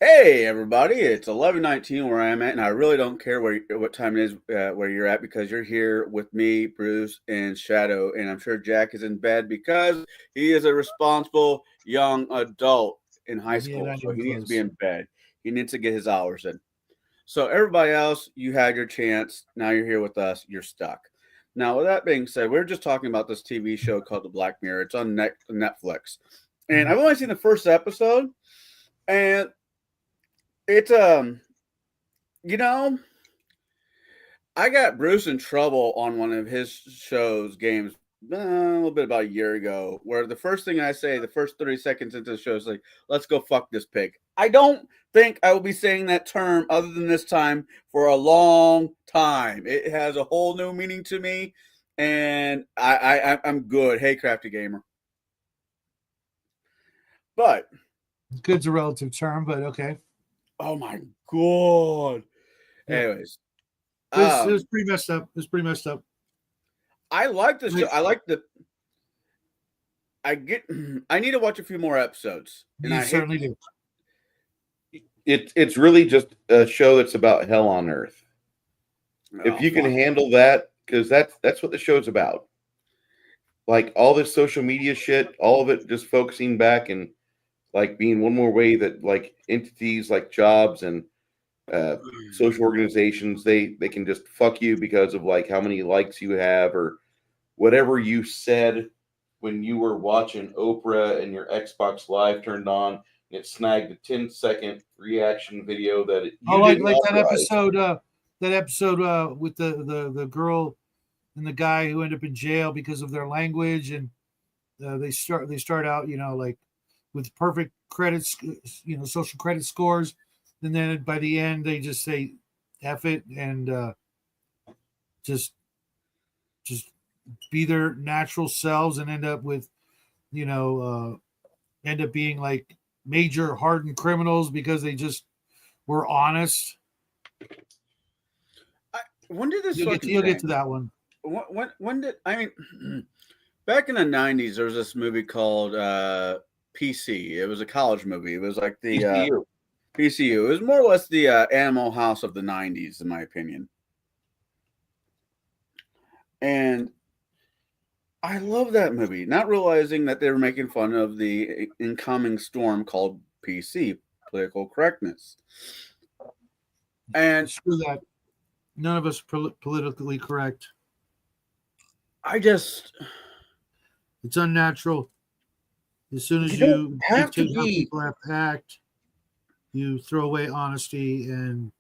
Hey everybody, it's 11:19 where I'm at, and I really don't care what time it is where you're at because you're here with me, Bruce, and Shadow, and I'm sure Jack is in bed because he is a responsible young adult in high Yeah, school, not so even he needs to be close. in bed. He needs to get his hours in. So everybody else, you had your chance. Now you're here with us. You're stuck. Now, with that being said, we are just talking about this TV show called The Black Mirror. It's on Netflix, and Mhm. I've only seen the first episode, and it's you know, I got Bruce in trouble on one of his shows games a little bit about a year ago, where the first thing I say, the first 30 seconds into the show is like, let's go fuck this pig. I don't think I will be saying that term other than this time for a long time. It has a whole new meaning to me, and I'm good. Hey, Crafty Gamer. But, Good's a relative term, but okay. oh my God. Yeah, Anyways, it was um, pretty messed up. It was pretty messed up. I like the show. Like I like the I get I need to watch a few more episodes. And you I hate certainly do. It's really just a show that's about hell on earth. If oh you can fuck. handle that, because that's what the show's about. Like all this social media shit, all of it just focusing back and like being one more way that like entities like jobs and uh, social organizations they can just fuck you because of like how many likes you have or whatever you said when you were watching Oprah and your Xbox Live turned on. And it snagged a 10-second reaction video that Oh, you like didn't like authorize. that episode with the girl and the guy who end up in jail because of their language, and they start out, like with perfect credits, social credit scores, and then by the end they just say "F it" and just just be their natural selves and end up with you know end up being like major hardened criminals because they just were honest. I, when did this fucking You'll get change? to that one. When did I mean back in the 90s there was this movie called PC. It was a college movie. It was like the ECU. PCU. It was more or less the Animal House of the 90s in my opinion. And I love that movie, not realizing that they were making fun of the incoming storm called PC, political correctness. And Screw that. None of us politically correct. I just, It's unnatural. As soon as You don't you have to dictate how be. people have to act, you throw away honesty, and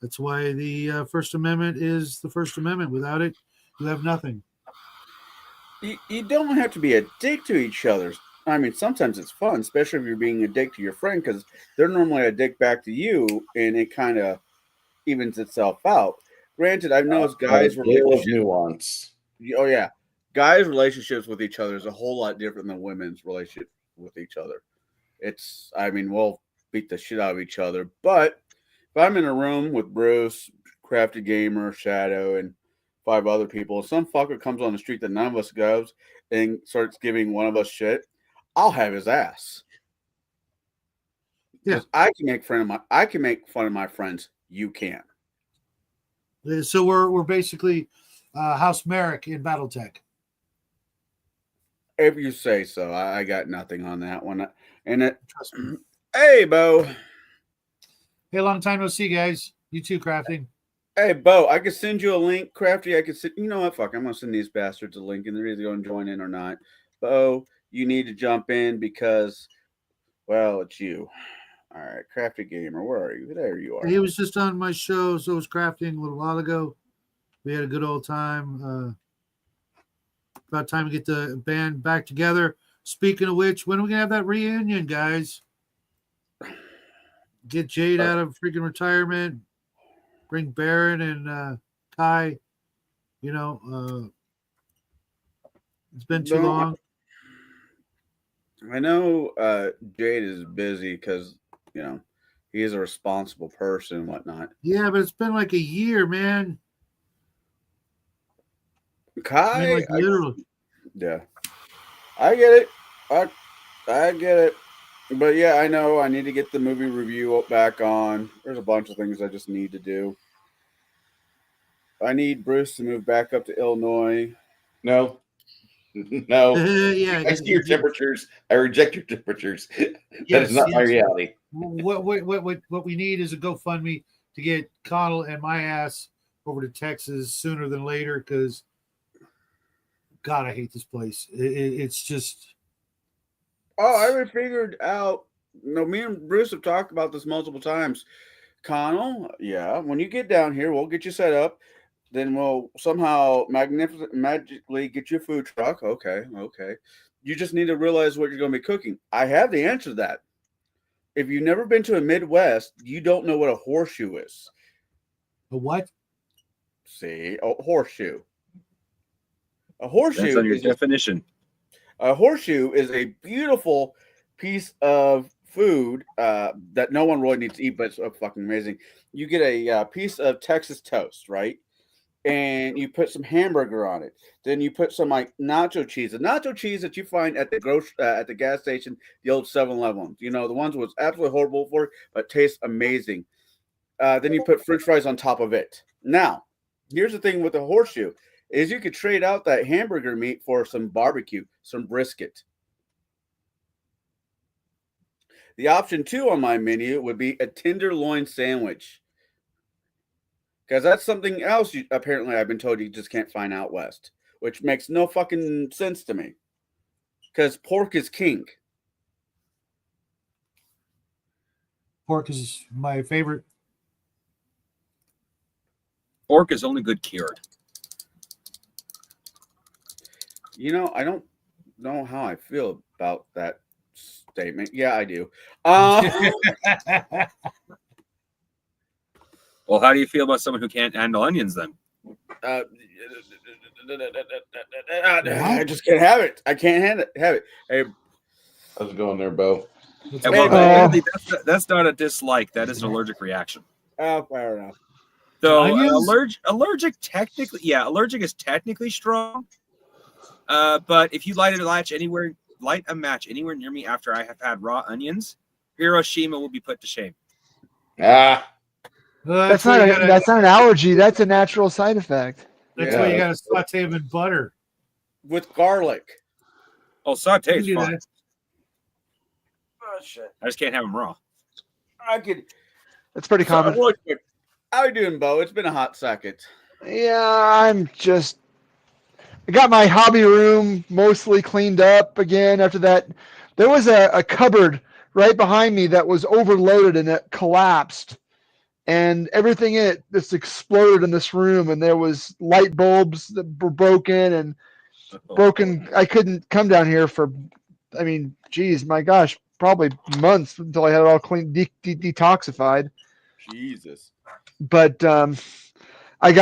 that's why the First Amendment is the First Amendment. Without it, you have nothing. you don't have to be a dick to each other. I mean, sometimes it's fun, especially if you're being a dick to your friend, because they're normally a dick back to you, and it kind of evens itself out. Granted, I've noticed A guys' deal of relationships. nuance. Oh yeah, guys' relationships with each other is a whole lot different than women's relationship with each other. It's, I mean, we'll beat the shit out of each other, but if I'm in a room with Bruce, Crafty Gamer, Shadow, and five other people, some fucker comes on the street that none of us goes and starts giving one of us shit, I'll have his ass Yeah. because I can make fun of my friends. You can't. So we're basically House Merrick in BattleTech. If you say so. I got nothing on that one. And it, Trust me. hey, Bo. Hey, long time no see, guys. You too, crafting. Hey, Bo, I could send you a link, Crafty. I could send, you know what? Fuck, I'm going to send these bastards a link and they're either going to join in or not. Bo, you need to jump in because, well, it's you. All right, Crafty Gamer, where are you? There you are. He was just on my show, so was crafting a little while ago. We had a good old time. About time to get the band back together. Speaking of which, when are we gonna have that reunion, guys? Get Jade Uh, out of freaking retirement. Bring Baron and Kai. It's been too no, long. I know Jade is busy because, you know, he is a responsible person and whatnot. Yeah, but it's been like a year, man. I mean, Kai, like literally. yeah, I get it. I get it. But yeah, I know I need to get the movie review back on. There's a bunch of things I just need to do. I need Bruce to move back up to Illinois. No, no. Yeah, I see your temperatures. I reject your temperatures. That yes, is not my yes. reality. What we need is a GoFundMe to get Connell and my ass over to Texas sooner than later, because God, I hate this place. It's just Oh, I already figured out. No, me and Bruce have talked about this multiple times. Connell, yeah, when you get down here, we'll get you set up. Then we'll somehow magically get you a food truck. Okay, okay. You just need to realize what you're going to be cooking. I have the answer to that. If you've never been to a Midwest, you don't know what a horseshoe is. a what? See, a horseshoe. A That's horseshoe on your is just definition. a horseshoe is a beautiful piece of food that no one really needs to eat, but it's fucking amazing. You get a piece of Texas toast, right? And you put some hamburger on it. Then you put some like nacho cheese, the nacho cheese that you find at the at the gas station, the old 7-Eleven. You know, the ones was absolutely horrible for, but tastes amazing. Then you put French fries on top of it. Now, here's the thing with the horseshoe is you could trade out that hamburger meat for some barbecue, some brisket. The option 2 on my menu would be a tenderloin sandwich. Because that's something else apparently I've been told you just can't find out west, which makes no fucking sense to me. Because pork is king. Pork is my favorite. Pork is only good cured. You know, I don't know how I feel about that statement. Yeah, I do. Well, how do you feel about someone who can't handle onions then? I just can't have it. I can't have it. Hey, How's it going there, Bo? It's And well, Hey, apparently that's not a dislike. That is an allergic reaction. fair enough. So Onions? allergic technically, yeah, allergic is technically strong. But if you light a match anywhere near me after I have had raw onions, Hiroshima will be put to shame. Ah, That's why not you a, gotta, that's not an allergy. That's a natural side effect. that's Yeah. why you got to saute them in butter. With garlic. Oh, saute You is can do fine. that. Oh, shit. I just can't have them raw. I could. That's pretty So, common. real quick, how you doing, Bo? It's been a hot second. Yeah, I got my hobby room mostly cleaned up again after that. There was a cupboard right behind me that was overloaded and it collapsed. And everything in it just exploded in this room, and there was light bulbs that were broken and broken. I couldn't come down here for, I mean, geez, my gosh, probably months until I had it all clean, detoxified. Jesus. But I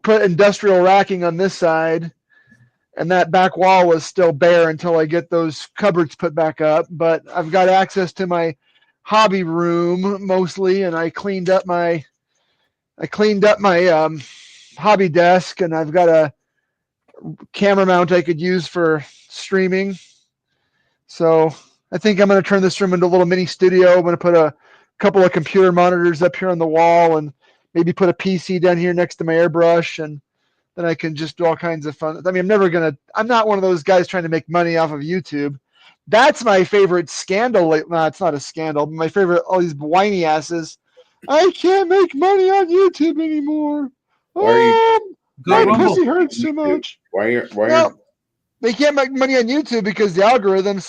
put industrial racking on this side, and that back wall was still bare until I get those cupboards put back up. But I've got access to my hobby room mostly, and I cleaned up my hobby desk, and I've got a camera mount I could use for streaming. So I think I'm going to turn this room into a little mini studio. I'm going to put a couple of computer monitors up here on the wall, and maybe put a PC down here next to my airbrush, and then I can just do all kinds of fun. I mean, I'm not one of those guys trying to make money off of YouTube. That's my favorite scandal. No, it's not a scandal. But my favorite, all these whiny asses. I can't make money on YouTube anymore. Why are you- Go My Rumble. pussy hurts too much. why Well, are they can't make money on YouTube because the algorithm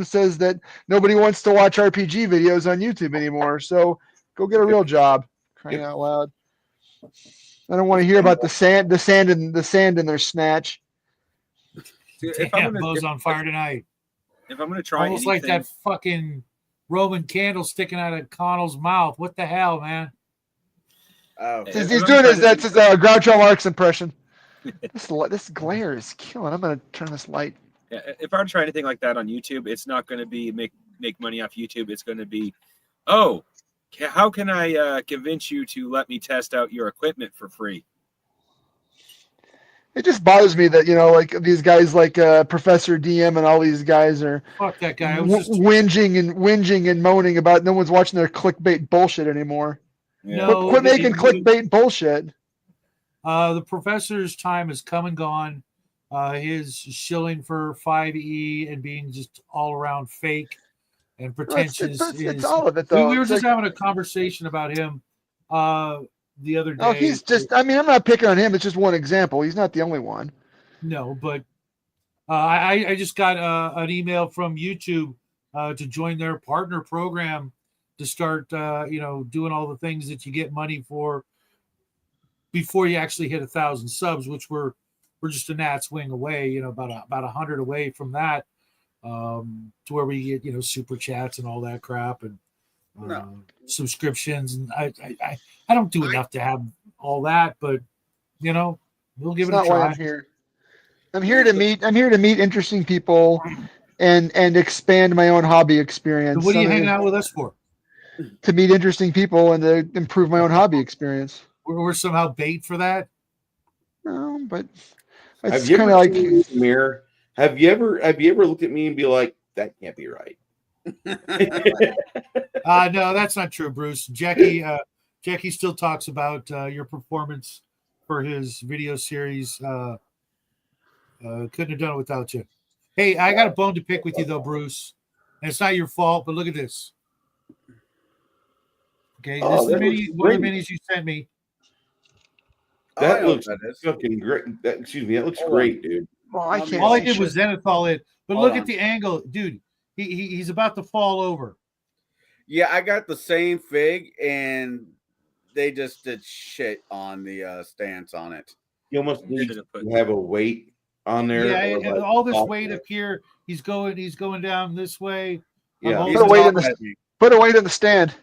says that nobody wants to watch RPG videos on YouTube anymore. So go get a real job. Crying out loud. I don't want to hear about the sand in their snatch. If Damn, Bo's on fire tonight. If I'm gonna try Almost anything, like that fucking Roman candle sticking out of Connell's mouth. What the hell, man? Oh. If He's I'm doing trying that's to- his Groucho Marx impression. This glare is killing. I'm gonna turn this light. if I try anything like that on YouTube, it's not going to be make money off YouTube. It's going to be, oh, how can I convince you to let me test out your equipment for free? It just bothers me that like these guys like Professor DM and all these guys are Fuck that guy. I was just whinging and moaning about no one's watching their clickbait bullshit anymore. No, Quit making it- clickbait bullshit. the professor's time has come and gone. His shilling for 5e and being just all around fake and pretentious It's is. all of it We though. were It's just like, having a conversation about him the other day. oh, he's just. I mean, I'm not picking on him. It's just one example. He's not the only one. No, but I just got an email from YouTube to join their partner program to start doing all the things that you get money for before you actually hit 1,000 subs, which we're just a gnat's wing away, about 100 away from that, to where we get super chats and all that crap and subscriptions. And I don't do enough to have all that, but we'll give It's it a not why try. I'm here. I'm here to meet interesting people and expand my own hobby experience. So what are you I mean, hanging out with us for? to meet interesting people and to improve my own hobby experience. We're somehow bait for that. No, but Have it's you kind ever of seen like me in the mirror? Have you ever looked at me and be like, that can't be right? No, that's not true, Bruce. Jackie still talks about your performance for his video series. Couldn't have done it without you. Hey, I got a bone to pick with you though, Bruce. And it's not your fault, but look at this. Okay, Oh, this is that one of the looks minis you sent me. Oh, I That know what looks that is. fucking great. Excuse me, that looks Hold great, dude. well, I All can't. All I see did was shit. zenithal it, but Hold look on. at the angle, dude. He's about to fall over. Yeah, I got the same fig, and they just did shit on the stance on it. You almost need Should've to put- have a weight on there. Yeah, or and like all this off weight it. up here. He's going down this way. I'm Yeah. holding Put a it weight up. in the put a weight in the stand.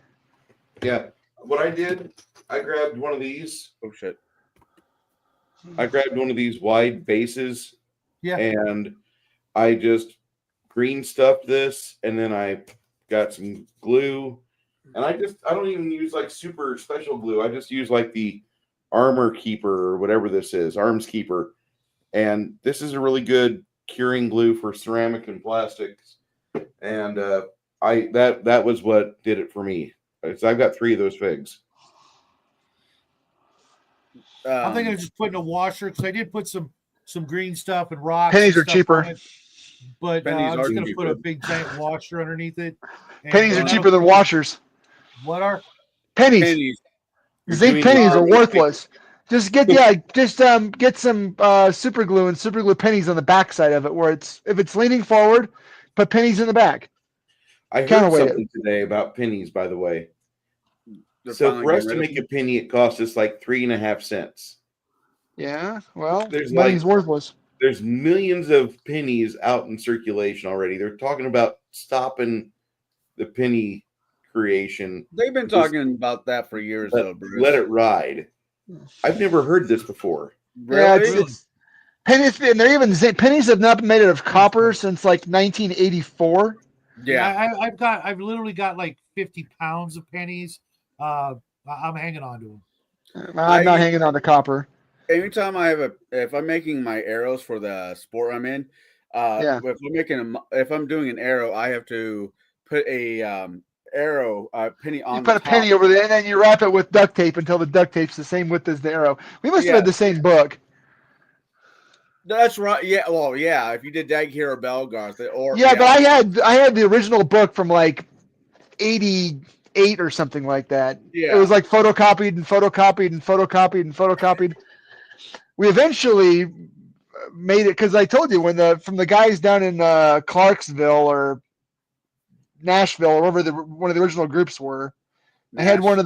Yeah. What I did, I grabbed one of these. Oh shit! I grabbed one of these wide bases. Yeah. And I just green stuffed this, and then I got some glue. And I don't even use like super special glue. I just use like the Armor Keeper or whatever this is, Arms Keeper. And this is a really good curing glue for ceramic and plastics. And that was what did it for me. So I've got 3 of those figs. I'm thinking of just putting a washer because I did put some green stuff and rocks. Pennies and are stuff cheaper. on it, but Pennies I'm are just going to cheaper. put a big giant washer underneath it. And, Pennies are I cheaper don't- than washers. What are? Pennies. pennies. You're Zinc doing pennies the- are worthless. Just get get some super glue and super glue pennies on the back side of it where if it's leaning forward, put pennies in the back. I heard Counterweight it. something today about pennies, by the way. They're So finally for us getting to rid of make a penny, it costs us like 3.5 cents. Yeah, well, There's money's like- worthless. There's millions of pennies out in circulation already. They're talking about stopping the penny creation. They've been talking about that for years, though, Bruce. Let it ride. I've never heard this before. Yeah, Really? it's pennies, and they're even pennies have not been made out of copper since like 1984. Yeah. I've literally got like 50 pounds of pennies. I'm hanging on to them. I'm not hanging on to copper. Anytime if I'm making my arrows for the sport I'm in, Yeah. if I'm doing an arrow, I have to put a arrow penny on. You put a penny over there, and then you wrap it with duct tape until the duct tape's the same width as the arrow. We must have Yeah. had the same book. That's right. Yeah. Well, yeah. If you did Dag Hero Belgarth, or Yeah, but I had the original book from like 88 or something like that. Yeah. It was like photocopied and photocopied and photocopied and photocopied. We eventually made it because I told you from the guys down in Clarksville or Nashville or wherever one of the original groups were. I had one of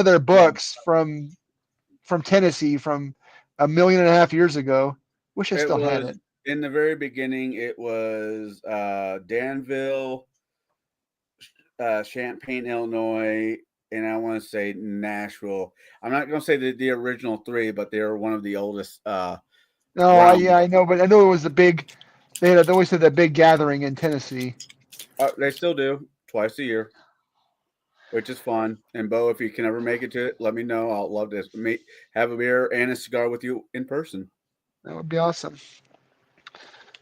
their books from Tennessee from 1.5 million years ago. Wish I still had it. In the very beginning, it was Danville, Champaign, Illinois, and I want to say Nashville. I'm not going to say the original 3, but they're one of the oldest. No, Brown. I know, but I know it was they always had that big gathering in Tennessee. They still do twice a year, which is fun. And Bo, if you can ever make it to it, let me know. I'll love to have a beer and a cigar with you in person. That would be awesome.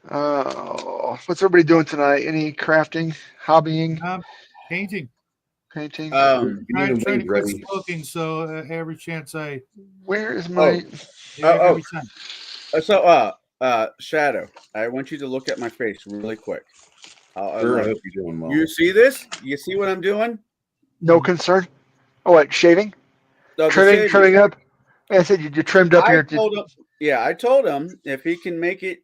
What's everybody doing tonight? Any crafting, hobbying, Painting. painting? Um, You need a Trying to wing quit ready. smoking, so every chance Where is my? every time. Shadow, I want you to look at my face really quick. Sure, I hope you're doing well. You see this? You see what I'm doing? No concern. Oh, what shaving? No, the Trimming shaving. up. I said you trimmed up I your. told him. Yeah, I told him if he can make it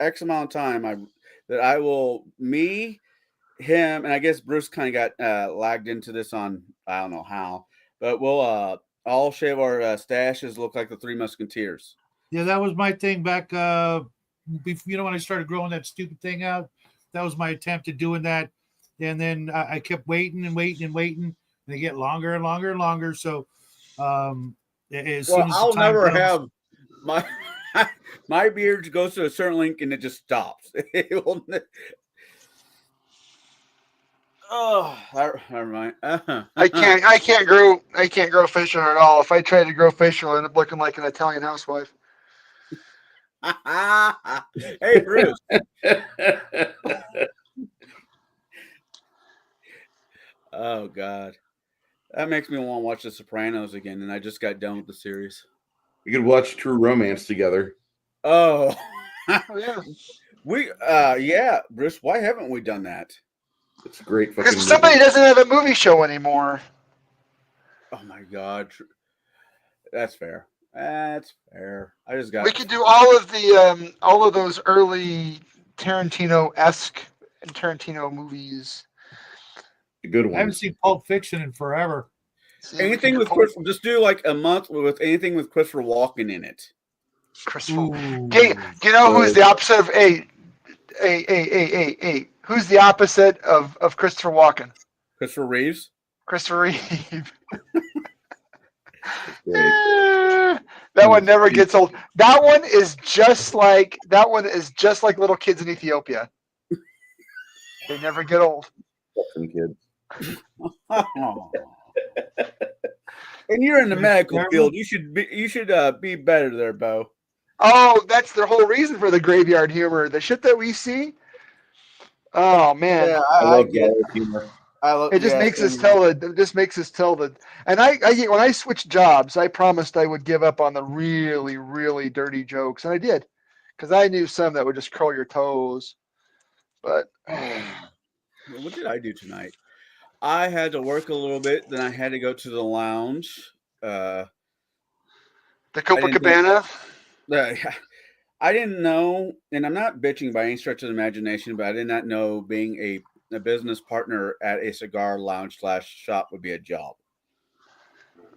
X amount of time, that I will him, and I guess Bruce kind of got lagged into this on I don't know how, but we'll all shave our stashes, look like the Three Musketeers. Yeah, that was my thing back. When I started growing that stupid thing out, that was my attempt at doing that, and then I kept waiting and waiting and waiting, and they get longer and longer and longer. So, as soon as I'll the time never comes, have my my beard goes to a certain length and it just stops. It will. Oh, never mind. I can't grow facial hair at all. If I try to grow facial, I end up looking like an Italian housewife. Hey, Bruce. Oh God, that makes me want to watch The Sopranos again, and I just got done with the series. We could watch True Romance together. Oh, Oh yeah. yeah, Bruce. Why haven't we done that? It's a great fucking. Because somebody doesn't have a movie show anymore. Oh my God, that's fair. That's fair. I just got. We could do all of those early Tarantino-esque and Tarantino movies. The good I haven't ones. seen Pulp Fiction in forever. See, we Anything could with do Chris, just do like a month with anything with Christopher Walken in it. Christopher. Ooh. Do you know who's the opposite of who's the opposite of Christopher Walken? Christopher Reeves. Christopher Reeve. Great. That one never gets old. That one is just like little kids in Ethiopia. They never get old. Fucking kids. Oh. And you're in the medical field. You should be better there, Bo. Oh, that's the whole reason for the graveyard humor. The shit that we see. Oh man. Yeah, I love get gallows humor. It just makes us tell the. And I when I switched jobs, I promised I would give up on the really, really dirty jokes, and I did, because I knew some that would just curl your toes. But what did I do tonight? I had to work a little bit, then I had to go to the lounge. the Copacabana. I didn't know, and I'm not bitching by any stretch of the imagination, but I did not know being a business partner at a cigar lounge / shop would be a job.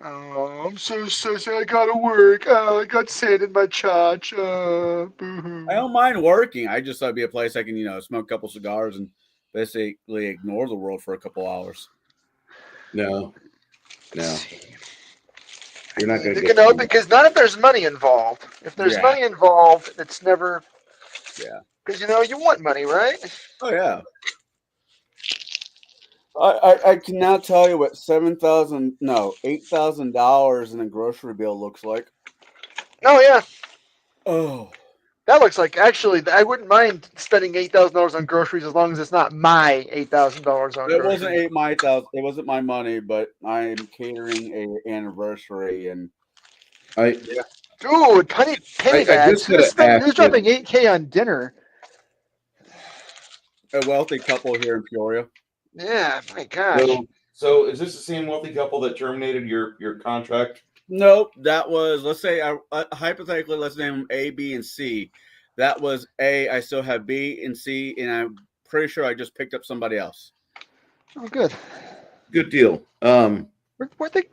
Oh, I'm so sorry. I gotta work. Oh, I got sand in my chach. Boo-hoo. I don't mind working. I just thought it'd be a place I can, smoke a couple cigars and basically ignore the world for a couple hours. No. You're not going to get because not if there's money involved. If there's money involved, it's never. Yeah. Because you want money, right? Oh yeah. I can now tell you what $8,000 in a grocery bill looks like. Oh yeah. Oh. That looks like I wouldn't mind spending $8,000 on groceries as long as it's not my $8,000 on It groceries. wasn't it wasn't my money, but I'm catering an anniversary and Dude, penny bags. Who's dropping $8K on dinner? a wealthy couple here in Peoria. Yeah, my gosh. So is this the same wealthy couple that terminated your contract? Nope, that was, let's say, hypothetically, let's name them A, B, and C. That was A. I still have B and C, and I'm pretty sure I just picked up somebody else. Oh, good. Good deal. Where they?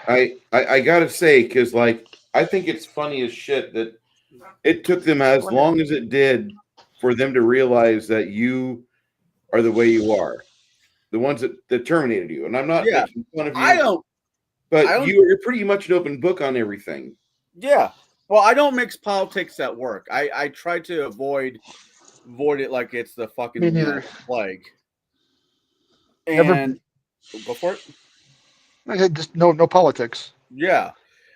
I gotta say, because I think it's funny as shit that it took them as long as it did for them to realize that you are the way you are, the ones that terminated you. And I'm not making fun of you. You're pretty much an open book on everything. Yeah. Well, I don't mix politics at work. I try to avoid it like it's the fucking plague. And go for it. I had just no politics. Yeah.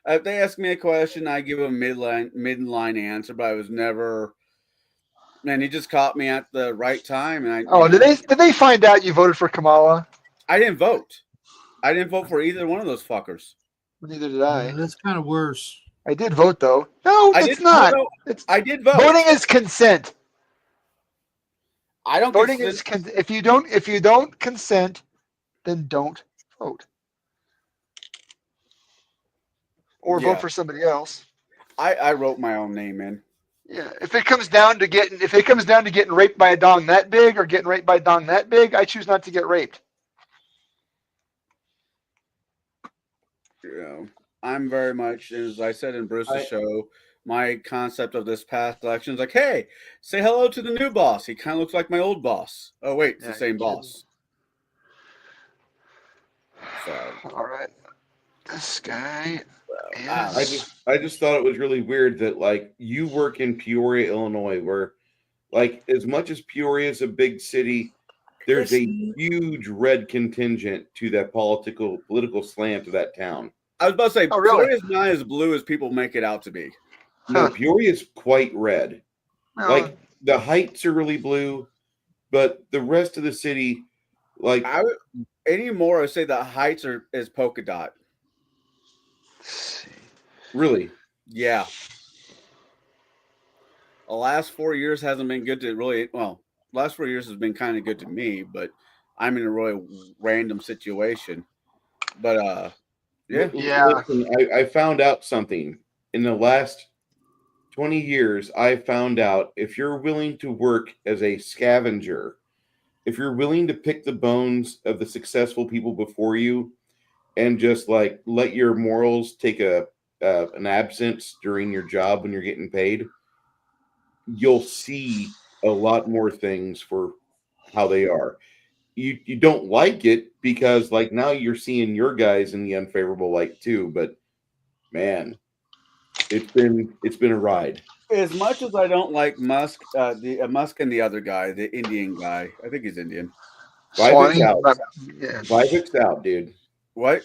If they ask me a question, I give a midline answer, but I was never. Man, he just caught me at the right time, and Oh, did they find out you voted for Kamala? I didn't vote. I didn't vote for either one of those fuckers. Neither did I. That's kind of worse. I did vote though. No, I it's did not. no, It's I did vote. voting is consent. I don't. Voting is if you don't consent, then don't vote. Or Yeah. vote for somebody else. I wrote my own name in. Yeah. If it comes down to getting raped by a dong that big or getting raped by a dong that big, I choose not to get raped. You know, I'm very much, as I said in Bruce's show, my concept of this past election is like, hey, say hello to the new boss. He kind of looks like my old boss. Oh, wait, it's the same boss. So, all right. This guy. I just thought it was really weird that like you work in Peoria, Illinois, where like as much as Peoria is a big city, there's a huge red contingent to that political slant of that town. I was about to say, Oh, really? Peoria's not as blue as people make it out to be. No, Huh. Peoria is quite red. No, Like the heights are really blue, but the rest of the city, like Anymore, I say the heights is polka dot. really. Yeah. The last 4 years hasn't been good to really. Well, last 4 years has been kind of good to me, but I'm in a really random situation. But Yeah. Listen, I found out something in the last 20 years. I found out if you're willing to work as a scavenger, if you're willing to pick the bones of the successful people before you and just like let your morals take an absence during your job when you're getting paid, you'll see a lot more things for how they are. You don't like it because like now you're seeing your guys in the unfavorable light too, but man, it's been a ride. as much as I don't like Musk, Musk and the other guy, the Indian guy, I think he's Indian. Vivek's Swanee? out. Yeah. Vivek's out, dude. What?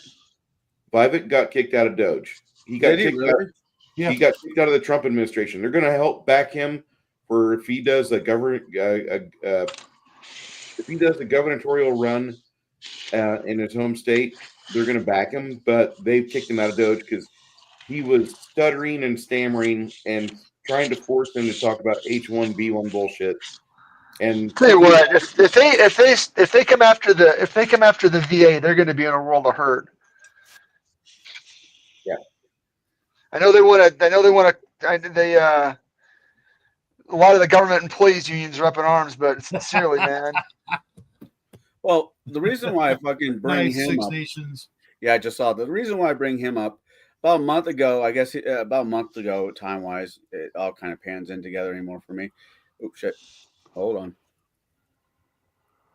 Vivek got kicked out of Doge. He got Did he kicked really? out. Yeah. He got kicked out of the Trump administration. They're going to help back him for if he does the gubernatorial run in his home state. They're going to back him, but they've kicked him out of Doge because he was stuttering and stammering and trying to force them to talk about H1B1 bullshit. And Tell you what, if they come after the VA, they're going to be in a world of hurt. Yeah. I know they want to. A lot of the government employees unions are up in arms, but sincerely, man. Well, the reason why I fucking bring him Six up. Nations. Yeah, I just saw the reason why I bring him up. About a month ago, I guess about a month ago, time wise, it all kind of pans in together anymore for me. Oops, shit. Hold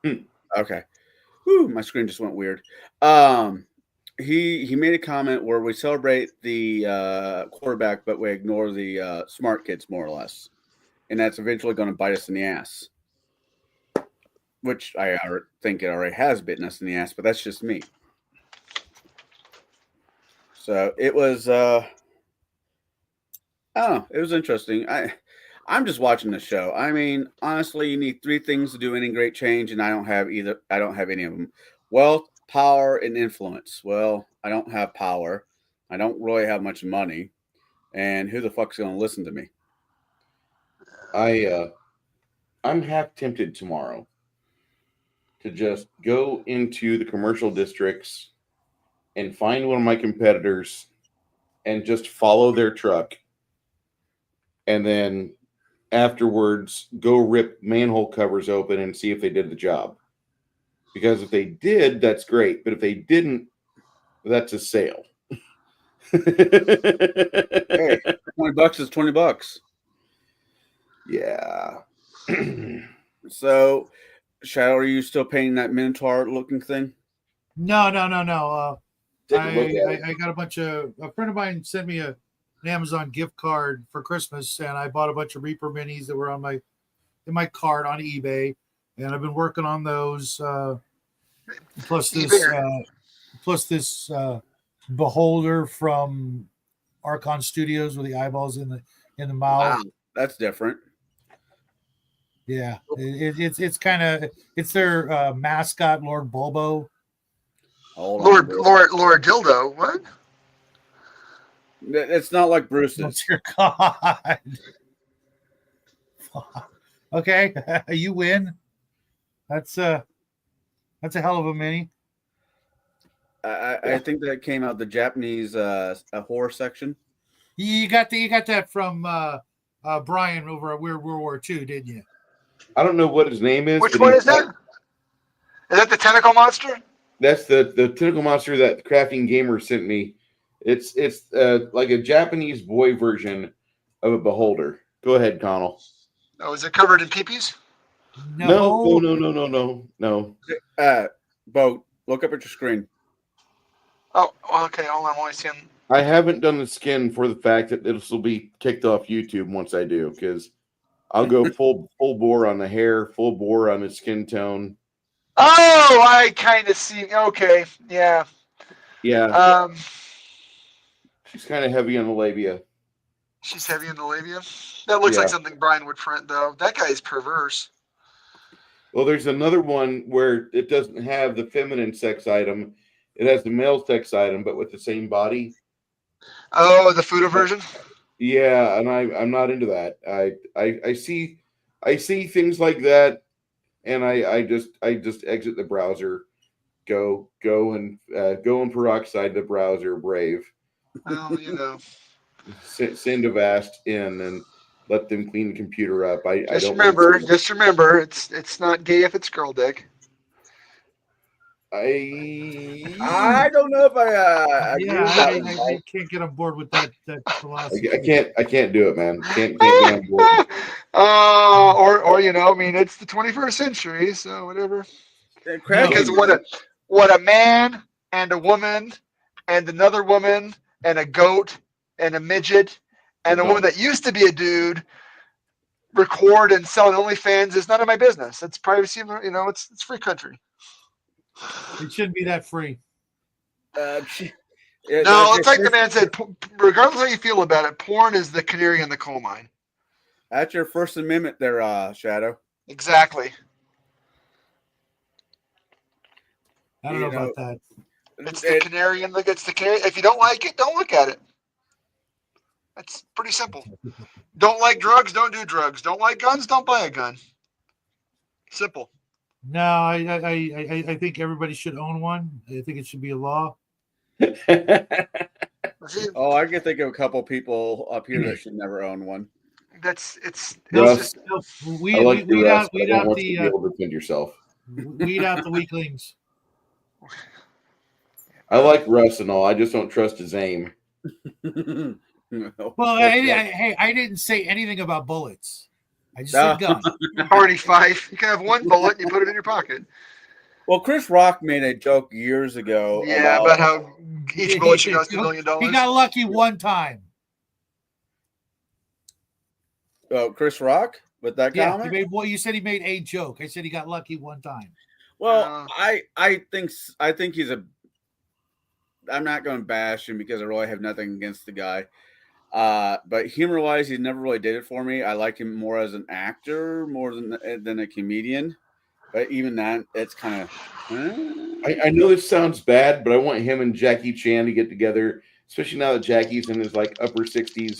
on. Okay. Whew, my screen just went weird. He made a comment where we celebrate the quarterback, but we ignore the smart kids more or less, and that's eventually going to bite us in the ass. Which I think it already has bitten us in the ass, but that's just me. So it was, I don't know, it was interesting. I'm just watching the show. I mean, honestly, you need three things to do any great change, and I don't have either. I don't have any of them. Wealth, power, and influence. Well, I don't have power. I don't really have much money, and who the fuck's going to listen to me? I'm half tempted tomorrow to just go into the commercial districts and find one of my competitors and just follow their truck. And then afterwards, go rip manhole covers open and see if they did the job. Because if they did, that's great. But if they didn't, that's a sale. Hey, $20 is $20. Yeah. So, Shadow, are you still painting that Minotaur looking thing? No. Take a look at it. I got a friend of mine sent me an Amazon gift card for Christmas, and I bought a bunch of Reaper minis that were in my cart on eBay, and I've been working on those. Plus this beholder from Archon Studios with the eyeballs in the mouth. Wow, that's different. Yeah, it's kind of it's their mascot, Lord Bulbo. Hold Lord on. Lord Dildo. What? It's not like Bruce's. What's your god? Okay, you win. That's a hell of a mini. I think that came out the Japanese horror section. You got that from Brian over at Weird World War II, didn't you? I don't know what his name is. Which but one he's is that? Is that the tentacle monster? That's the tentacle monster that Crafting Gamer sent me. It's like a Japanese boy version of a beholder. Go ahead, Connell. Oh, is it covered in peepees? No. Bo, look up at your screen. Oh, well, okay. Hold on. I'm only seeing. I haven't done the skin for the fact that this will be kicked off YouTube once I do, because I'll go full bore on the hair, full bore on the skin tone. Oh, I kind of see. Okay, yeah. Yeah, she's kind of heavy on the labia. She's heavy in the labia. That looks like Yeah. something Brian would print, though. That guy's perverse. Well, there's another one where it doesn't have the feminine sex item. It has the male sex item, but with the same body. Oh, the Fuda version. Yeah, and I'm not into that. I see things like that, and I just exit the browser, go and peroxide the browser, Brave, Well, you know. send Avast in and let them clean the computer up. I Just don't remember, it's not gay if it's girl dick. I don't know if I agree with that one, I Bo. can't get on board with that philosophy. I can't do it, man. Can't get on board. Or you know, I mean, it's the 21st century, so whatever. Crafting Because Gamer. what a man and a woman and another woman and a goat and a midget and a woman that used to be a dude record and sell on OnlyFans is none of my business. It's privacy, you know. It's free country. It shouldn't be that free. No, it's like the man said. Regardless of how you feel about it, porn is the canary in the coal mine. That's your First Amendment there, Shadow. Exactly. I don't know about that. It's the canary in the. It's the canary. If you don't like it, don't look at it. That's pretty simple. Don't like drugs, don't do drugs. Don't like guns, don't buy a gun. Simple. No, I think everybody should own one. I think it should be a law. Oh, I can think of a couple people up here that should never own one. It's Russ, just I like you, Russ, but I don't want you to be able to defend yourself. Weed out the weaklings. I like Russ and all. I just don't trust his aim. Well, I didn't say anything about bullets. I just said gun. Hardy Fife. You can have one bullet and you put it in your pocket. Well, Chris Rock made a joke years ago. Yeah, about how each bullet should cost $1 million. He got lucky one time. Oh, Chris Rock with that Yeah, comment. you said he made a joke. I said he got lucky one time. Well, I think he's a. I'm not going to bash him because I really have nothing against the guy. But humor-wise, he never really did it for me. I like him more as an actor, more than a comedian. But even that, it's kind of. I know this sounds bad, but I want him and Jackie Chan to get together, especially now that Jackie's in his like upper 60s,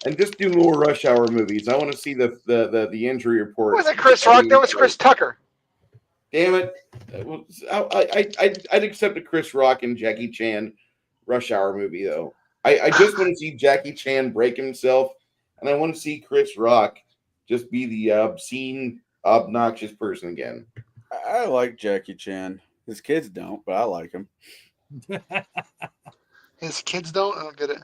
and just do more Rush Hour movies. I want to see the injury report. Was it Chris Rock? That was Chris Tucker. Damn it! I'd accept a Chris Rock and Jackie Chan Rush Hour movie though. I just want to see Jackie Chan break himself, and I want to see Chris Rock just be the obscene, obnoxious person again. I like Jackie Chan. His kids don't, but I like him. His kids don't? I don't get it.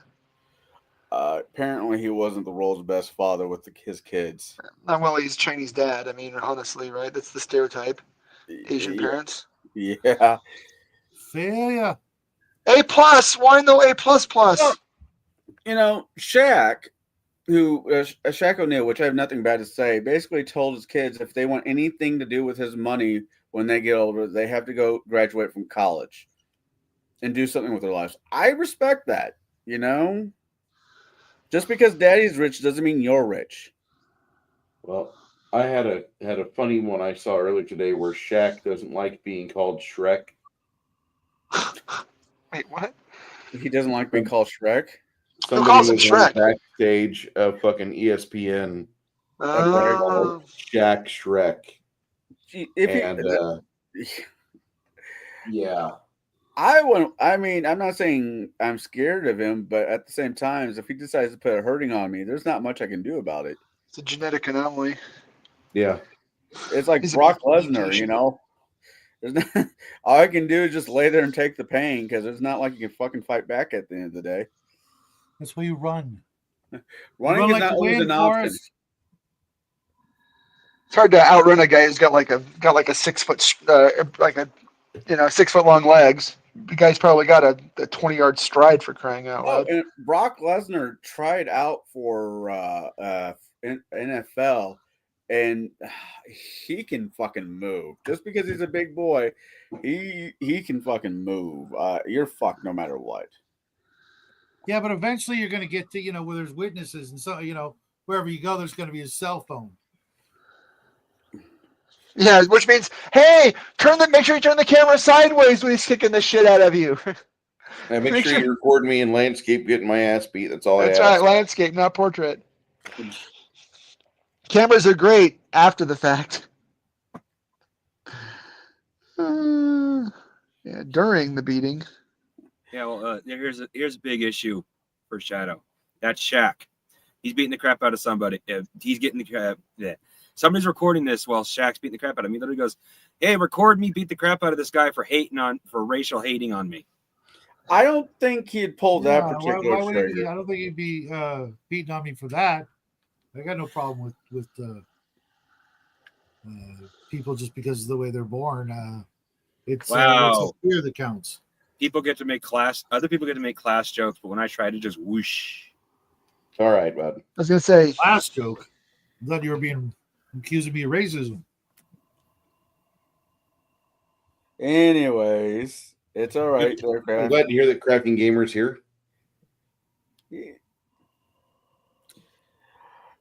Apparently, he wasn't the world's best father with his kids. Well, he's Chinese dad. I mean, honestly, right? That's the stereotype. Asian parents. Yeah. Failure. A+. Why no A++? Well, you know, Shaq, Shaq O'Neal, which I have nothing bad to say, basically told his kids if they want anything to do with his money when they get older, they have to go graduate from college and do something with their lives. I respect that, you know? Just because daddy's rich doesn't mean you're rich. Well, I had a funny one I saw earlier today where Shaq doesn't like being called Shrek. Wait, what? He doesn't like being called Shrek. Somebody calls him was on Shrek? the backstage of fucking ESPN. Uh, Shaq Shrek. If Yeah. I mean, I'm not saying I'm scared of him, but at the same time, if he decides to put a hurting on me, there's not much I can do about it. it's a genetic anomaly. Yeah. It's like He's a Brock mutation. Lesnar, you know. There's not, all I can do is just lay there and take the pain because it's not like you can fucking fight back at the end of the day. That's why you run. Running Run is like not the always wind, an option. Forrest. It's hard to outrun a guy who's got like a 6 foot, like a 6 foot long legs. The guy's probably got a 20-yard stride for crying out Oh, loud. and Brock Lesnar tried out for NFL, and he can fucking move. Just because he's a big boy, he can fucking move. You're fucked no matter what. Yeah, but eventually you're going to get to, where there's witnesses. And so, wherever you go, there's going to be a cell phone. Yeah, which means, hey, make sure you turn the camera sideways when he's kicking the shit out of you. And make sure you record me in landscape getting my ass beat. That's all I ask. That's right, landscape, not portrait. Cameras are great after the fact. Yeah, during the beating. Yeah, well, here's a big issue for Shadow. That's Shaq. He's beating the crap out of somebody. He's getting the crap. Yeah. Somebody's recording this while Shaq's beating the crap out of me. He literally goes, "Hey, record me beat the crap out of this guy for racial hating on me." I don't think he'd pull that Yeah, particular why would he be? trigger. I don't think he'd be beating on me for that. I got no problem with people just because of the way they're born. It's Wow. it's fear that counts. Other people get to make class jokes, but when I try to just whoosh. All right, bud. I was going to say, Last joke. I thought you were being accused of me of racism. Anyways, it's all right. I'm glad to hear that Crafting Gamer's here.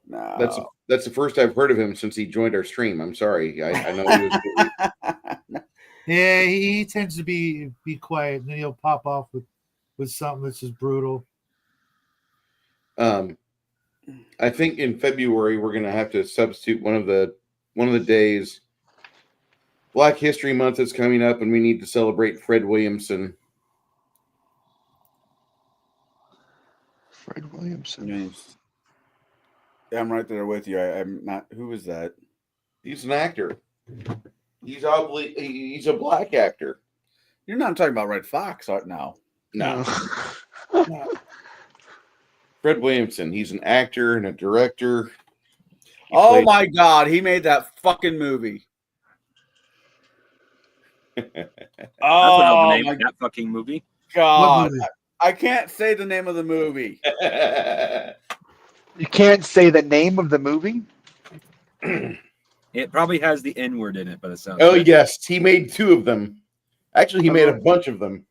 No. That's the first I've heard of him since he joined our stream. I'm sorry. I know he was busy. Yeah, he tends to be quiet, and then he'll pop off with something that's just brutal. I think in February we're gonna have to substitute one of the days. Black History Month is coming up, and we need to celebrate Fred Williamson. Fred Williamson. Yes. Yeah, I'm right there with you. I'm not. Who is that? He's an actor. He's a black actor. You're not talking about Red Fox, right now? No. Fred Williamson. He's an actor and a director. Oh my God, he made that fucking movie. Oh, the name of that fucking movie. God, movie? I can't say the name of the movie. You can't say the name of the movie? It probably has the N word in it, but it sounds. Oh good. yes, he made 2 of them. Actually, he made a bunch of them.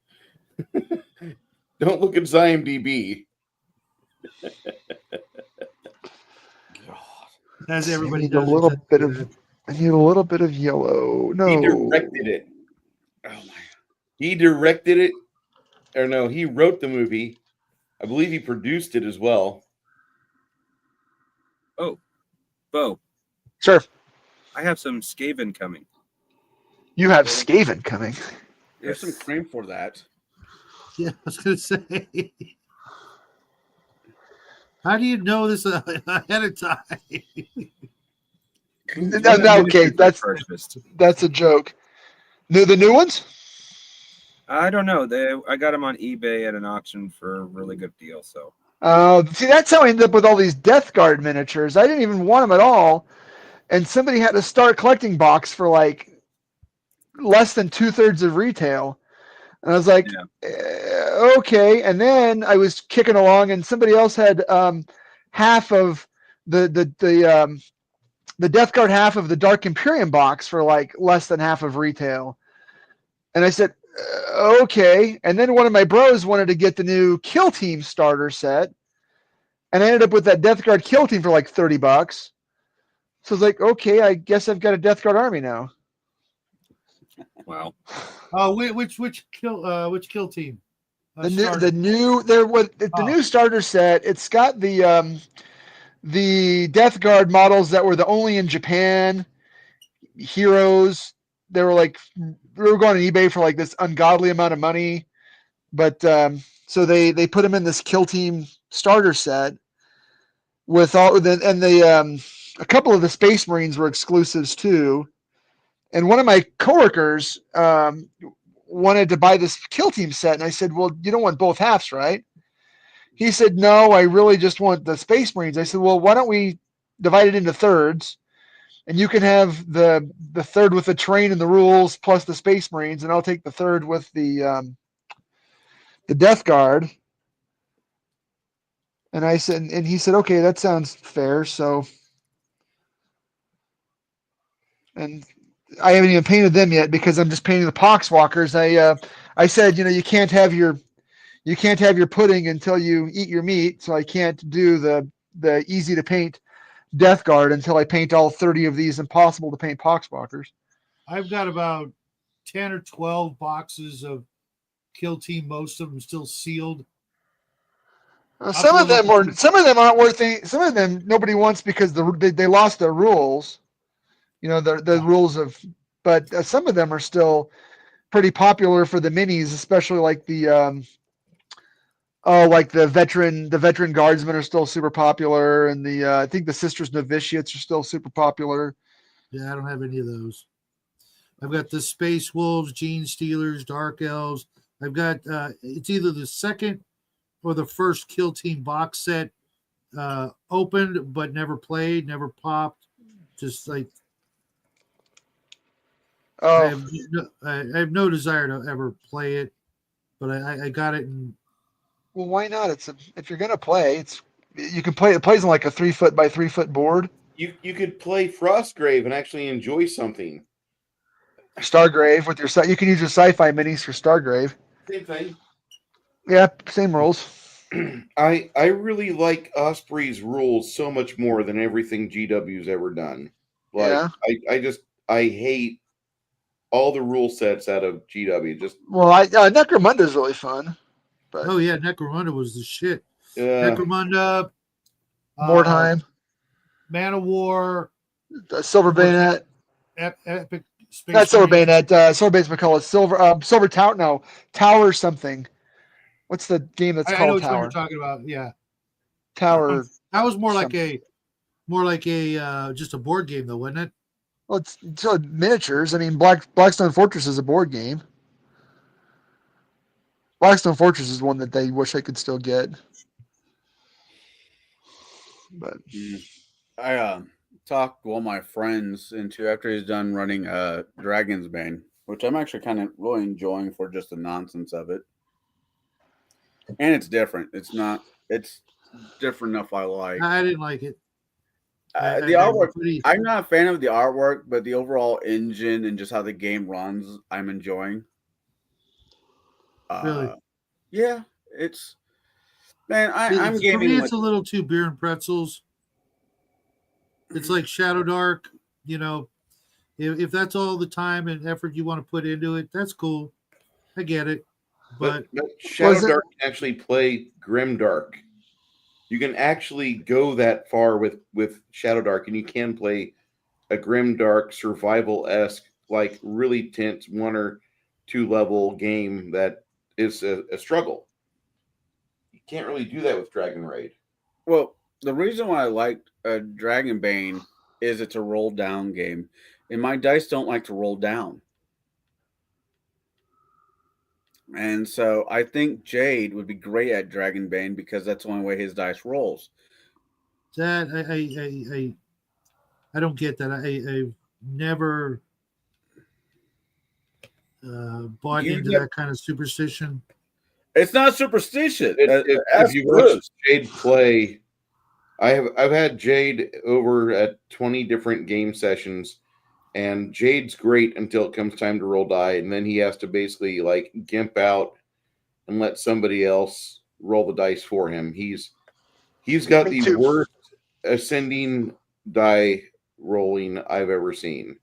Don't look at IMDb. As I everybody need a does. little bit of yellow. No. He directed it. Oh my! He directed it, or no? He wrote the movie. I believe he produced it as well. Oh, Bo, Sure. I have some Skaven coming. You have Skaven coming. There's some cream for that. Yeah, I was going to say. How do you know this ahead of time? No, okay, that's a joke. The new ones? I don't know. I got them on eBay at an auction for a really good deal. So. See, that's how I ended up with all these Death Guard miniatures. I didn't even want them at all, and somebody had a Start Collecting box for like less than 2/3 of retail, and I was like, okay. And then I was kicking along, and somebody else had half of the Death Guard half of the Dark Imperium box for like less than half of retail, and I said, okay. And then one of my bros wanted to get the new Kill Team starter set. and I ended up with that Death Guard kill team for like $30. So it's like, okay, I guess I've got a Death Guard army now. Wow. Which kill team? The Starter. new starter set. It's got the Death Guard models that were the only in Japan heroes. They were going on eBay for like this ungodly amount of money, but so they put them in this kill team starter set with all a couple of the Space Marines were exclusives too. And one of my coworkers wanted to buy this kill team set, and I said, "Well, you don't want both halves, right?" He said, "No, I really just want the Space Marines." I said, "Well, why don't we divide it into thirds, and you can have the third with the terrain and the rules plus the Space Marines, and I'll take the third with the Death Guard." And I said, and he said, "Okay, that sounds fair." So, and I haven't even painted them yet because I'm just painting the Poxwalkers. I said, you can't have your pudding until you eat your meat, so I can't do the easy to paint Death Guard until I paint all 30 of these impossible to paint Poxwalkers. I've got about 10 or 12 boxes of kill team, most of them still sealed. Some of them aren't worth any, some of them nobody wants because they lost their rules. The rules of, but some of them are still pretty popular for the minis, especially like the veteran guardsmen are still super popular, and I think the Sisters Novitiates are still super popular. Yeah, I don't have any of those. I've got the Space Wolves, Gene Stealers, Dark Elves. I've got it's either the second or the first kill team box set opened but never played, never popped. Just like I have no desire to ever play it, but I got it. Well, why not? If you're gonna play, you can play. It plays on like a 3 foot by 3 foot board. You could play Frostgrave and actually enjoy something. Stargrave with your you can use your sci-fi minis for Stargrave. Same thing. Yeah, same rules. I really like Osprey's rules so much more than everything GW's ever done. Like Yeah. I hate all the rule sets out of GW. Necromunda's really fun. But oh yeah, Necromunda was the shit. uh, Necromunda, Mordheim, Man of War, Silver Bayonet. Epic Space. Not Silver Bayonet. Silver Bayonet. We call it Silver Tower. No, Tower something. What's the game that's I know called which one Tower? you're talking about. Yeah, Tower. that was more like a just a board game though, wasn't it? Well, it's miniatures. I mean, Blackstone Fortress is a board game. Blackstone Fortress is one that they wish I could still get. But I talked one of my friends into after he's done running Dragon's Bane, which I'm actually kind of really enjoying for just the nonsense of it. And it's different. It's different enough I like. I didn't like it. The artwork, I'm not a fan of the artwork, but the overall engine and just how the game runs, I'm enjoying. Really? Yeah, it's I'm gaming. For me, it's a little too beer and pretzels. It's like Shadow Dark, if that's all the time and effort you want to put into it, that's cool. I get it. But Shadow Dark can actually play Grimdark. You can actually go that far with Shadow Dark, and you can play a Grimdark survival-esque, like really tense 1 or 2 level game that is a struggle. You can't really do that with Dragon Raid. Well, the reason why I liked Dragon Bane is it's a roll down game, and my dice don't like to roll down. And so I think Jade would be great at Dragon Bane because that's the only way his dice rolls. That I don't get that. I've never bought into that kind of superstition. It's not superstition. If you watch Jade play, I've had Jade over at 20 different game sessions, and Jade's great until it comes time to roll die, and then he has to basically like gimp out and let somebody else roll the dice for him. He's got Me the too. worst ascending die rolling I've ever seen.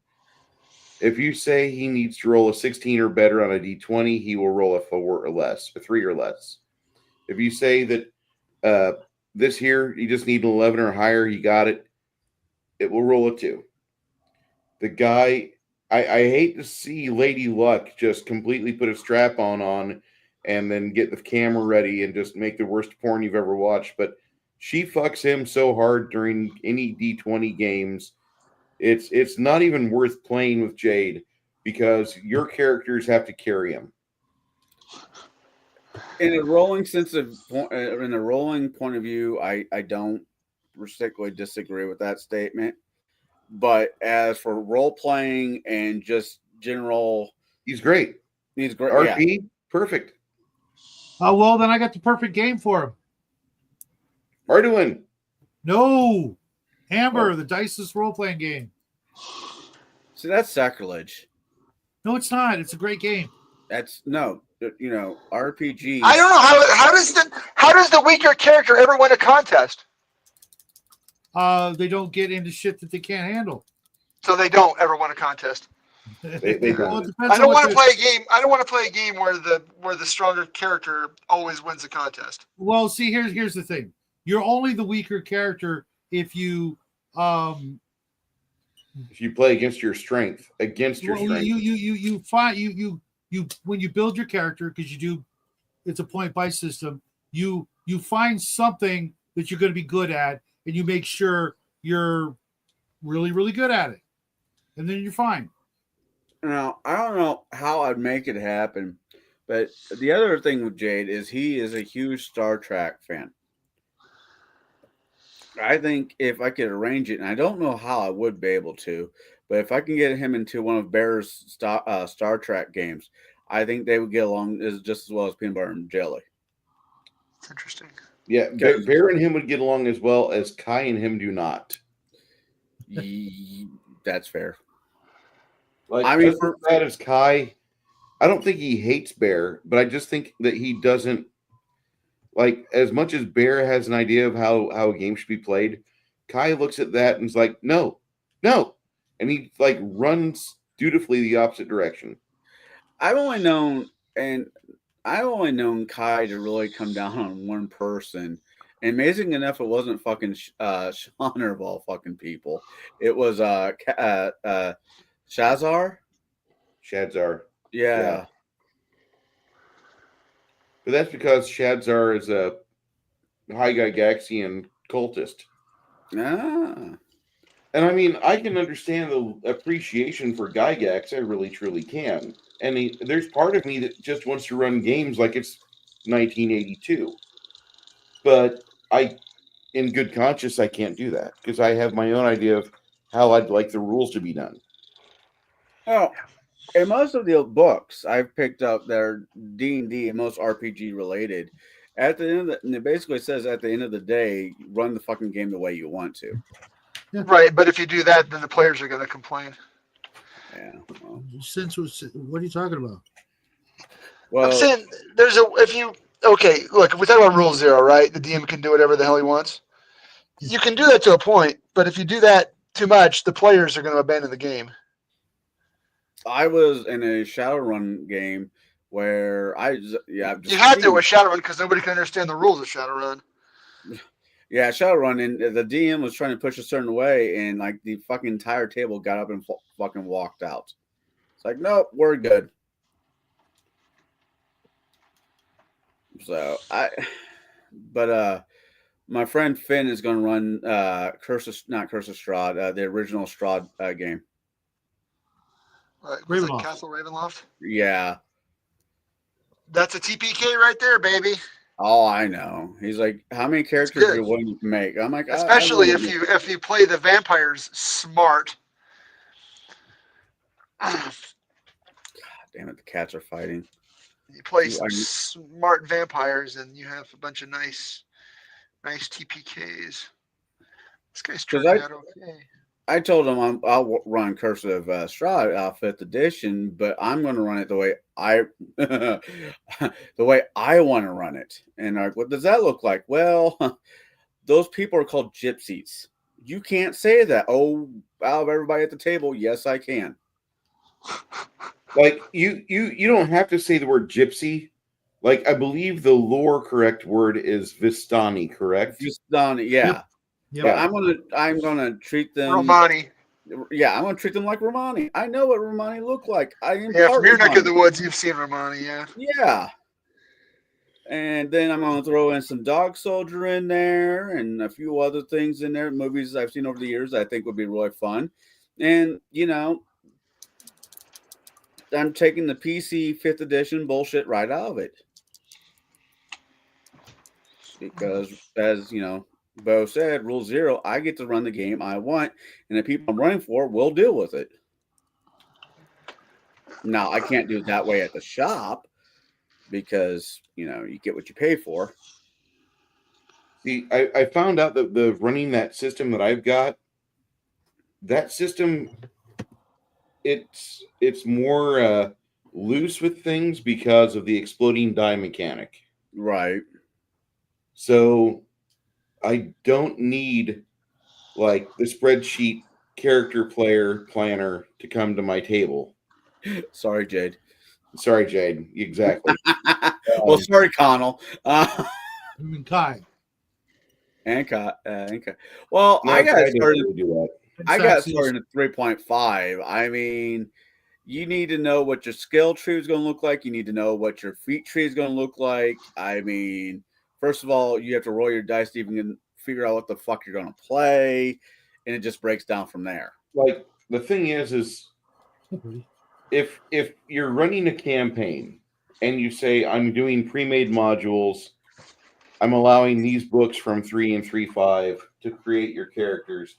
If you say he needs to roll a 16 or better on a d20, he will roll a 4 or less, a 3 or less. If you say that this here, you just need an 11 or higher, he got it, it will roll a 2. The guy, I hate to see Lady Luck just completely put a strap on and then get the camera ready and just make the worst porn you've ever watched, but she fucks him so hard during any D20 games. It's not even worth playing with Jade because your characters have to carry him. In a rolling sense of in a rolling point of view, I don't particularly disagree with that statement. But as for role playing and just general, He's great. he's great. Yeah. RP, perfect. Oh well, then I got the perfect game for him. Arduin, No, Amber, Oh. the Diceless role playing game. See, that's sacrilege. No, it's not. It's a great game. That's no, RPG. I don't know how does the weaker character ever win a contest? They don't get into shit that they can't handle. So they don't ever win a contest. They Well, don't. it depends I on don't what want to the- play a game. I don't want to play a game where the stronger character always wins the contest. Well, see, here's the thing. You're only the weaker character if you If you play against your strength, well, you find you when you build your character, because you do, it's a point by system. You find something that you're going to be good at, and you make sure you're really, really good at it, and then you're fine. Now, I don't know how I'd make it happen, but the other thing with Jade is he is a huge Star Trek fan. I think if I could arrange it, and I don't know how I would be able to, but if I can get him into one of Bear's Star Trek games, I think they would get along just as well as peanut butter and jelly. It's interesting. Yeah, Bear and him would get along as well as Kai and him do not. That's fair. Like, I mean, as bad as Kai, I don't think he hates Bear, but I just think that he doesn't like as much as Bear has an idea of how a game should be played. Kai looks at that and is like, no, and he like runs dutifully the opposite direction. I've only known Kai to really come down on one person. And amazing enough, it wasn't fucking Sean of all fucking people. It was Shazar. Shadzar. Yeah. Yeah. But that's because Shadzar is a high Gygaxian cultist. Ah. And I mean, I can understand the appreciation for Gygax. I really, truly can. And there's part of me that just wants to run games like it's 1982. But in good conscience, I can't do that because I have my own idea of how I'd like the rules to be done. Well, in most of the books I've picked up that are D&D and most RPG related, at the end and it basically says at the end of the day, run the fucking game the way you want to. Right, but if you do that, then the players are going to complain. Yeah. Well, What are you talking about? I'm saying look, if we talk about Rule 0, right? The DM can do whatever the hell he wants. You can do that to a point, but if you do that too much, the players are going to abandon the game. I was in a Shadowrun game where You had to with Shadowrun because nobody can understand the rules of Shadowrun. Yeah, Shadowrun, and the DM was trying to push a certain way, and like the fucking entire table got up and fucking walked out. It's like, nope, we're good. So my friend Finn is going to run not Curse of Strahd, the original Strahd game. Right, was it Ravenloft. Castle Ravenloft? Yeah. That's a TPK right there, baby. Oh, I know. He's like, how many characters are you willing to make? I'm like, Especially if you play the vampires smart. God damn it, the cats are fighting. You play some smart vampires, and you have a bunch of nice TPKs. This guy's turning out okay. I told him I'll run Curse of Strahd 5th edition, but I'm going to run it the way I want to run it. And like, what does that look like? Well, those people are called gypsies. You can't say that. Oh, out of everybody at the table, yes, I can. Like you don't have to say the word gypsy. Like I believe the lore correct word is Vistani, correct? Just done, yeah. Yep. But I'm gonna treat them. Romani. Yeah, I'm gonna treat them like Romani. I know what Romani look like. I am Yeah, part from your neck of Romani. the woods, you've seen Romani, yeah. Yeah. And then I'm gonna throw in some Dog Soldier in there and a few other things in there, movies I've seen over the years that I think would be really fun. And I'm taking the PC 5th edition bullshit right out of it. Because as Bo said, rule 0, I get to run the game I want, and the people I'm running for will deal with it. Now I can't do it that way at the shop because you get what you pay for. See, I found out that the running that system that I've got, that system, it's more loose with things because of the exploding die mechanic. Right. So I don't need like the spreadsheet character player planner to come to my table. Sorry, Jade. Sorry, Jade. Exactly. Well, sorry, Connell. And Kai. And Kai. Well, No, I got didn't started. really do that. I got started at 3.5. I mean, you need to know what your skill tree is going to look like. You need to know what your feat tree is going to look like. I mean, first of all, you have to roll your dice to even figure out what the fuck you're going to play, and it just breaks down from there. Like the thing is if you're running a campaign and you say I'm doing pre-made modules, I'm allowing these books from 3 and 3.5 to create your characters.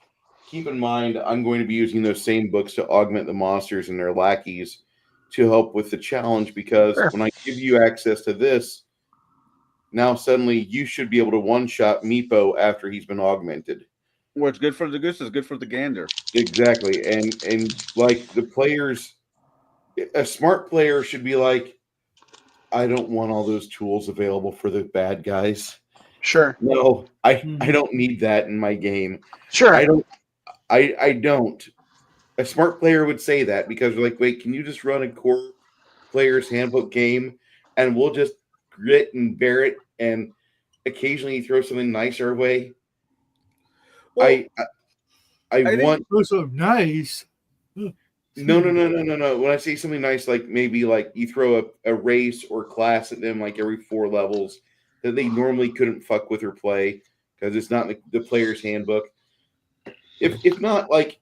Keep in mind, I'm going to be using those same books to augment the monsters and their lackeys to help with the challenge, because when I give you access to this, now suddenly you should be able to one-shot Meepo after he's been augmented. What's good for the goose is good for the gander. Exactly. And like the players, a smart player should be like, I don't want all those tools available for the bad guys. Sure. No, I don't need that in my game. Sure. I don't. A smart player would say that, because they're like, wait, can you just run a core player's handbook game and we'll just grit and bear it and occasionally throw something nice our way? Well, I want so nice. no. When I say something nice, like maybe like you throw a race or class at them like every 4 levels that they normally couldn't fuck with or play because it's not in the player's handbook. If not, like,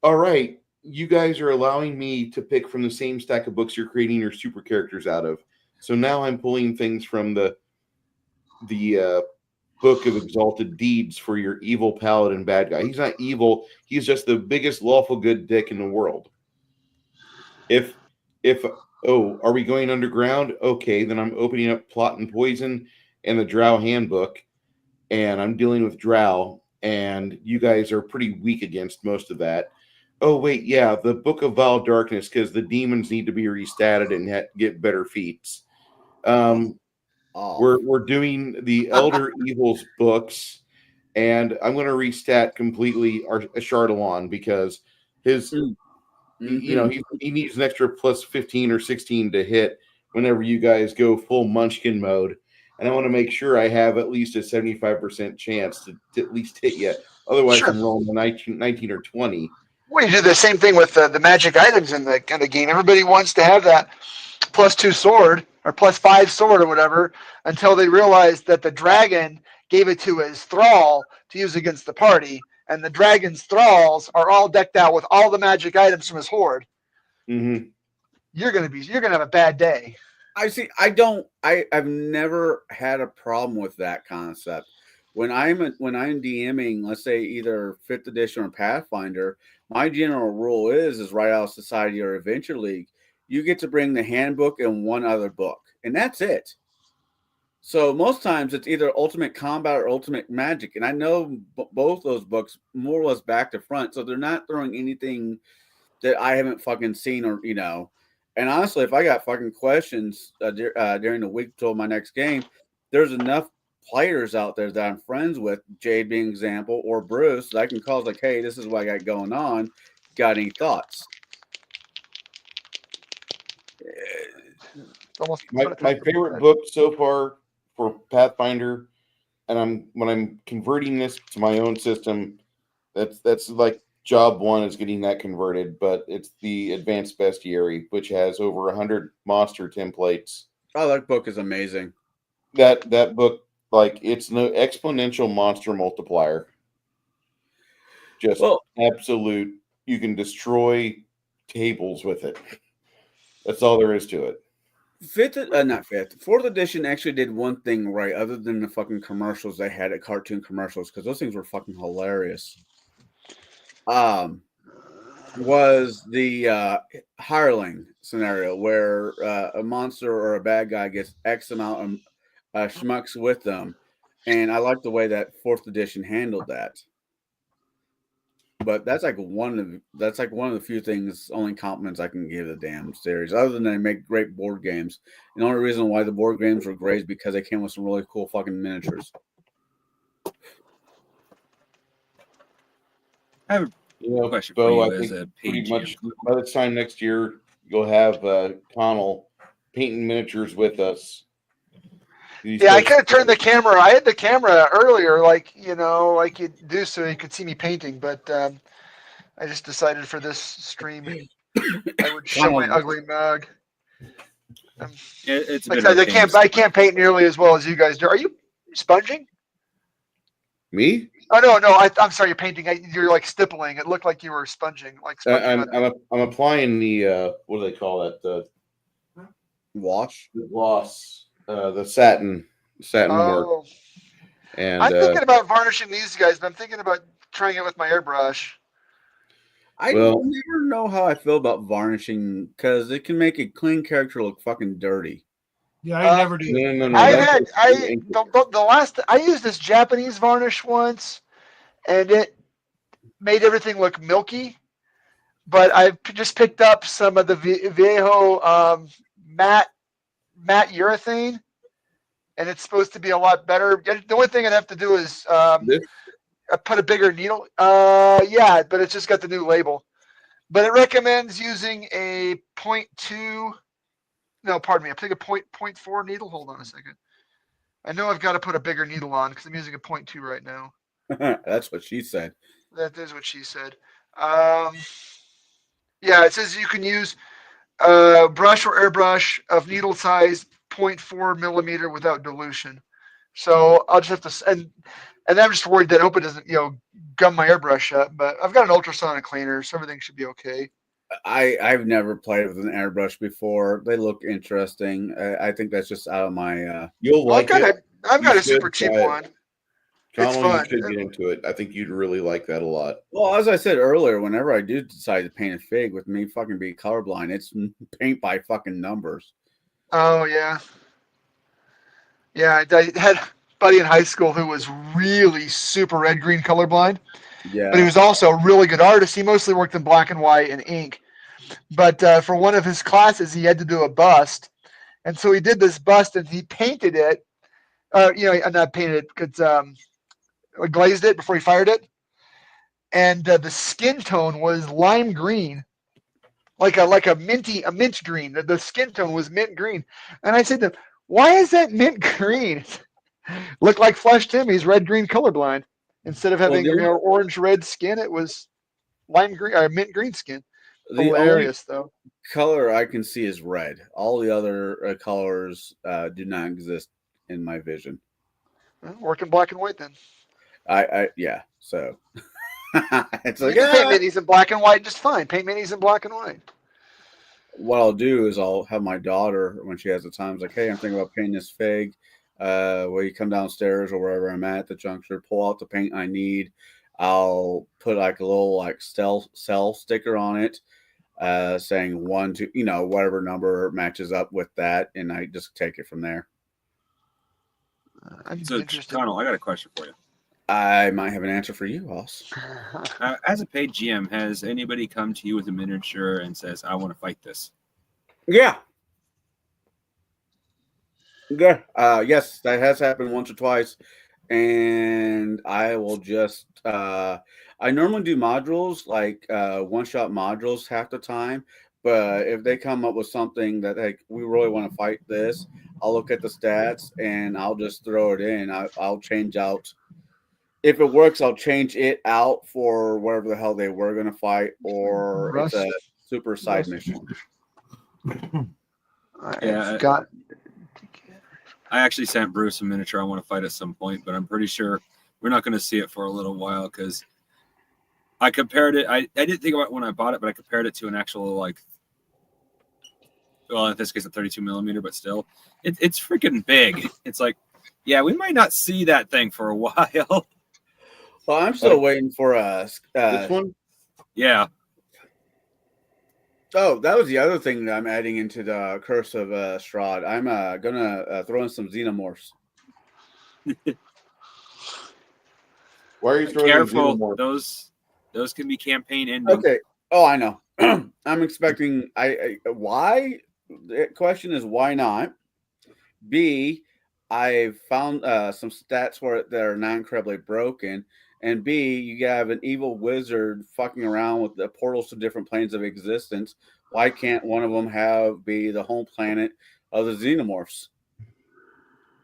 all right, you guys are allowing me to pick from the same stack of books you're creating your super characters out of. So now I'm pulling things from the book of exalted deeds for your evil paladin bad guy. He's not evil. He's just the biggest lawful good dick in the world. If are we going underground? Okay, then I'm opening up Plot and Poison and the Drow handbook, and I'm dealing with Drow, and you guys are pretty weak against most of that. Oh wait, yeah, the Book of Vile Darkness, because the demons need to be restatted and get better feats. We're doing the Elder Evils books, and I'm going to restat completely Chardalon because his, he needs an extra plus 15 or 16 to hit whenever you guys go full Munchkin mode, and I want to make sure I have at least a 75% chance to at least hit you. Otherwise, I'm rolling a 19 or 20. Well, you do the same thing with the magic items in the game. Everybody wants to have that +2 sword or +5 sword or whatever until they realize that the dragon gave it to his thrall to use against the party, and the dragon's thralls are all decked out with all the magic items from his horde. Mm-hmm. You're gonna have a bad day. I see. I've never had a problem with that concept. When I'm DMing, let's say either 5th edition or Pathfinder, my general rule is right out of Society or Adventure League, you get to bring the handbook and one other book, and that's it. So most times it's either Ultimate Combat or Ultimate Magic, and I know both those books more or less back to front, so they're not throwing anything that I haven't fucking seen or And honestly, if I got fucking questions during the week till my next game, there's enough players out there that I'm friends with, Jade being an example, or Bruce, that I can call like, hey, this is what I got going on. Got any thoughts? Almost My favorite book so far for Pathfinder, and when I'm converting this to my own system, that's like job one is getting that converted, but it's the Advanced Bestiary, which has over 100 monster templates. Oh, that book is amazing. That book, like, it's no exponential monster multiplier. Just absolute. You can destroy tables with it. That's all there is to it. Fourth edition actually did one thing right, other than the fucking commercials they had at cartoon commercials, because those things were fucking hilarious. Was the hireling scenario where a monster or a bad guy gets X amount of schmucks with them, and I like the way that fourth edition handled that. But that's like one of the few things, only compliments I can give the damn series. Other than they make great board games, and the only reason why the board games were great is because they came with some really cool fucking miniatures. I have a question for you as a pretty page. much by the time next year you'll have Connell painting miniatures with us. Yeah, I kind of turned the camera. I had the camera earlier, like you do, so you could see me painting. But I just decided for this stream, I would show my ugly mug. It's a like bit of a I can't paint nearly as well as you guys do. Are you sponging? Me? Oh no! I'm sorry. You're painting. You're like stippling. It looked like you were sponging. Like sponging I'm applying the what do they call it? The wash, the gloss, the satin work. And I'm thinking about varnishing these guys, but I'm thinking about trying it with my airbrush. I never know how I feel about varnishing because it can make a clean character look fucking dirty. Yeah, I never do. No. I used this Japanese varnish once, and it made everything look milky. But I just picked up some of the Viejo matte urethane, and it's supposed to be a lot better. The only thing I'd have to do is put a bigger needle. Yeah, but it's just got the new label. But it recommends using a 0.2. No, pardon me. I'm taking a 0.4 needle. Hold on a second. I know I've got to put a bigger needle on because I'm using a 0.2 right now. That's what she said. That is what she said. Yeah, it says you can use a brush or airbrush of needle size 0.4 millimeter without dilution. So I'll just have to, and I'm just worried that I hope it doesn't, gum my airbrush up. But I've got an ultrasonic cleaner, so everything should be okay. I've never played with an airbrush before. They look interesting. I think that's just out of my. You'll like it. I've got a super cheap one. It's fun. You should get into it. I think you'd really like that a lot. Well, as I said earlier, whenever I do decide to paint a fig, with me fucking being colorblind, it's paint by fucking numbers. Oh yeah. Yeah, I had a buddy in high school who was really super red-green colorblind. Yeah. But he was also a really good artist. He mostly worked in black and white and ink. But for one of his classes, he had to do a bust. And so he did this bust and he painted it. Not painted it, because glazed it before he fired it. And the skin tone was lime green. Like a mint green. The skin tone was mint green. And I said to him, why is that mint green? Looked like Flesh Timmy's red-green colorblind. Instead of having orange-red skin, it was lime green or mint green skin. Hilarious, though. Color I can see is red. All the other colors do not exist in my vision. Well, work in black and white, then. Yeah. So it's like paint minis in black and white, just fine. Paint minis in black and white. What I'll do is I'll have my daughter, when she has the time, like, hey, I'm thinking about painting this fig. Where you come downstairs or wherever I'm at the juncture, pull out the paint I need. I'll put like a little cell sticker on it, saying 1, 2, whatever number matches up with that, and I just take it from there. So, Connell, I got a question for you. I might have an answer for you, boss. As a paid GM, has anybody come to you with a miniature and says, I want to fight this? Yeah. Yeah. Yes, that has happened once or twice, and I will just. I normally do modules like one-shot modules half the time, but if they come up with something that like we really want to fight this, I'll look at the stats and I'll just throw it in. I'll change out. If it works, I'll change it out for whatever the hell they were going to fight, or it's a Rust. super side Rust. mission. Yeah, I've got. I actually sent Bruce a miniature I want to fight at some point, but I'm pretty sure we're not going to see it for a little while because I compared it. I didn't think about it when I bought it, but I compared it to an actual, like, well, in this case, a 32 millimeter, but still, it's freaking big. It's like, yeah, we might not see that thing for a while. Well, I'm still waiting for This one? Yeah. Oh, that was the other thing that I'm adding into the Curse of Strahd. I'm gonna throw in some xenomorphs. Why are you throwing in Careful. Xenomorph? Those can be campaign ending. Okay. Oh, I know. I'm expecting. Why? The question is why not? B. I found some stats for it that are not incredibly broken. And B, you have an evil wizard fucking around with the portals to different planes of existence. Why can't one of them be the home planet of the xenomorphs?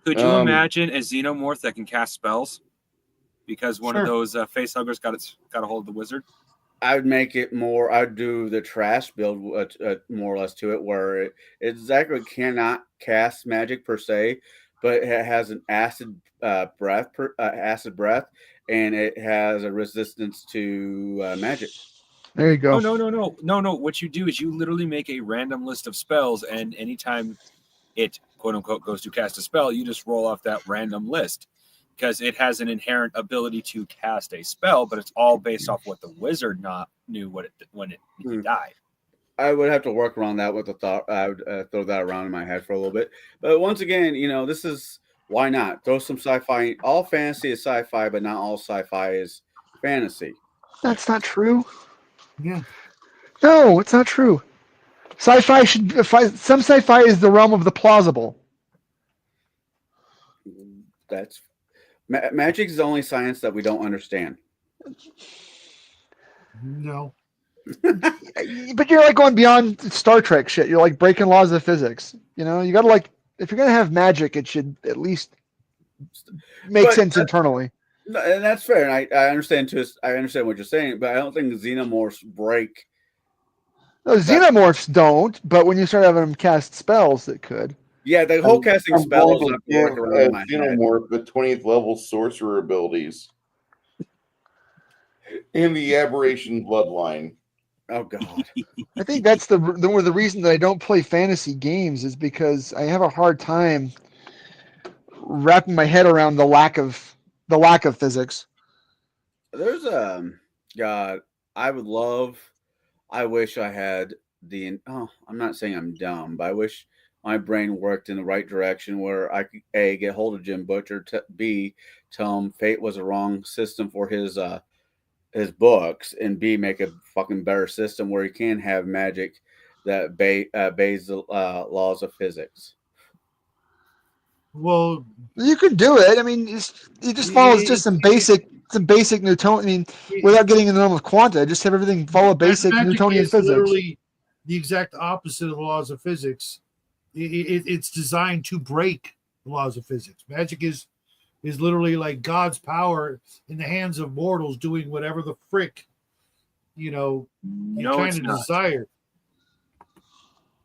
Could you imagine a xenomorph that can cast spells? Because one of those facehuggers got a hold of the wizard. I would make it more. I'd do the trash build more or less to it, where it exactly cannot cast magic per se, but it has an acid breath, and it has a resistance to magic. There you go. Oh, no. What you do is you literally make a random list of spells, and anytime it quote unquote goes to cast a spell, you just roll off that random list because it has an inherent ability to cast a spell, but it's all based off what the wizard not knew when he died. I would have to work around that with the thought. I would throw that around in my head for a little bit. But once again, this is why not throw some sci-fi. All fantasy is sci-fi, but not all sci-fi is fantasy. That's not true. Yeah. No, it's not true. Sci-fi some sci-fi is the realm of the plausible. That's magic is the only science that we don't understand. No. But you're like going beyond Star Trek shit. You're like breaking laws of physics. You gotta like, if you're gonna have magic, it should at least make sense internally. No, and that's fair. And I understand too. I understand what you're saying, but I don't think xenomorphs break. No, xenomorphs don't, but when you start having them cast spells, it could. Yeah, the whole casting spells going to give a Xenomorph with 20th level sorcerer abilities in the aberration bloodline. Oh god. I think that's the reason that I don't play fantasy games is because I have a hard time wrapping my head around the lack of physics. There's God, I wish I had I'm not saying I'm dumb, but I wish my brain worked in the right direction where I could A, get hold of Jim Butcher, B, tell him Fate was a wrong system for his books, and B, make a fucking better system where he can have magic that obeys the laws of physics. Well, you could do it. I mean, it just follows just some basic Newtonian. I mean, without getting in the realm of quanta, just have everything follow basic Newtonian physics. Literally the exact opposite of the laws of physics. It's designed to break the laws of physics. Magic is literally like God's power in the hands of mortals doing whatever the frick, you kind of desire.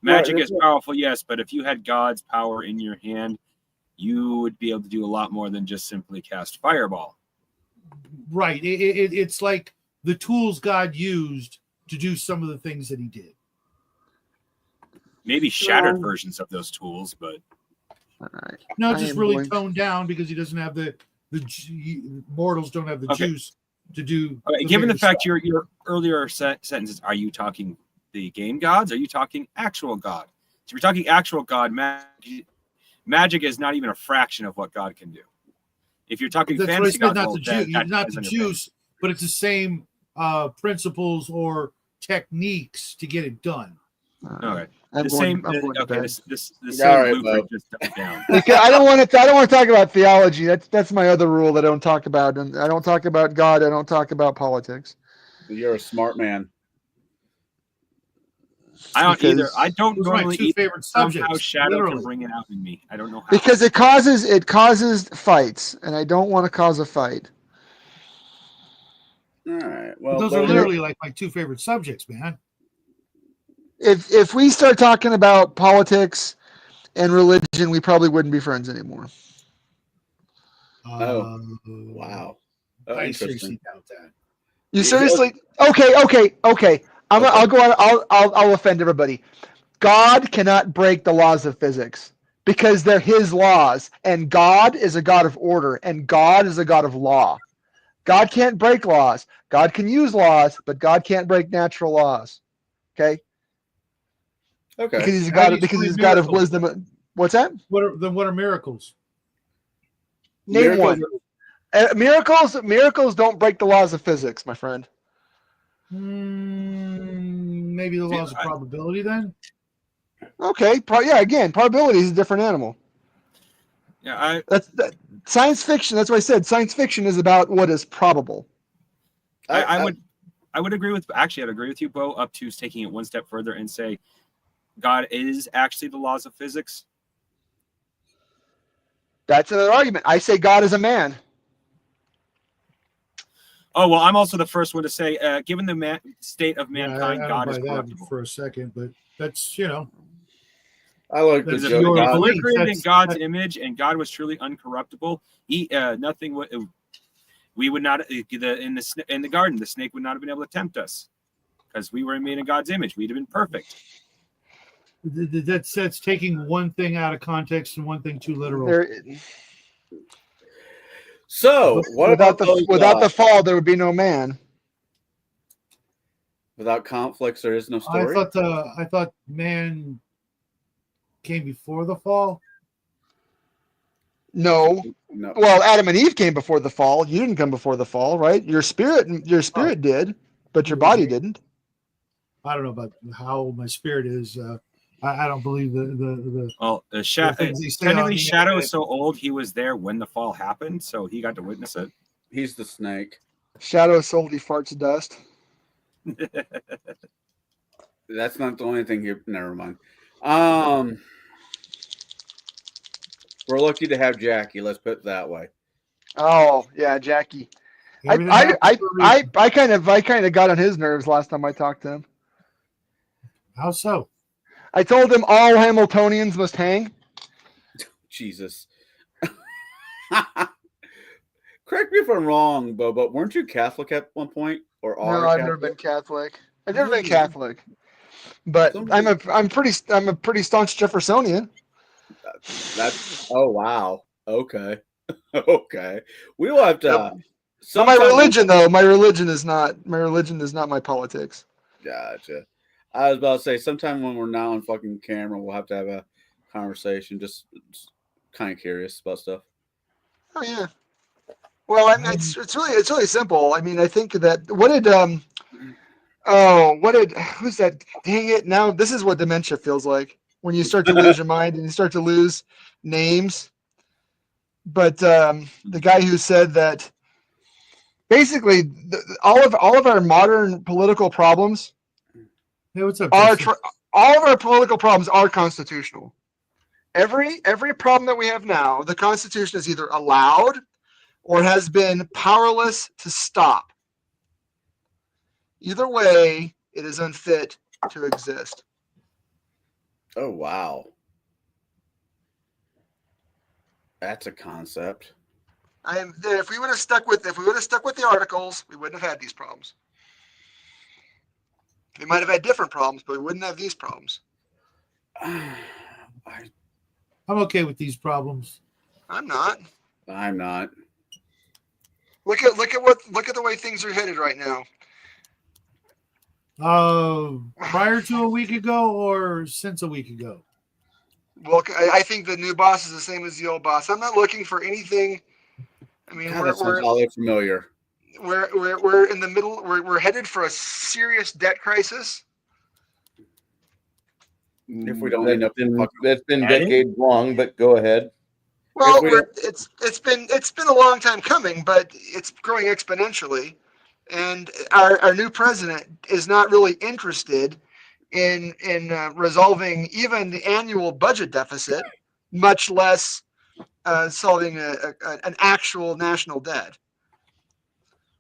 Magic is powerful, yes, but if you had God's power in your hand, you would be able to do a lot more than just simply cast fireball. Right. It's like the tools God used to do some of the things that he did. Maybe shattered versions of those tools, but no, just really toned down because he doesn't have the mortals don't have the juice to do. Okay, given the fact your earlier sentences, are you talking the game gods? Are you talking actual God? So if you're talking actual God, magic is not even a fraction of what God can do. If you're talking fantasy gods, not the juice, but it's the same principles or techniques to get it done. Okay. I'm The going, same. I'm going to Okay, bed. the All same right, blueprint Bo. just dumbed down. Because I don't want to talk about theology. That's my other rule that I don't talk about. And I don't talk about God. I don't talk about politics. You're a smart man. I don't either. I Because don't Those are my normally two eat. favorite Somehow subjects. Shadow Literally. can bring it out in me. I don't know how. because it causes fights, and I don't want to cause a fight. All right. But Well, those are Bo, literally like my two favorite subjects, man. If we start talking about politics and religion, we probably wouldn't be friends anymore. Oh, wow. Oh, I interesting. seriously doubt that. You Yeah. seriously? Okay. I'll go on. I'll offend everybody. God cannot break the laws of physics because they're His laws, and God is a God of order, and God is a God of law. God can't break laws. God can use laws, but God can't break natural laws. Okay, Okay. because He's a How do God. you Because He's a explain God of miracles? wisdom. What's that? What are miracles? Name Miracles- one. Miracles don't break the laws of physics, my friend. Maybe the laws of probability then? Okay. Again, probability is a different animal. Yeah, Science fiction. That's what I said. Science fiction is about what is probable. I would agree with. Actually, I'd agree with you, Bo. Up to taking it one step further and say, God is actually the laws of physics. That's another argument. I say God is a man. Oh well, I'm also the first one to say, given the state of Yeah, mankind, I God don't is buy that corruptible. for a second, but that's I like the That's joke. your If God- we're belief. created in That's- God's image and God was truly uncorruptible, nothing would. We would not in the garden. The snake would not have been able to tempt us because we were made in God's image. We'd have been perfect. that's taking one thing out of context and one thing too literal. So, what without about without those, the fall, there would be no man. without conflicts, there is no I story? thought man came before the fall. No. No. Well, Adam and Eve came before the fall. You didn't come before the fall, right? Your spirit did, but your body didn't. I don't know about how my spirit is. I don't believe the Well, things they say on technically, the Shadow internet. is so old he was there when the fall happened, so he got to witness it. He's the snake. Shadow sold he farts dust. That's not the only thing here. Never mind. We're lucky to have Jackie. Let's put it that way. Oh yeah, Jackie. Everything I happens for a reason. kind of got on his nerves last time I talked to him. How so? I told him all Hamiltonians must hang. Jesus. Correct me if I'm wrong, Bo, but weren't you Catholic at one point, or are No, I've Catholic? never been Catholic. I've never been Catholic, but Somebody- I'm a pretty staunch Jeffersonian. That's wow. Okay, okay. We will have to. Yep. So sometime- my religion is not my politics. Gotcha. I was about to say, sometime when we're not on fucking camera, we'll have to have a conversation. Just kind of curious about stuff. Oh yeah. Well, it's really simple. I mean, I think that who's that? Dang it! Now this is what dementia feels like when you start to lose your mind and you start to lose names. But the guy who said that basically all of our modern political problems Hey, what's up? are Justin? all of our political problems are constitutional. Every problem that we have now, the Constitution is either allowed or has been powerless to stop. Either way, it is unfit to exist. Oh wow, that's a concept. If we would have stuck with the articles, we wouldn't have had these problems. We might have had different problems, but we wouldn't have these problems. I, I'm okay with these problems. I'm not. I'm not. Look at the way things are headed right now. Prior to a week ago or since a week ago? Well, I think the new boss is the same as the old boss. I'm not looking for anything. I mean, God, that sounds oddly familiar. we're in the middle. We're headed for a serious debt crisis. If we don't end up that's been adding? decades long, but go ahead. Well, we don't- it's been a long time coming, but it's growing exponentially, and our new president is not really interested in resolving even the annual budget deficit, much less solving an actual national debt.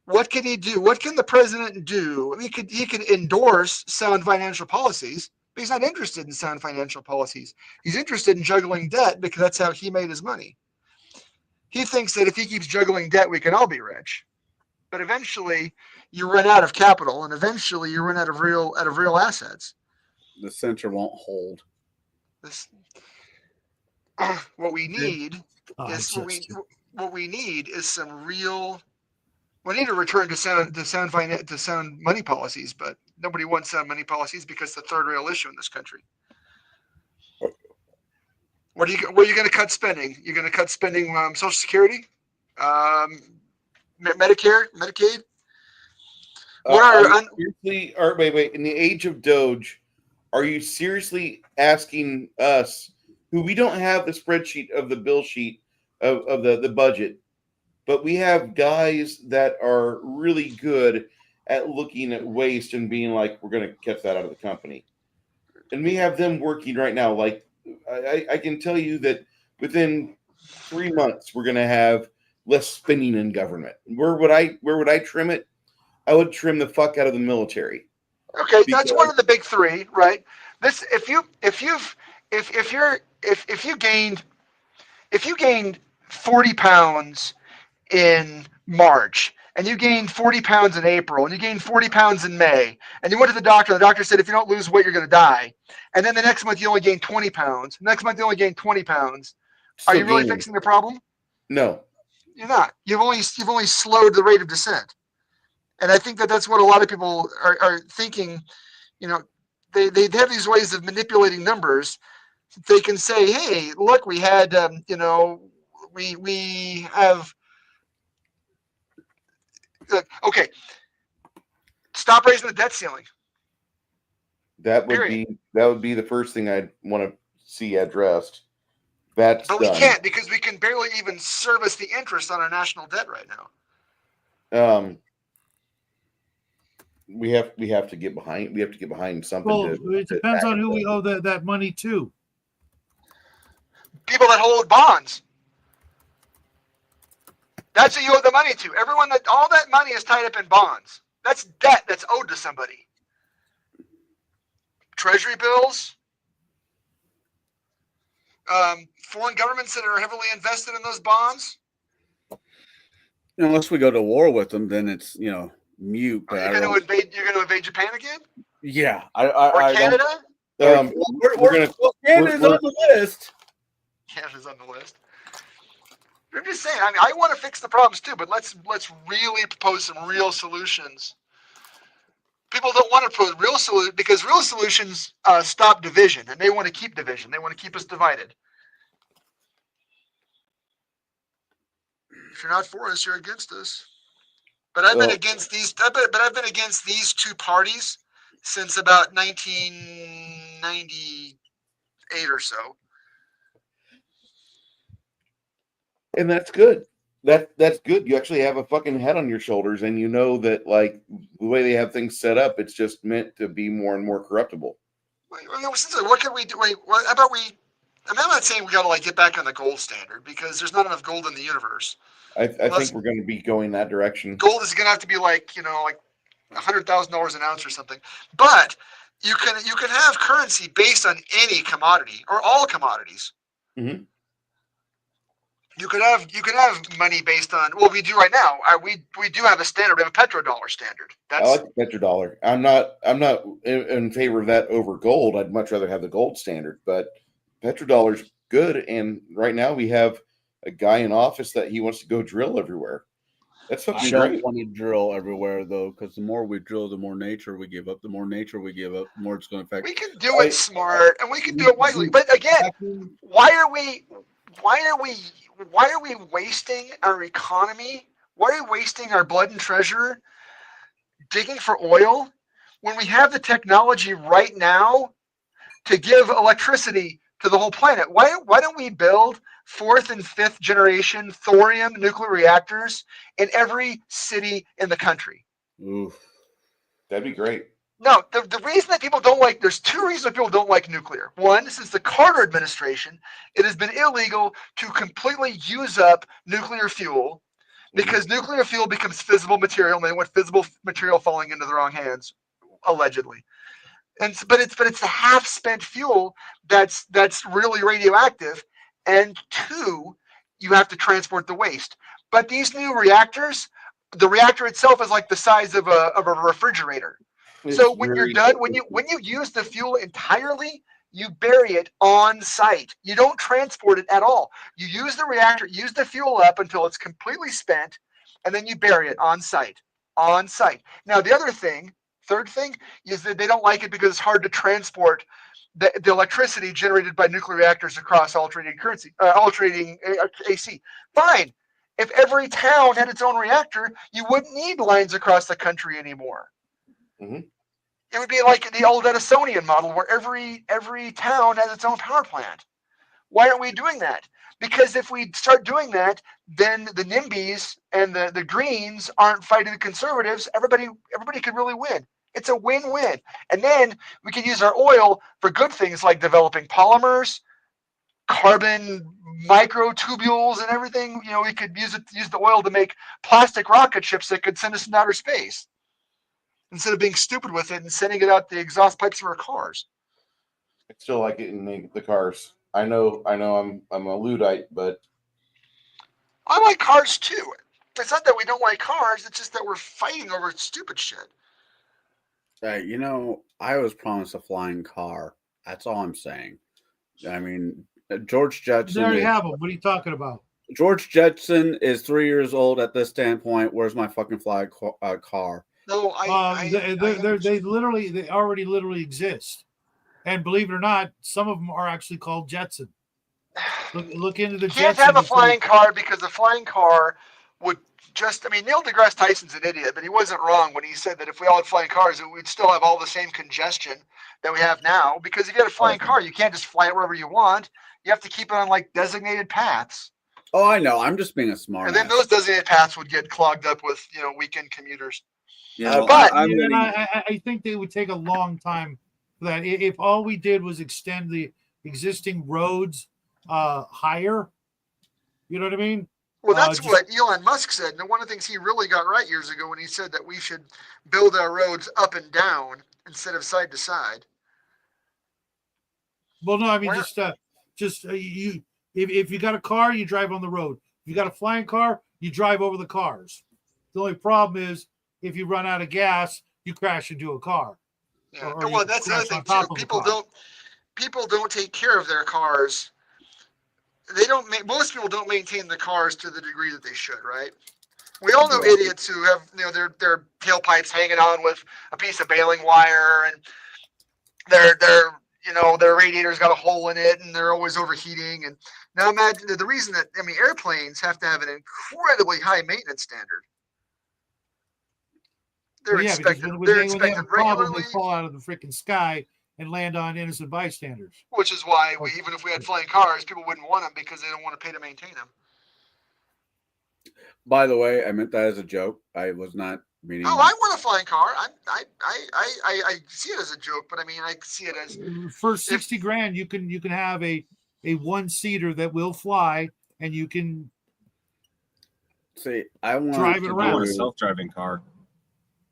What can he do? What can the president do? He could endorse sound financial policies, but he's not interested in sound financial policies. He's interested in juggling debt because that's how he made his money. He thinks that if he keeps juggling debt, we can all be rich. But eventually, you run out of capital, and eventually, you run out of real assets. the center won't hold. This, what we need Oh, is just- what we need is some real. We need to return to sound money policies, but nobody wants sound money policies because it's the third rail issue in this country. Where are you going to cut spending? You're going to cut spending Social Security, Medicare, Medicaid. Seriously, or wait. In the age of Doge, are you seriously asking us, who we don't have the spreadsheet of the bill sheet of the budget, but we have guys that are really good at looking at waste and being like, we're going to cut that out of the company. And we have them working right now. Like, I can tell you that within 3 months, we're going to have less spending in government. Where would I trim it? I would trim the fuck out of the military. Okay, that's one of the big three, right? This if you gained 40 pounds in March, and you gained 40 pounds in April, and you gained 40 pounds in May, and you went to the doctor said, if you don't lose weight, you're going to die. And then the next month, you only gained 20 pounds. Next month, you only gained 20 pounds. Are you really fixing the problem? No. You're not. You've only slowed the rate of descent. And I think that's what a lot of people are thinking. You know, they have these ways of manipulating numbers. They can say, hey, look, we had, we have, okay, stop raising the debt ceiling. That would be the first thing I'd want to see addressed. But we can't, because we can barely even service the interest on our national debt right now. We have to get behind. We have to get behind something. Well, it depends on who we owe that money to. People that hold bonds. That's who you owe the money to. All that money is tied up in bonds. That's debt that's owed to somebody. Treasury bills. Foreign governments that are heavily invested in those bonds. Unless we go to war with them, then it's mute. Are you going to invade Japan again? Yeah, Or Canada? Canada's on the list. Canada's on the list. I'm just saying. I mean, I want to fix the problems too, but let's really propose some real solutions. People don't want to propose real solutions because real solutions stop division, and they want to keep division. They want to keep us divided. If you're not for us, you're against us. But I've been against these. But I've been against these two parties since about 1998 or so. And that's good. That's good. You actually have a fucking head on your shoulders, and you know that, like, the way they have things set up, it's just meant to be more and more corruptible. What can we do? How about we? I mean, I'm not saying we got to get back on the gold standard because there's not enough gold in the universe. I think we're going to be going that direction. Gold is going to have to be like $100,000 an ounce or something. But you can have currency based on any commodity or all commodities. Mm-hmm. You could have money based on what we do right now. We do have a standard. We have a petrodollar standard. I like the petrodollar. I'm not in favor of that over gold. I'd much rather have the gold standard, but petrodollar's good. And right now we have a guy in office that he wants to go drill everywhere. That's fucking I great. don't want to drill everywhere though, because the more we drill, the more nature we give up. The more nature we give up, the more it's going to affect. We can do it smart and we can do it wisely. But again, why are we wasting our economy? Why are we wasting our blood and treasure digging for oil when we have the technology right now to give electricity to the whole planet. Why don't we build 4th and 5th generation thorium nuclear reactors in every city in the country? Oof. That'd be great. No, the reason that people don't like, there's two reasons that people don't like nuclear. One, since the Carter administration, it has been illegal to completely use up nuclear fuel because nuclear fuel becomes fissile material, and they want fissile material falling into the wrong hands, allegedly. But it's the half spent fuel that's really radioactive, and two, you have to transport the waste. But these new reactors, the reactor itself is like the size of a refrigerator. So when you're done, when you use the fuel entirely, you bury it on site. You don't transport it at all. You use the reactor, use the fuel up until it's completely spent, and then you bury it on site. On site. Now the third thing is that they don't like it because it's hard to transport the electricity generated by nuclear reactors across alternating AC. Fine. If every town had its own reactor, you wouldn't need lines across the country anymore. Mm-hmm. It would be like the old Edisonian model where every town has its own power plant. Why aren't we doing that? Because if we start doing that, then the NIMBYs and the Greens aren't fighting the conservatives. Everybody could really win. It's a win-win. And then we can use our oil for good things like developing polymers, carbon microtubules, and everything. You know, we could use the oil to make plastic rocket ships that could send us into outer space, instead of being stupid with it and sending it out the exhaust pipes of our cars. I still like it in the cars. I know I'm a Luddite, but I like cars too. It's not that we don't like cars, it's just that we're fighting over stupid shit. You know, I was promised a flying car. That's all I'm saying. I mean, George They Jetson. already have them. What are you talking about? George Jetson is 3 years old at this standpoint. Where's my fucking flying car? No, they already literally exist, and believe it or not, some of them are actually called Jetson. Look into the you can't Jetson. have a flying car because the flying car would just, I mean, Neil deGrasse Tyson's an idiot, but he wasn't wrong when he said that if we all had flying cars, we'd still have all the same congestion that we have now. Because if you had a flying car, you can't just fly it wherever you want. You have to keep it on like designated paths. Oh, I know. I'm just being a smart. And then those designated paths would get clogged up with, weekend commuters. Yeah, but I think they would take a long time for that. If all we did was extend the existing roads higher, you know what I mean? Well, that's what Elon Musk said. And one of the things he really got right years ago when he said that we should build our roads up and down instead of side to side. Well, no, I mean, you. If you got a car, you drive on the road. If you got a flying car, you drive over the cars. The only problem is if you run out of gas, you crash into a car. Yeah. Well, that's the other thing too. People don't take care of their cars. Most people don't maintain the cars to the degree that they should, right? We all know idiots who have, their tailpipes hanging on with a piece of baling wire, and their radiator's got a hole in it, and they're always overheating. And now imagine the reason that, airplanes have to have an incredibly high maintenance standard. They're expected regularly. They fall out of the freaking sky and land on innocent bystanders. Which is why even if we had flying cars, people wouldn't want them because they don't want to pay to maintain them. By the way, I meant that as a joke. I was not meaning. Oh, I want a flying car. I see it as a joke, but I see it as for $60,000 you can have a one-seater that will fly, and you can drive it around. A self-driving car.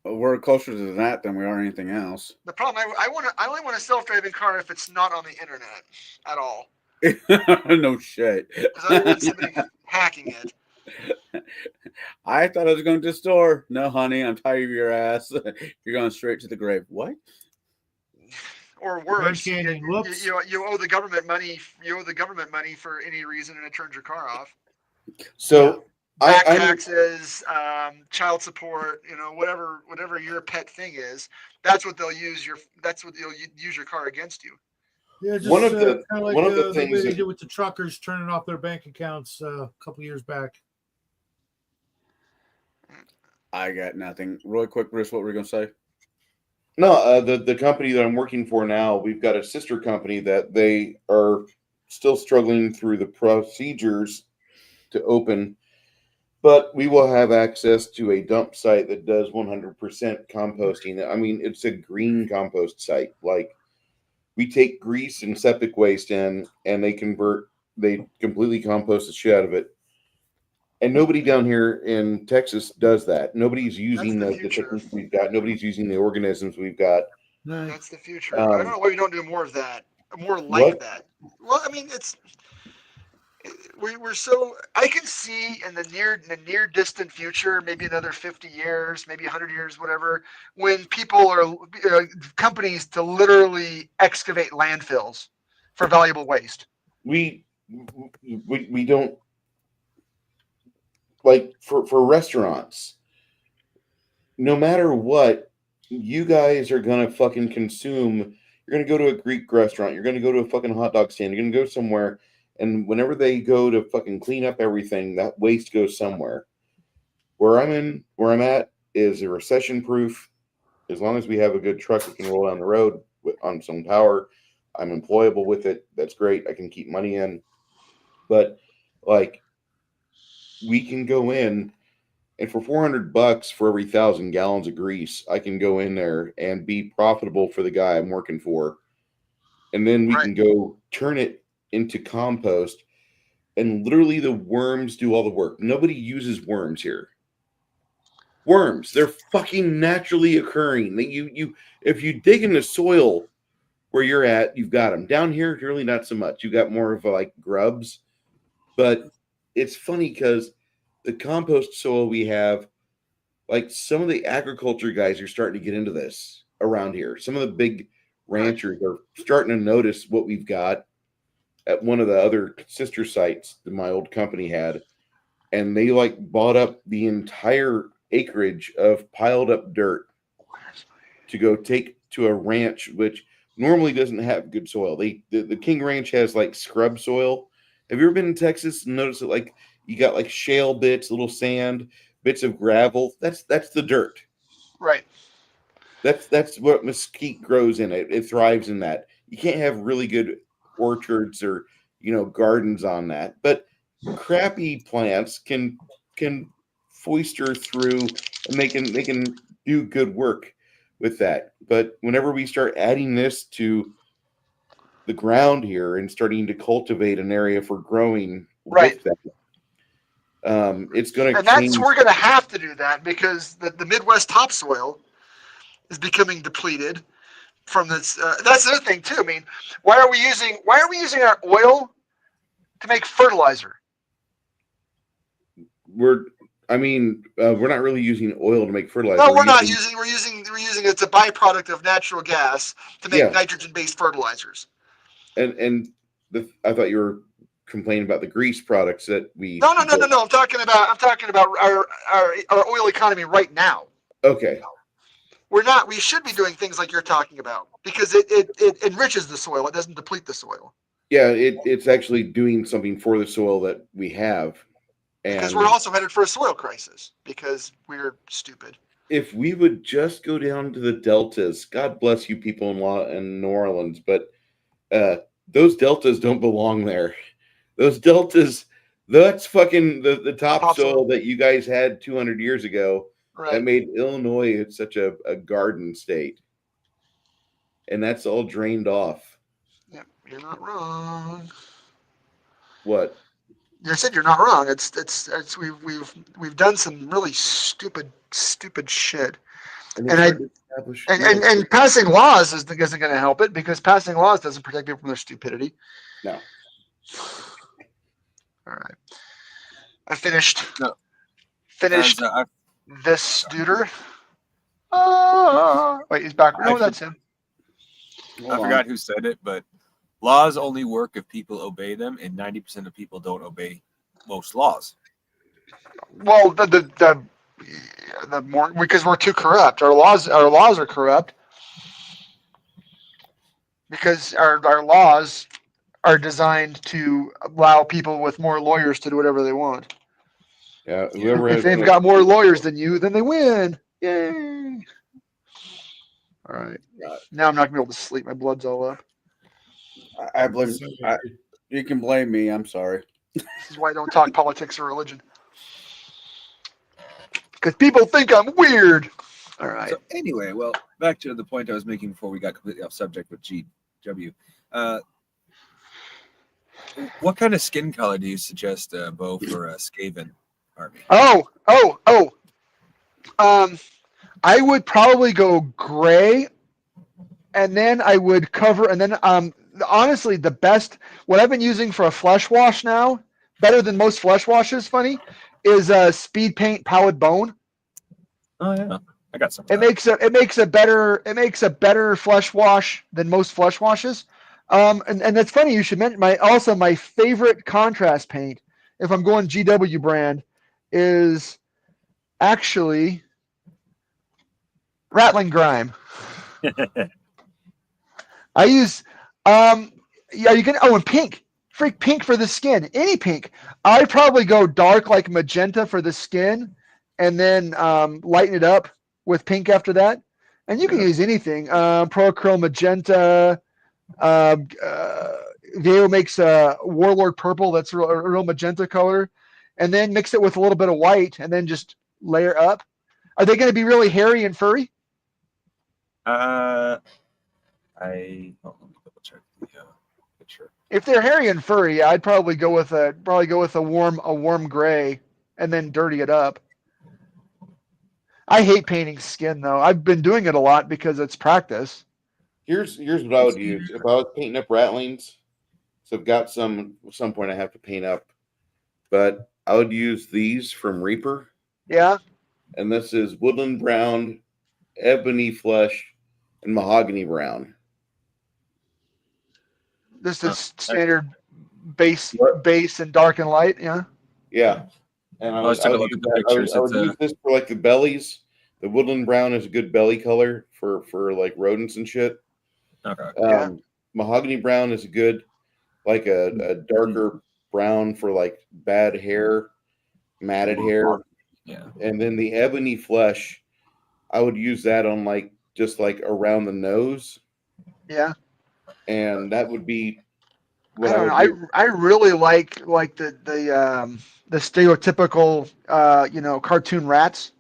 We're closer to that than we are anything else. The problem, I only want a self-driving car if it's not on the internet at all. No shit. Because I don't want somebody hacking it. I thought I was going to the store. No, honey, I'm tired of your ass. You're going straight to the grave. What? Or worse, you owe the government money. You owe the government money for any reason, and it turns your car off. So. Back taxes, child support, whatever your pet thing is, that's what they'll use your car against you. Yeah, just one of the things they did with the truckers turning off their bank accounts a couple years back. I got nothing. Really quick, Bruce, what were you gonna say? No, the company that I'm working for now, we've got a sister company that they are still struggling through the procedures to open, but we will have access to a dump site that does 100% composting. I mean, it's a green compost site. Like, we take grease and septic waste in, and they completely compost the shit out of it. And nobody down here in Texas does that. Nobody's using the the future. techniques we've got. Nobody's using the organisms we've got. That's the future. I don't know why we don't do more of that. More like What? that. Well, I mean, we're so. I can see in the near distant future, maybe another 50 years, maybe 100 years, whatever, when people are companies to literally excavate landfills for valuable waste. We don't, like, for restaurants. No matter what, you guys are gonna fucking consume. You're gonna go to a Greek restaurant. You're gonna go to a fucking hot dog stand. You're gonna go somewhere, and whenever they go to fucking clean up everything, that waste goes somewhere. Where I'm at is a recession proof. As long as we have a good truck that can roll down the road on some power, I'm employable with it. That's great. I can keep money in. But, like, we can go in, and for $400 for every 1,000 gallons of grease, I can go in there and be profitable for the guy I'm working for. And then we Right. can go turn it into compost, and literally the worms do all the work. Nobody uses worms here. Worms, they're fucking naturally occurring. If you dig in the soil where you're at, you've got them. Down here, really not so much. You got more of like grubs. But it's funny because the compost soil we have, like, some of the agriculture guys are starting to get into this around here. Some of the big ranchers are starting to notice what we've got at one of the other sister sites that my old company had. And they like bought up the entire acreage of piled up dirt to go take to a ranch, which normally doesn't have good soil. The King Ranch has like scrub soil. Have you ever been in Texas and noticed that, like, you got like shale bits, little sand, bits of gravel? That's the dirt. Right. That's what mesquite grows in. It thrives in that. You can't have really good orchards or, gardens on that. But crappy plants can foister through, and they can do good work with that. But whenever we start adding this to the ground here and starting to cultivate an area for growing Right. with that, it's going to And change. we're going to have to do that because the Midwest topsoil is becoming depleted from this. That's the other thing too. I mean, why are we using our oil to make fertilizer? We're not really using oil to make fertilizer. No, we're not using. We're using it's a byproduct of natural gas to make nitrogen-based fertilizers. And I thought you were complaining about the grease products that we. No. I'm talking about our oil economy right now. Okay. We're not. We should be doing things like you're talking about because it enriches the soil. It doesn't deplete the soil. Yeah, it's actually doing something for the soil that we have. Because we're also headed for a soil crisis because we're stupid. If we would just go down to the deltas, God bless you people in New Orleans, but those deltas don't belong there. Those deltas, that's fucking the topsoil that you guys had 200 years ago. Right. That made Illinois such a garden state. And that's all drained off. Yep, you're not wrong. What? I said you're not wrong. It's we've done some really stupid shit. And passing laws isn't going to help it because passing laws doesn't protect people from their stupidity. No. All right. I finished. No. Finished this duder. Wait, he's back. No, that's him. I forgot who said it, but laws only work if people obey them, and 90% of people don't obey most laws. Well, the more because we're too corrupt. Our laws are corrupt because our laws are designed to allow people with more lawyers to do whatever they want. Yeah, if they've got more lawyers than you, then they win. Yay! All right. Right. Now I'm not gonna be able to sleep. My blood's all up. I blame. You can blame me. I'm sorry. This is why I don't talk politics or religion. Because people think I'm weird. All right. So anyway, well, back to the point I was making before we got completely off subject with GW. What kind of skin color do you suggest, Bo, for a Skaven army? I would probably go gray, and then I would cover, and then honestly, the best what I've been using for a flesh wash now, better than most flesh washes, funny, is speed paint Pallid Bone. Oh yeah, I got some. It makes a better flesh wash than most flesh washes. And that's funny you should mention my favorite contrast paint, if I'm going GW brand, is actually Rattling Grime. I use you can and pink. Freak pink for the skin. Any pink. I'd probably go dark like magenta for the skin and then lighten it up with pink after that. And you can use anything. Prochrome magenta. Veo makes a Warlord purple that's a real magenta color, and then mix it with a little bit of white, and then just layer up. Are they going to be really hairy and furry? Let me double check the picture. If they're hairy and furry, I'd probably go with a warm gray, and then dirty it up. I hate painting skin though. I've been doing it a lot because it's practice. Here's what I would use if I was painting up Rattlings. So I've got some point I have to paint up, but I would use these from Reaper. Yeah. And this is Woodland Brown, Ebony Flesh, and Mahogany Brown. This is standard base and dark and light. Yeah. Yeah. And I would use this for like the bellies. The Woodland Brown is a good belly color for like rodents and shit. Okay. Mahogany Brown is good, like a darker brown for like bad hair, matted hair. Yeah. And then the Ebony Flesh, I would use that on like just like around the nose. Yeah. And that would be what I really like the stereotypical cartoon rats.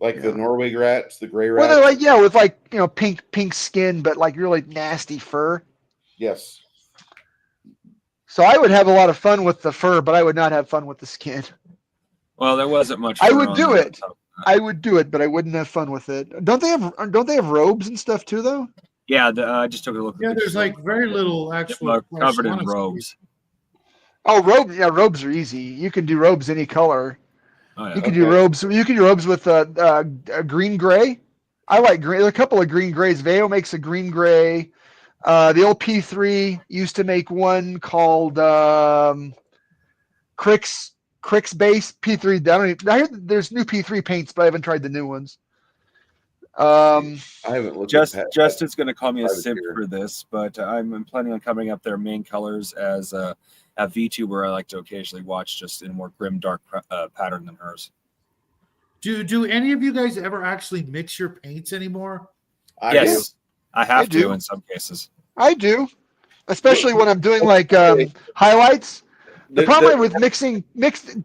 Like the Norway rats, the gray rats. Well, they're like, with pink skin, but like really nasty fur. Yes. So I would have a lot of fun with the fur, but I would not have fun with the skin. Well, there wasn't much. I would do it. I would do it, but I wouldn't have fun with it. Don't they have robes and stuff too, though? Yeah, I just took a look. Yeah, there's like very little actual covered in robes. Oh, robes! Yeah, robes are easy. You can do robes any color. Oh, yeah. You can do robes. You can do robes with a green gray. I like green. There are a couple of green grays. Veo makes a green gray. The old P3 used to make one called Crix Base P3. I hear there's new P3 paints, but I haven't tried the new ones. I haven't looked. Justin's going to call me a simp for this, but I'm planning on covering up their main colors as a VTuber I like to occasionally watch, just in a more grim, dark pattern than hers. Do any of you guys ever actually mix your paints anymore? Yes, do. I have to in some cases. I do, especially when I'm doing like highlights. The problem with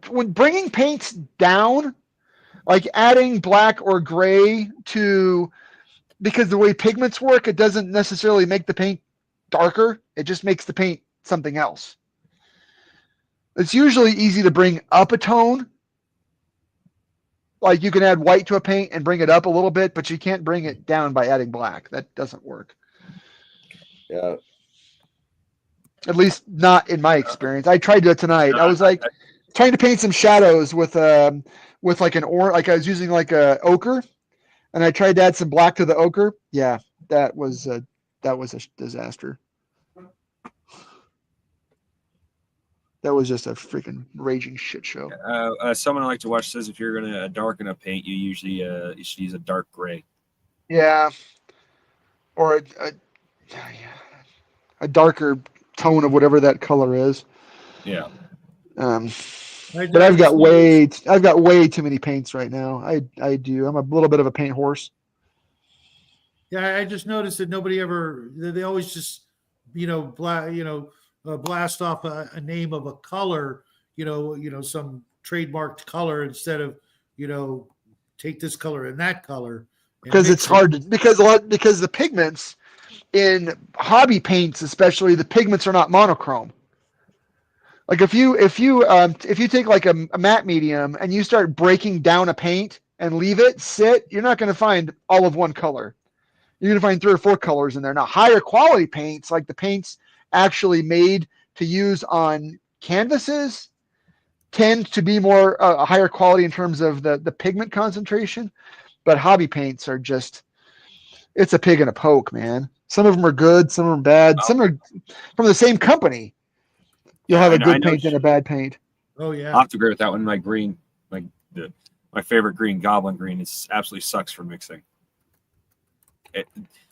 when bringing paints down, like adding black or gray because the way pigments work, it doesn't necessarily make the paint darker. It just makes the paint something else. It's usually easy to bring up a tone. Like you can add white to a paint and bring it up a little bit, but you can't bring it down by adding black. That doesn't work. Yeah. At least not in my experience. I tried to tonight. I was like trying to paint some shadows with like an like I was using like a ochre, and I tried to add some black to the ochre. Yeah, that was a disaster. That was just a freaking raging shit show. Someone I like to watch says if you're going to darken a paint, you usually you should use a dark gray. Yeah, or a darker tone of whatever that color is. Yeah. But I've got way too many paints right now. I do. I'm a little bit of a paint horse. Yeah, I just noticed that nobody ever. They always just, blast off a name of a color. Some trademarked color instead of, take this color and that color and because it's mix it. hard to, because the pigments in hobby paints, especially the pigments are not monochrome. Like if you take like a matte medium and you start breaking down a paint and leave it sit, you're not going to find all of one color. You're going to find 3 or 4 colors in there. Now, higher quality paints, like the paints actually made to use on canvases, tend to be more a higher quality in terms of the pigment concentration. But hobby paints are just, it's a pig and a poke, man. Some of them are good, some of them are bad. Some are from the same company. You'll Yeah, have a I know- I good know paint and a bad paint. Oh yeah. I'll have to agree with that one. My green, my favorite green, Goblin green, is absolutely sucks for mixing.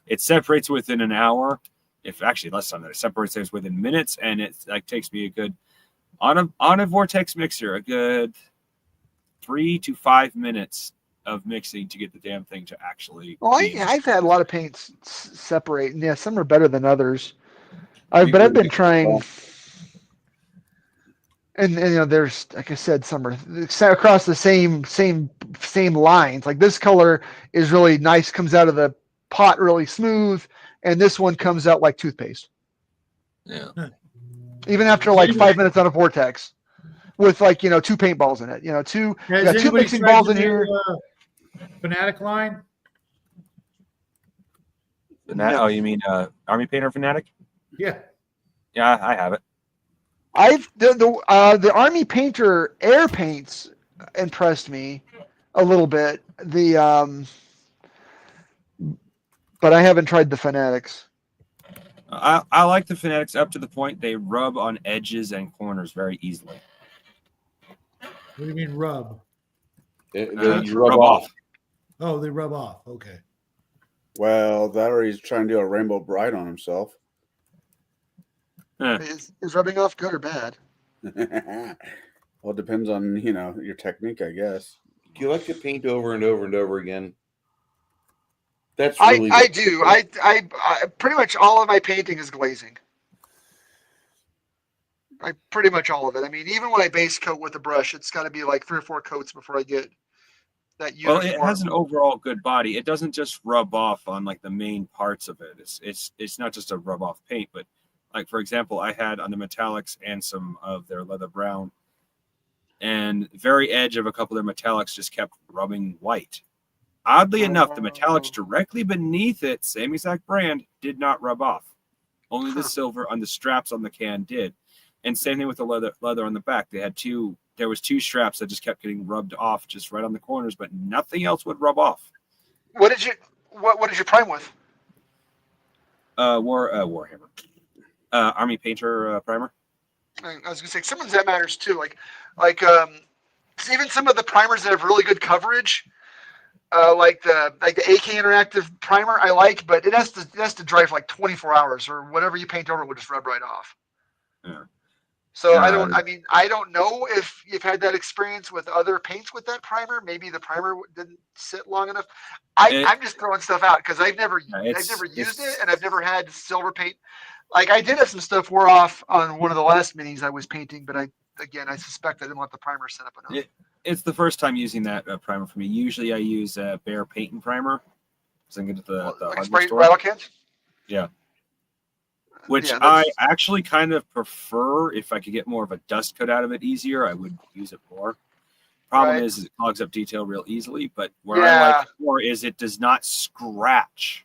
It separates within an hour, if actually less than that. It separates things within minutes, and it like takes me a good on a Vortex mixer a good 3 to 5 minutes of mixing to get the damn thing to actually. Well, I've had a lot of paints separate, and yeah, some are better than others. But I've been trying, and there's, like I said, some are across the same lines. Like this color is really nice, comes out of the pot really smooth, and this one comes out like toothpaste. Yeah. Even after like 5 minutes on a Vortex, with like 2 paintballs in it. You got 2 mixing balls in here. Fanatic line. Oh, you mean Army Painter Fanatic? Yeah. Yeah, I have it. The Army Painter air paints impressed me a little bit. But I haven't tried the Fanatics. I like the Fanatics up to the point they rub on edges and corners very easily. What do you mean rub? They You rub off. Oh, they rub off. Okay. Well, that or he's trying to do a Rainbow Bright on himself. Is rubbing off good or bad? Well, it depends on your technique, I guess. Do you like to paint over and over and over again? That's I really do. I pretty much all of my painting is glazing. Pretty much all of it. I mean, even when I base coat with a brush, it's got to be like 3 or 4 coats before I get that uniform. Well, it has an overall good body. It doesn't just rub off on like the main parts of it. It's not just a rub off paint, but like for example, I had on the metallics and some of their leather brown, and very edge of a couple of their metallics just kept rubbing white. Oddly enough, the metallics directly beneath it, same exact brand, did not rub off. Only the silver on the straps on the can did. And same thing with the leather on the back. There was 2 straps that just kept getting rubbed off just right on the corners, but nothing else would rub off. What did you prime with? Warhammer. Army Painter primer. I was gonna say sometimes that matters too. Like even some of the primers that have really good coverage, like the AK Interactive primer, I like, but it has to dry for like 24 hours or whatever you paint over will just rub right off. Yeah. So I don't know if you've had that experience with other paints with that primer. Maybe the primer didn't sit long enough. I'm just throwing stuff out because I've never used it, and I've never had silver paint. Like I did have some stuff wore off on one of the last minis I was painting, but I suspect I didn't let the primer set up enough. It's the first time using that primer for me. Usually I use Bear Paint and Primer. So I can get to the hardware spray store. rattle cans? Yeah. Which Yeah, I actually kind of prefer. If I could get more of a dust coat out of it easier, I would use it more. Problem is it clogs up detail real easily, but where I like it more is it does not scratch.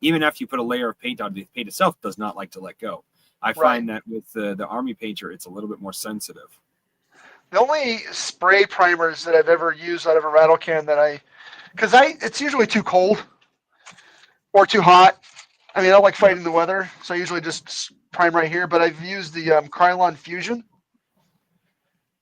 Even after you put a layer of paint on, the paint itself does not like to let go. I find that with the Army Painter, it's a little bit more sensitive. The only spray primers that I've ever used out of a rattle can it's usually too cold or too hot. I mean, I don't like fighting the weather, so I usually just prime right here. But I've used the Krylon Fusion,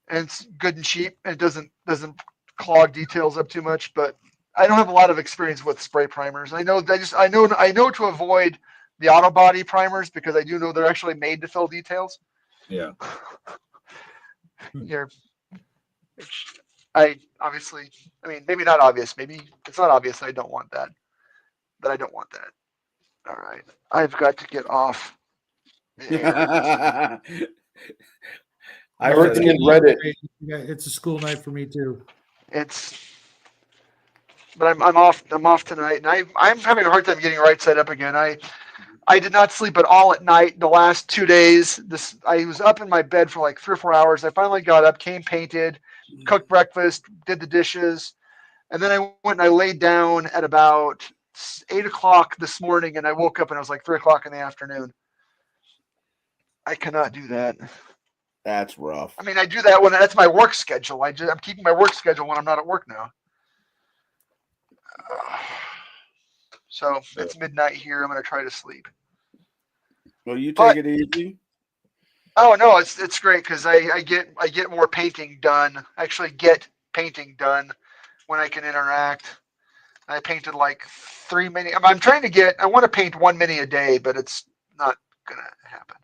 and it's good and cheap. And it doesn't clog details up too much. But I don't have a lot of experience with spray primers. I know to avoid the auto body primers because I do know they're actually made to fill details. Yeah. Maybe not obvious. Maybe it's not obvious. I don't want that. but I don't want that. All right. I've got to get off the air. I Working said, in Reddit. Yeah, it's a school night for me too. But I'm off tonight, and I'm having a hard time getting right side up again. I did not sleep at all at night the last 2 days. I was up in my bed for like 3 or 4 hours. I finally got up, came, painted, cooked breakfast, did the dishes, and then I went and I laid down at about 8 o'clock this morning, and I woke up and it was like 3 o'clock in the afternoon. I cannot do that. that's rough. I mean, I do that when that's my work schedule. I'm keeping my work schedule when I'm not at work now. So it's midnight here. I'm going to try to sleep. Well, you take But- it easy. Oh no, it's great because I get more painting done. I actually get painting done when I can interact. I painted like 3 mini. I'm trying to get. I want to paint 1 mini a day, but it's not gonna happen.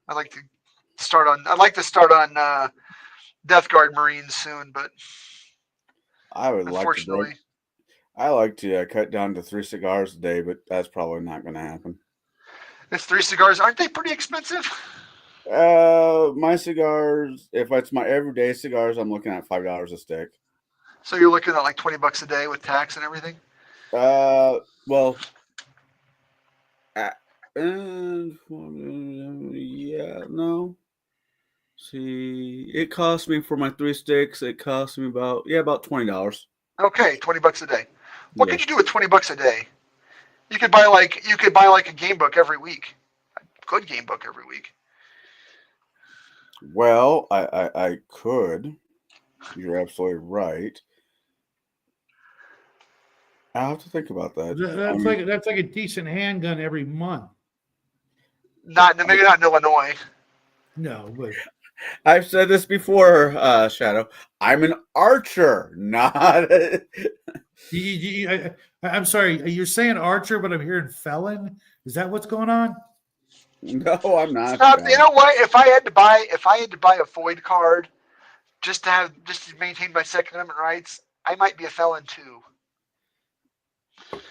I'd like to start on Death Guard Marines soon, but I would like to unfortunately, break. I like to cut down to 3 cigars a day, but that's probably not going to happen. it's 3 cigars. Aren't they pretty expensive? My cigars, if it's my everyday cigars, I'm looking at $5 a stick. So you're looking at like $20 a day with tax and everything. Well, yeah, no. See, it cost me for my 3 sticks. It cost me about $20. Okay, $20 a day. What Yeah. could you do with $20 a day? You could buy like a game book every week. A good game book every week. Well, I could. You're absolutely right. I'll have to think about that. That's like a decent handgun every month. Maybe not in Illinois. No, but I've said this before, Shadow. I'm an archer, not. I'm sorry. You're saying archer, but I'm hearing felon. Is that what's going on? No, I'm not. You know what? If I had to buy a FOID card just to maintain my Second Amendment rights, I might be a felon too.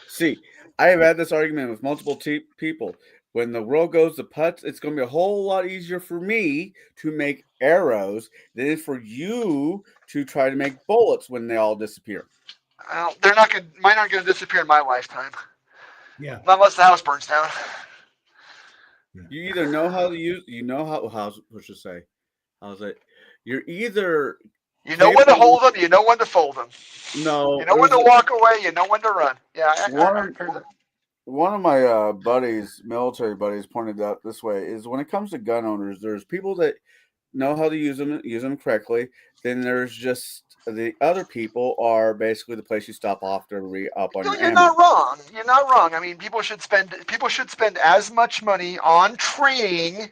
See, I have had this argument with multiple people. When the world goes to putts, it's going to be a whole lot easier for me to make arrows than it is for you to try to make bullets when they all disappear. Well, mine aren't going to disappear in my lifetime. Yeah. Not unless the house burns down. You either know how to use, how's it? You're either You know when to hold them. You know when to fold them. no. You know when to walk away. You know when to run. Yeah. One of my buddies, military buddies, pointed out this way is when it comes to gun owners, there's people that know how to use them correctly. Then there's just the other people are basically the place you stop off to re-up on your You're ammo. not wrong. You're not wrong. I mean, people should spend as much money on training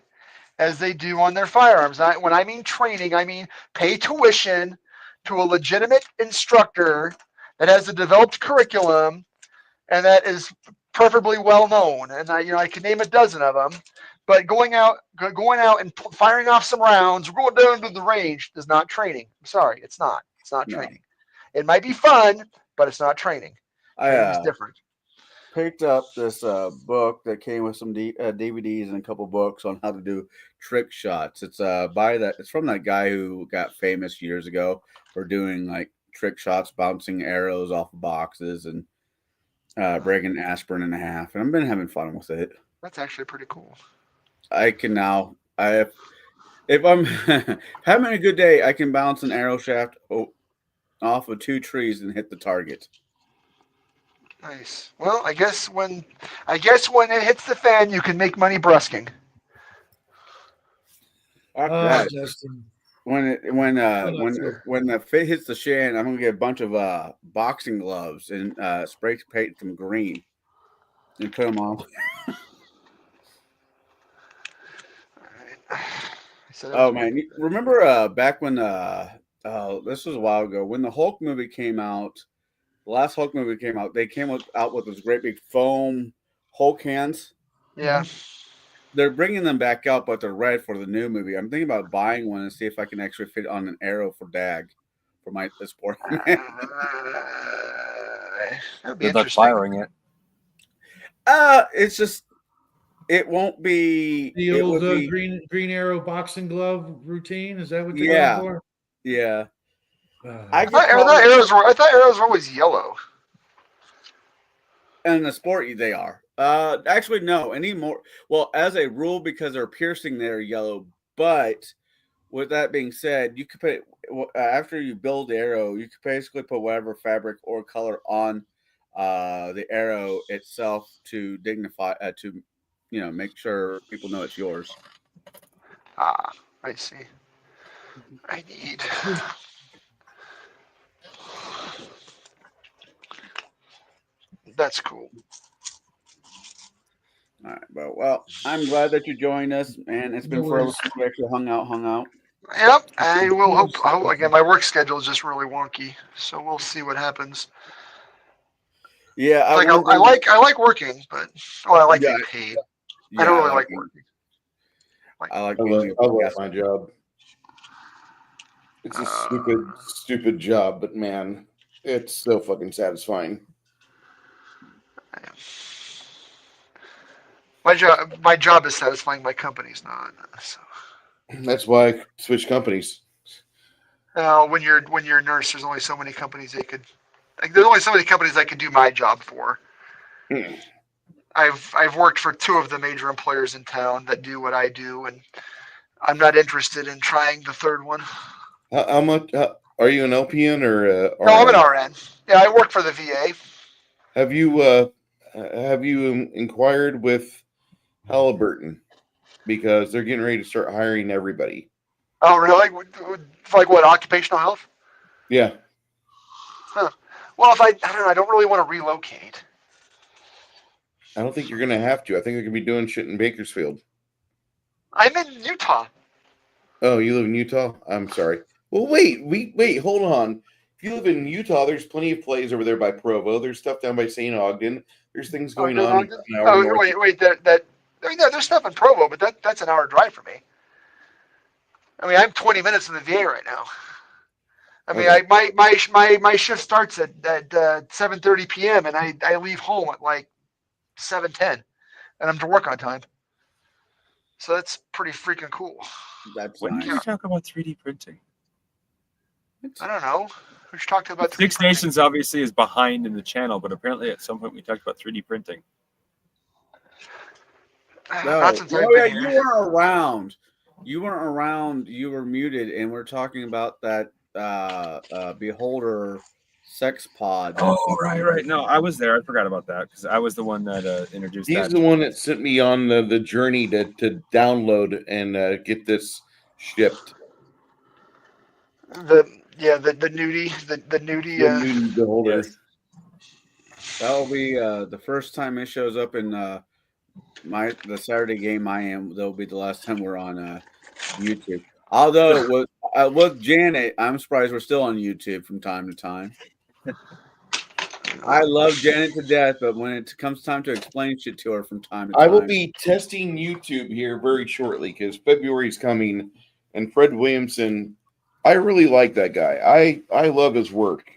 as they do on their firearms. When I mean training, I mean pay tuition to a legitimate instructor that has a developed curriculum and that is preferably well known. And I can name a dozen of them. But going out and firing off some rounds, going down to the range is not training. I'm sorry, it's not. It's not No. training. It might be fun, but it's not training. Training is I different. picked up this book that came with some DVDs and a couple books on how to do trick shots. It's it's from that guy who got famous years ago for doing like trick shots, bouncing arrows off of boxes and breaking aspirin in half. And I've been having fun with it. That's actually pretty cool. I can now. If I'm having a good day, I can bounce an arrow shaft off of 2 trees and hit the target. Nice. Well, I guess when it hits the fan, you can make money brusking. After Oh, that, Justin. when true. the fit hits the shan, I'm gonna get a bunch of boxing gloves and spray paint them green and put them on. Oh man, remember back when this was a while ago when the Hulk movie came out? The last Hulk movie came out. They came out with those great big foam Hulk hands. Yeah. They're bringing them back out, but they're red for the new movie. I'm thinking about buying one and see if I can actually fit on an arrow for Dag for my sport. Okay, that'd be Good luck interesting. firing it. It's just it won't be. The It old would be. Green Arrow boxing glove routine. Is that what they're Yeah. going Yeah. for? I I thought arrows were always yellow. in the sport they are. Actually, no anymore. Well, as a rule, because they're piercing, they're yellow. But with that being said, you could put after you build the arrow, you could basically put whatever fabric or color on the arrow itself to dignify to make sure people know it's yours. Ah, I see. I need. That's cool. All right, but well, I'm glad that you joined us, man. It's been No forever worries. since we actually hung out. Yep, I will hope. Again, my work schedule is just really wonky, so we'll see what happens. Yeah, I like working, but I like Yeah, getting paid. yeah, I don't really like working. I like I being love my job. It's a stupid job, but man, it's so fucking satisfying. My job is satisfying. My company's not. So. That's why I switched companies. When you're a nurse, there's only so many companies they could. Like, there's only so many companies I could do my job for. Hmm. I've worked for 2 of the major employers in town that do what I do, and I'm not interested in trying the 3rd one. How much are you an LPN or No, I'm an RN? RN. Yeah, I work for the VA. Have you inquired with Halliburton because they're getting ready to start hiring everybody? Oh, really? Like what? Occupational health? Yeah, Huh. Well, if I don't know, I don't really want to relocate. I don't think you're gonna have to. I think they're gonna be doing shit in Bakersfield. I'm in Utah. Oh, you live in Utah? I'm sorry. Well, wait, hold on. If you live in Utah, there's plenty of plays over there by Provo. There's stuff down by St. Ogden. There's things going on an hour north. Wait. I mean, there's stuff in Provo, but that's an hour drive for me. I mean, I'm 20 minutes from the VA right now. I mean, Okay. my shift starts at 7:30 p.m. and I leave home at like 7:10, and I'm to work on time. So that's pretty freaking cool. That's When nice. did we talk about 3D printing? I don't know. We should talk about 3D Six printing. Nations obviously is behind in the channel, but apparently at some point we talked about 3D printing. No, Not since I've been here. you weren't around. You weren't around. You were muted, and we're talking about that Beholder sex pod. Oh, right. No, I was there. I forgot about that because I was the one that introduced He's that. the one that sent me on the journey to download and get this shipped. The nudie. The new Beholder. Yes. That'll be the first time it shows up in the Saturday game I am. That'll be the last time we're on YouTube. Although with Janet, I'm surprised we're still on YouTube from time to time. I love Janet to death, but when it comes time to explain shit to her from time to time, I will be testing YouTube here very shortly because February's coming, and Fred Williamson, I really like that guy. I love his work.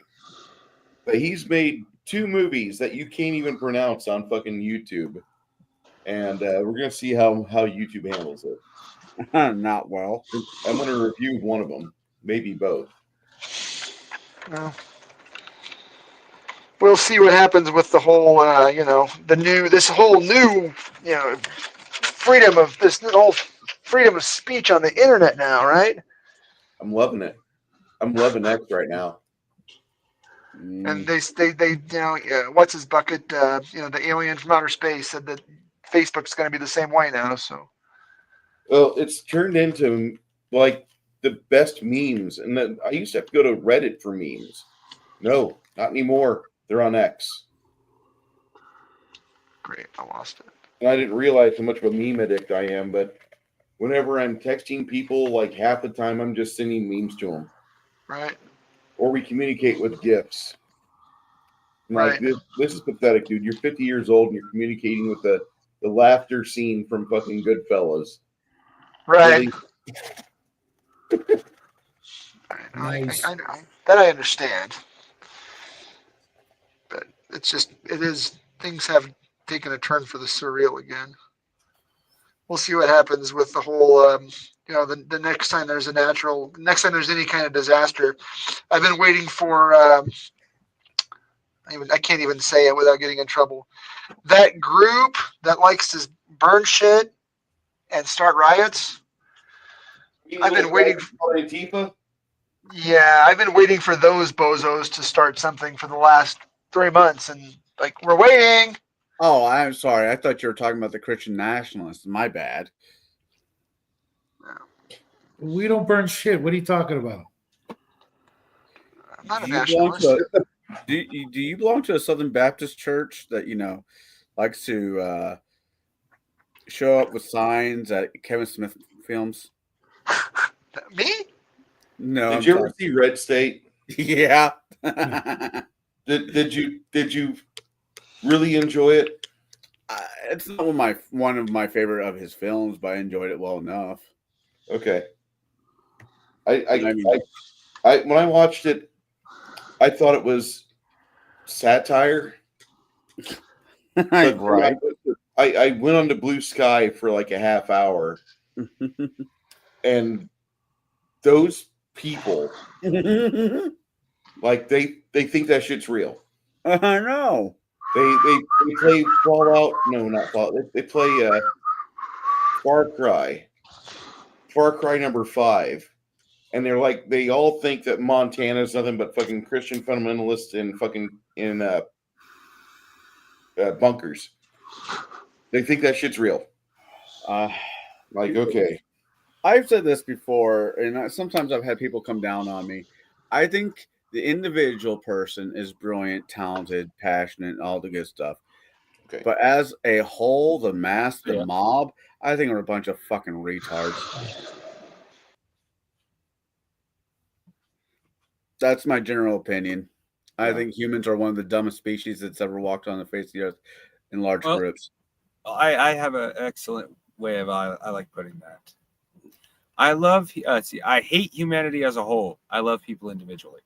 But he's made 2 movies that you can't even pronounce on fucking YouTube. And we're going to see how YouTube handles it. not well. I'm going to review one of them, maybe both. Well, we'll see what happens with the whole, this whole new, freedom of speech on the internet now, right? I'm loving it. I'm loving X right now. And they what's his bucket? The alien from outer space said that Facebook's going to be the same way now. So, well, it's turned into like the best memes, and I used to have to go to Reddit for memes. No, not anymore. They're on X. Great, I lost it. And I didn't realize how much of a meme addict I am, but whenever I'm texting people, like half the time I'm just sending memes to them. Right. Or we communicate with GIFs. Like, Right. this is pathetic, dude. You're 50 years old and you're communicating with the laughter scene from fucking Goodfellas. Right. Really? Nice. That I understand. But it's just it is things have taken a turn for the surreal again. We'll see what happens with the whole the next time there's next time there's any kind of disaster. I've been waiting for I can't even say it without getting in trouble. That group that likes to burn shit and start riots. I've been waiting for Antifa. Yeah, I've been waiting for those bozos to start something for the last 3 months, and like we're waiting. Oh, I'm sorry. I thought you were talking about the Christian nationalists. My bad. We don't burn shit. What are you talking about? I'm not a Do you belong nationalist. to do you belong to a Southern Baptist church that likes to show up with signs at Kevin Smith films? Me? No. Did you ever see Red State? Yeah. Did you really enjoy it? It's not one of my favorite of his films, but I enjoyed it well enough. Okay. I when I watched it, I thought it was satire. Right. I went on to Blue Sky for like a half hour, and those people, like they think that shit's real. I know. They play Fallout. No, not Fallout. They play Far Cry number 5, and they're like they all think that Montana is nothing but fucking Christian fundamentalists in bunkers. They think that shit's real. Like, okay. I've said this before, and sometimes I've had people come down on me. I think the individual person is brilliant, talented, passionate, all the good stuff. Okay. But as a whole, the mass, the mob, I think are a bunch of fucking retards. That's my general opinion. I think humans are one of the dumbest species that's ever walked on the face of the earth in large groups. I have an excellent way of I like putting that. I love I hate humanity as a whole. I love people individually.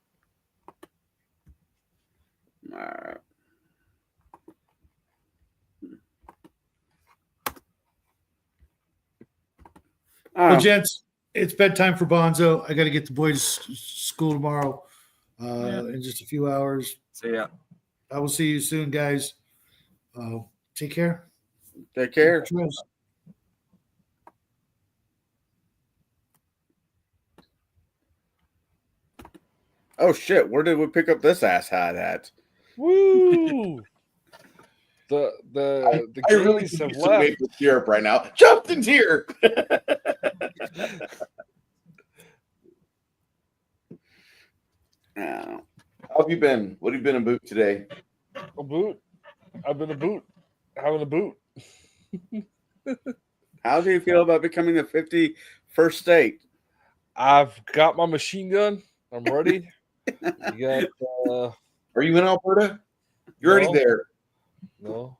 Well, gents, it's bedtime for Bonzo. I got to get the boys to school tomorrow in just a few hours. So yeah, I will see you soon, guys. Take care. Take care. Oh shit! Where did we pick up this asshat at? Woo! The I really Gays have have some left. maple syrup right now. Justin's here. How have you been? What have you been in boot today? A boot. I've been a boot. Having a boot. How do you feel about becoming the 51st state? I've got my machine gun. I'm ready. You got, Are you in Alberta? You're already there. No.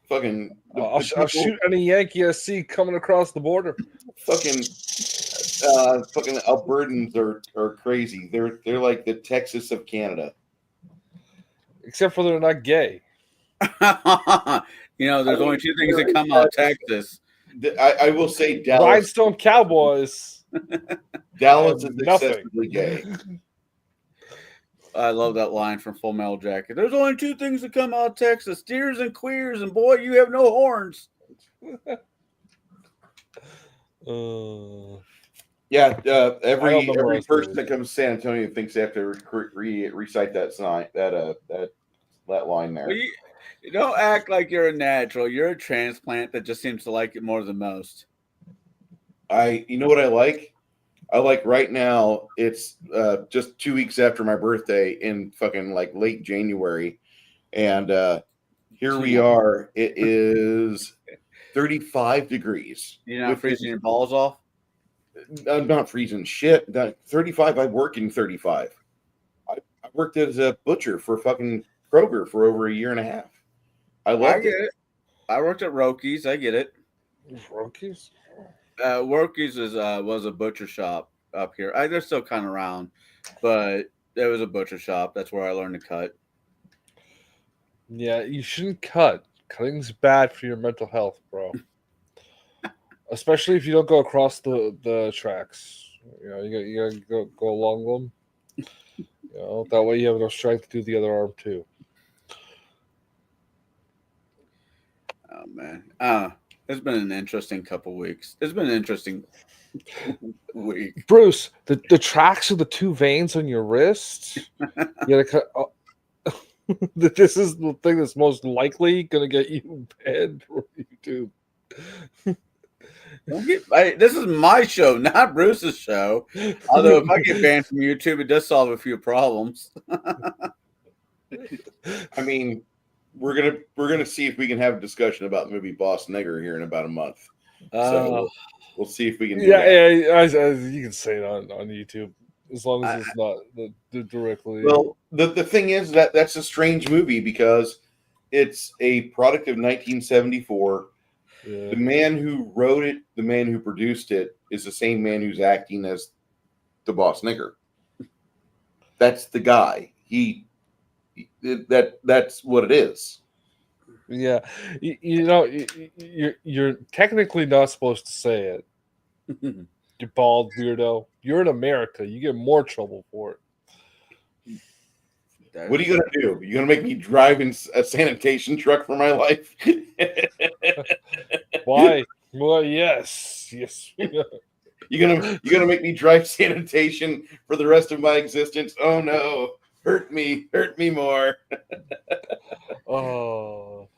Fucking. I'll shoot any Yankee I see coming across the border. Fucking Albertans are crazy. They're like the Texas of Canada. Except for they're not gay. There's only two things that come out of Texas. I will say Dallas. Rhinestone Cowboys. Dallas is nothing. excessively gay. I love that line from Full Metal Jacket. There's only two things that come out of Texas: steers and queers, and boy, you have no horns. Yeah, every person that comes to San Antonio thinks they have to recite that sign, that line there. Well, you don't act like you're a natural. You're a transplant that just seems to like it more than most. You know what I like? I like right now. It's just 2 weeks after my birthday in fucking like late January, and here we are. It is 35 degrees. You're not freezing your balls off? I'm not freezing shit. 35. I work in 35. I worked as a butcher for fucking Kroger for over a year and a half. I get it. I worked at Rokey's. I get it. Rokey's? Rokey's was a butcher shop up here. They're still kind of around, but There was a butcher shop. That's where I learned to cut. Yeah, you shouldn't cut. Cutting's bad for your mental health, bro. Especially if you don't go across the tracks. You gotta go along them. That way you have enough strength to do the other arm too. Oh man, it's been an interesting couple weeks. It's been an interesting week. Bruce, the tracks are the two veins on your wrist. You gotta cut. This is the thing that's most likely gonna get you banned from YouTube. This is my show, not Bruce's show. Although if I get banned from YouTube, it does solve a few problems. I mean, we're gonna see if we can have a discussion about the movie Boss Nigger here in about a month. So we'll see if we can. Yeah, you can say it on YouTube as long as it's not directly. Well, the thing is that's a strange movie because it's a product of 1974. Yeah. The man who wrote it, the man who produced it, is the same man who's acting as the Boss Nigger. That's the guy. That's what it is. Yeah, you're technically not supposed to say it. You bald weirdo. You're in America. You get more trouble for it. What are you gonna do? You gonna make me drive in a sanitation truck for my life? Why? Well, yes. You gonna make me drive sanitation for the rest of my existence? Oh no! Hurt me more. Oh.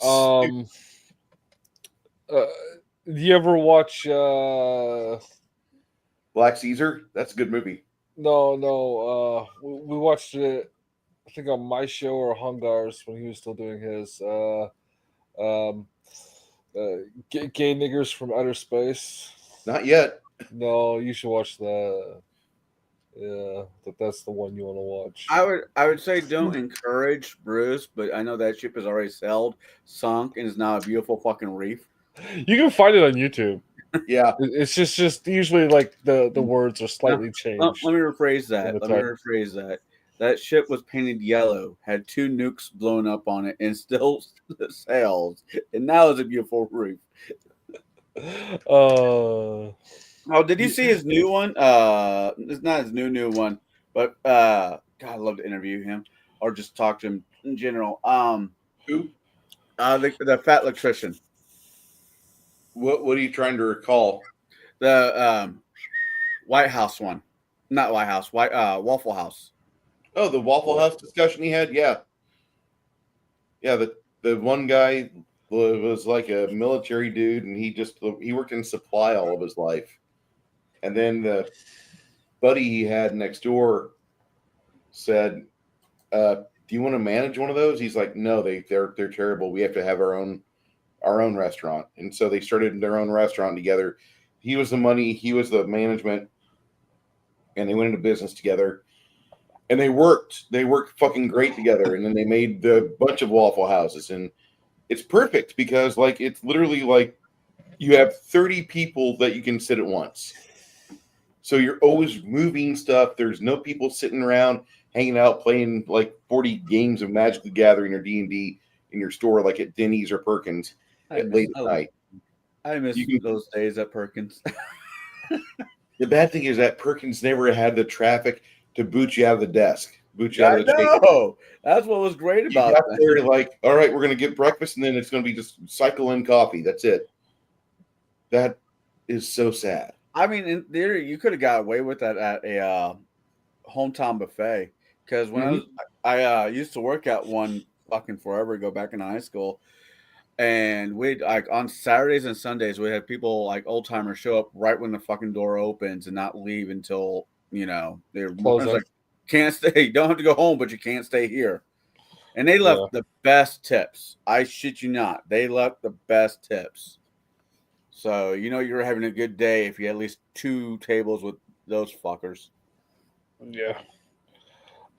Do you ever watch? Black Caesar? That's a good movie. No. We watched it. I think on my show or Hungar's when he was still doing his. Gay niggers from outer space. Not yet. No, you should watch that. Yeah, that's the one you want to watch. I would say don't encourage Bruce, but I know that ship is already sailed, sunk, and is now a beautiful fucking reef. You can find it on YouTube. Yeah, it's just usually like the words are slightly changed. Let me rephrase that. That ship was painted yellow, had 2 nukes blown up on it, and still sails, and now is a beautiful reef. Oh, did you see his new one? It's not his new one, but God, I'd love to interview him or just talk to him in general. Who? The fat electrician. What are you trying to recall? The White House one, not White House, Waffle House. Oh, the Waffle House discussion he had. Yeah. The one guy was like a military dude, and he worked in supply all of his life. And then the buddy he had next door said, "Do you want to manage one of those?" He's like, "No, they're terrible. We have to have our own restaurant." And so they started their own restaurant together. He was the money, he was the management, and they went into business together. And they worked fucking great together. And then they made the bunch of Waffle Houses, and it's perfect because like it's literally like you have 30 people that you can sit at once. So you're always moving stuff. There's no people sitting around hanging out playing like 40 games of Magic the Gathering or D&D in your store like at Denny's or Perkins late at night. I miss those days at Perkins. The bad thing is that Perkins never had the traffic to boot you out of the desk. I know. That's what was great about it. They're like, all right, we're going to get breakfast, and then it's going to be just cycle in coffee. That's it. That is so sad. I mean, in theory, you could have got away with that at a hometown buffet. Because when I used to work at one fucking forever ago back in high school, and we'd like on Saturdays and Sundays we had people like old timers show up right when the fucking door opens and not leave until they're like, can't stay. You don't have to go home, but you can't stay here. And they left the best tips. I shit you not. They left the best tips. So you're having a good day if you had at least 2 tables with those fuckers. Yeah.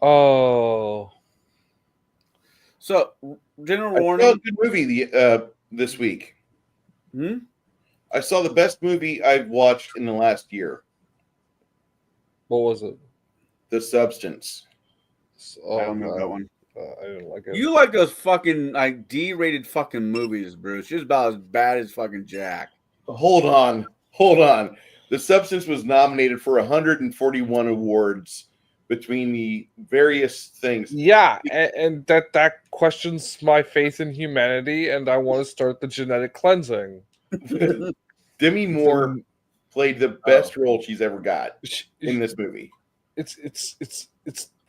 Oh. So, general I warning. saw a good movie this week. I saw the best movie I've watched in the last year. What was it? The Substance. Oh, I don't know that man. one. I didn't like it. You like those fucking like D-rated fucking movies, Bruce. She's about as bad as fucking Jack. Hold on. The Substance was nominated for 141 awards between the various things. Yeah, and that questions my faith in humanity, and I want to start the genetic cleansing. Demi Moore played the best role she's ever got in this movie. It's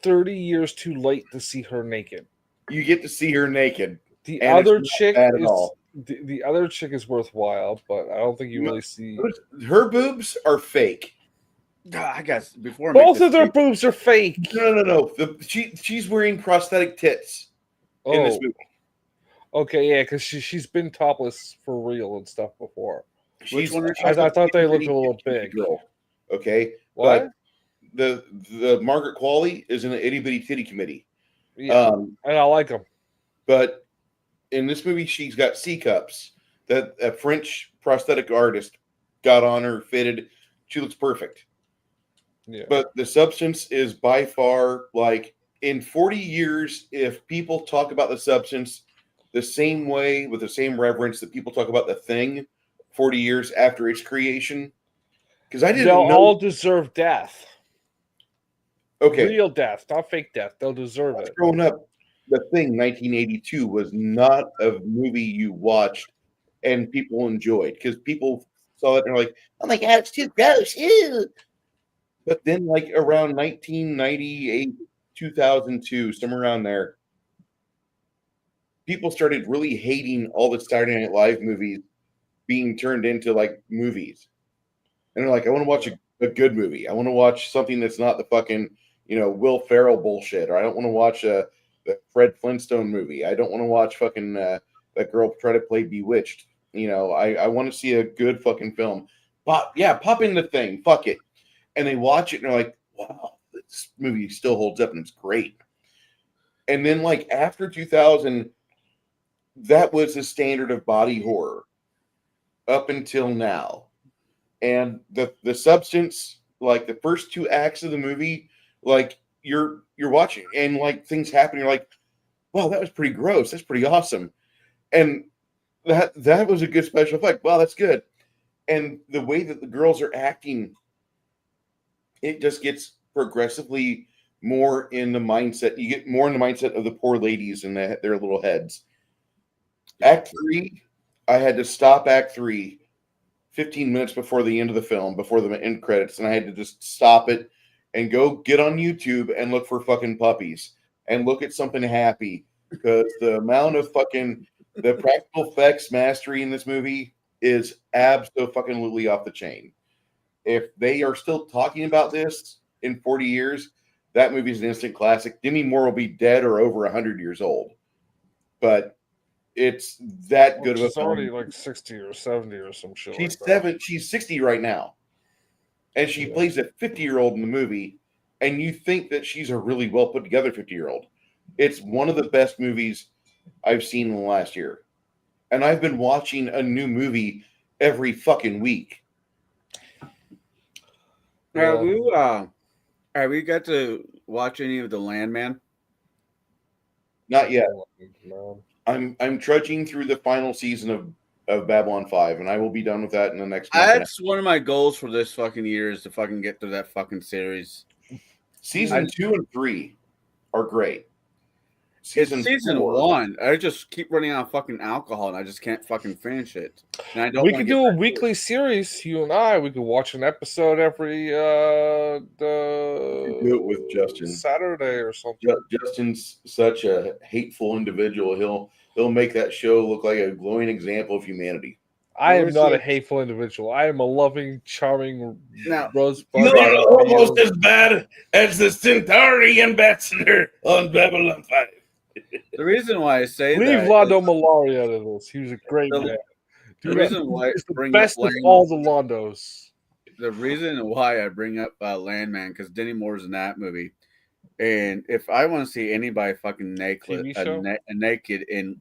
30 years too late to see her naked. You get to see her naked. The And it's other not chick bad at is all. the other chick is worthwhile, but I don't think you No. really see. Her boobs are fake. I guess before I make Both this of their speech- boobs are fake. No. She's wearing prosthetic tits in this Oh, movie. okay, yeah, because she's been topless for real and stuff before. She's, one is she? I thought they looked a itty little bitty big. girl. Okay, What? but the Margaret Qualley is in the itty bitty titty committee. Yeah, and I like them. But in this movie, she's got C cups that a French prosthetic artist got on her, fitted. She looks perfect. Yeah. But The Substance is by far, like, in 40 years, if people talk about The Substance the same way, with the same reverence that people talk about The Thing 40 years after its creation, because I didn't They'll know. all deserve death. Okay, Real death, not fake death. They'll deserve it. growing up, The Thing 1982 was not a movie you watched and people enjoyed, because people saw it and they're like, oh my God, it's too gross. Ew. But then, like, around 1998, 2002, somewhere around there, people started really hating all the Saturday Night Live movies being turned into, like, movies. And they're like, I want to watch a good movie. I want to watch something that's not the fucking, Will Ferrell bullshit. Or I don't want to watch the Fred Flintstone movie. I don't want to watch fucking that girl try to play Bewitched. I want to see a good fucking film. Pop in the Thing. Fuck it. And they watch it and they're like, wow, this movie still holds up and it's great. And then, like, after 2000, that was the standard of body horror up until now. And the Substance, like, the first two acts of the movie, like, you're watching and, like, things happen. You're like, wow, that was pretty gross. That's pretty awesome. And that was a good special effect. Wow, that's good. And the way that the girls are acting, it just gets progressively more in the mindset. You get more in the mindset of the poor ladies in their little heads. Act 3, I had to stop Act 3 15 minutes before the end of the film, before the end credits, and I had to just stop it and go get on YouTube and look for fucking puppies and look at something happy, because the amount of the practical effects mastery in this movie is absolutely off the chain. If they are still talking about this in 40 years, that movie is an instant classic. Demi Moore will be dead or over 100 years old, but it's that good of a She's film. already like 60 or 70 or some shit. She's like that. 7. She's 60 right now, and she plays a 50-year-old in the movie. And you think that she's a really well put together 50-year-old. It's one of the best movies I've seen in the last year, and I've been watching a new movie every fucking week. Have you got to watch any of The Landman? Not yet. No. I'm trudging through the final season of Babylon 5, and I will be done with that in the next month. That's one of my goals for this fucking year, is to fucking get through that fucking series. Season 2 and 3 are great. Season 4, 1, I just keep running out of fucking alcohol, and I just can't fucking finish it. And I don't. We wanna could get do a back to weekly series, you and I. We could watch an episode every do it with Justin. Saturday or something. Justin's such a hateful individual. He'll make that show look like a glowing example of humanity. I am Where's not a the- hateful individual. I am a loving, charming Now, rosebud. You're almost as bad as the Centauri ambassador on Babylon 5. The reason why I say Leave that Londo Malari out of this. He was a great The- man. the reason why I He's the bring up best of Landman- all the Londos. the reason why I bring up Landman, because Denny Moore's in that movie, and if I want to see anybody fucking naked, TV show? naked in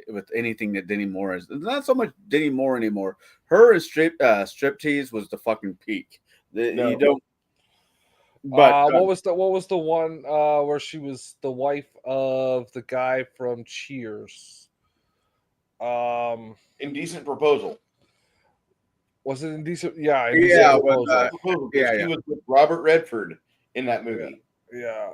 with anything that Denny Moore is, it's not so much Denny Moore anymore. Her and striptease was the fucking peak. No. You don't. But what was the one where she was the wife of the guy from Cheers? Indecent Proposal. Was it Indecent? Yeah, Yeah, Indecent with, Proposal. Yeah, She yeah. was with Robert Redford in that movie, Yeah.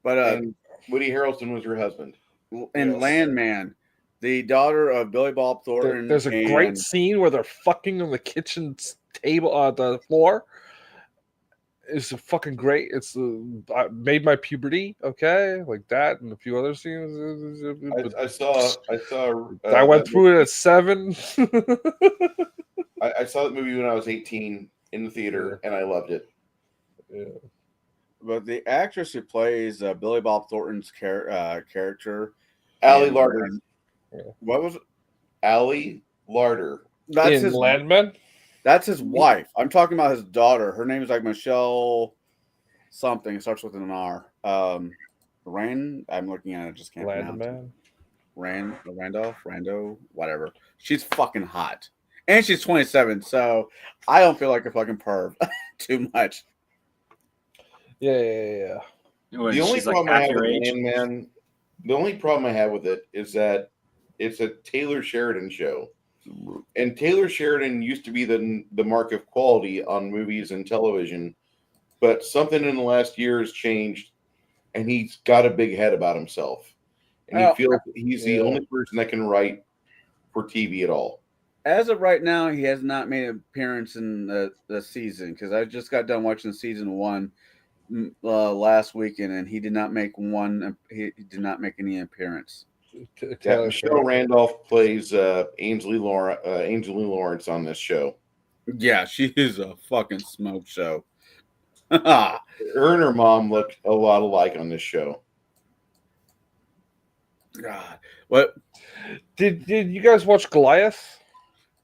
but and Woody Harrelson was her husband. in Yes. Landman, the daughter of Billy Bob Thornton. There's a great and- scene where they're fucking on the kitchen table, the floor. It's fucking great. It's made my puberty, okay, like that, and a few other scenes. I saw. I went through it at 7. I saw that movie when I was 18 in the theater, and I loved it. Yeah. But the actress who plays Billy Bob Thornton's character, Allie and, Larder. what was it? Allie Larder. That's In his Landman? That's his wife. I'm talking about his daughter. Her name is like Michelle something. It starts with an R. Rand. I'm looking at it. Just can't pronounce it. Landman? Rando, whatever. She's fucking hot, and she's 27. So I don't feel like a fucking perv too much. Yeah. When The only she's like problem I half have your with age. Landman, the only problem I have with it is that it's a Taylor Sheridan show, and Taylor Sheridan used to be the mark of quality on movies and television, but something in the last year has changed, and he's got a big head about himself, and he Well, feels he's the yeah. only person that can write for TV at all. As of right now, he has not made an appearance in the season because I just got done watching season 1 last weekend, and he did not make one. He did not make any appearance. Yeah, Michelle Randolph plays Ainsley Lawrence on this show. Yeah, she is a fucking smoke show. God, Her and her mom look a lot alike on this show. what? Did you guys watch Goliath?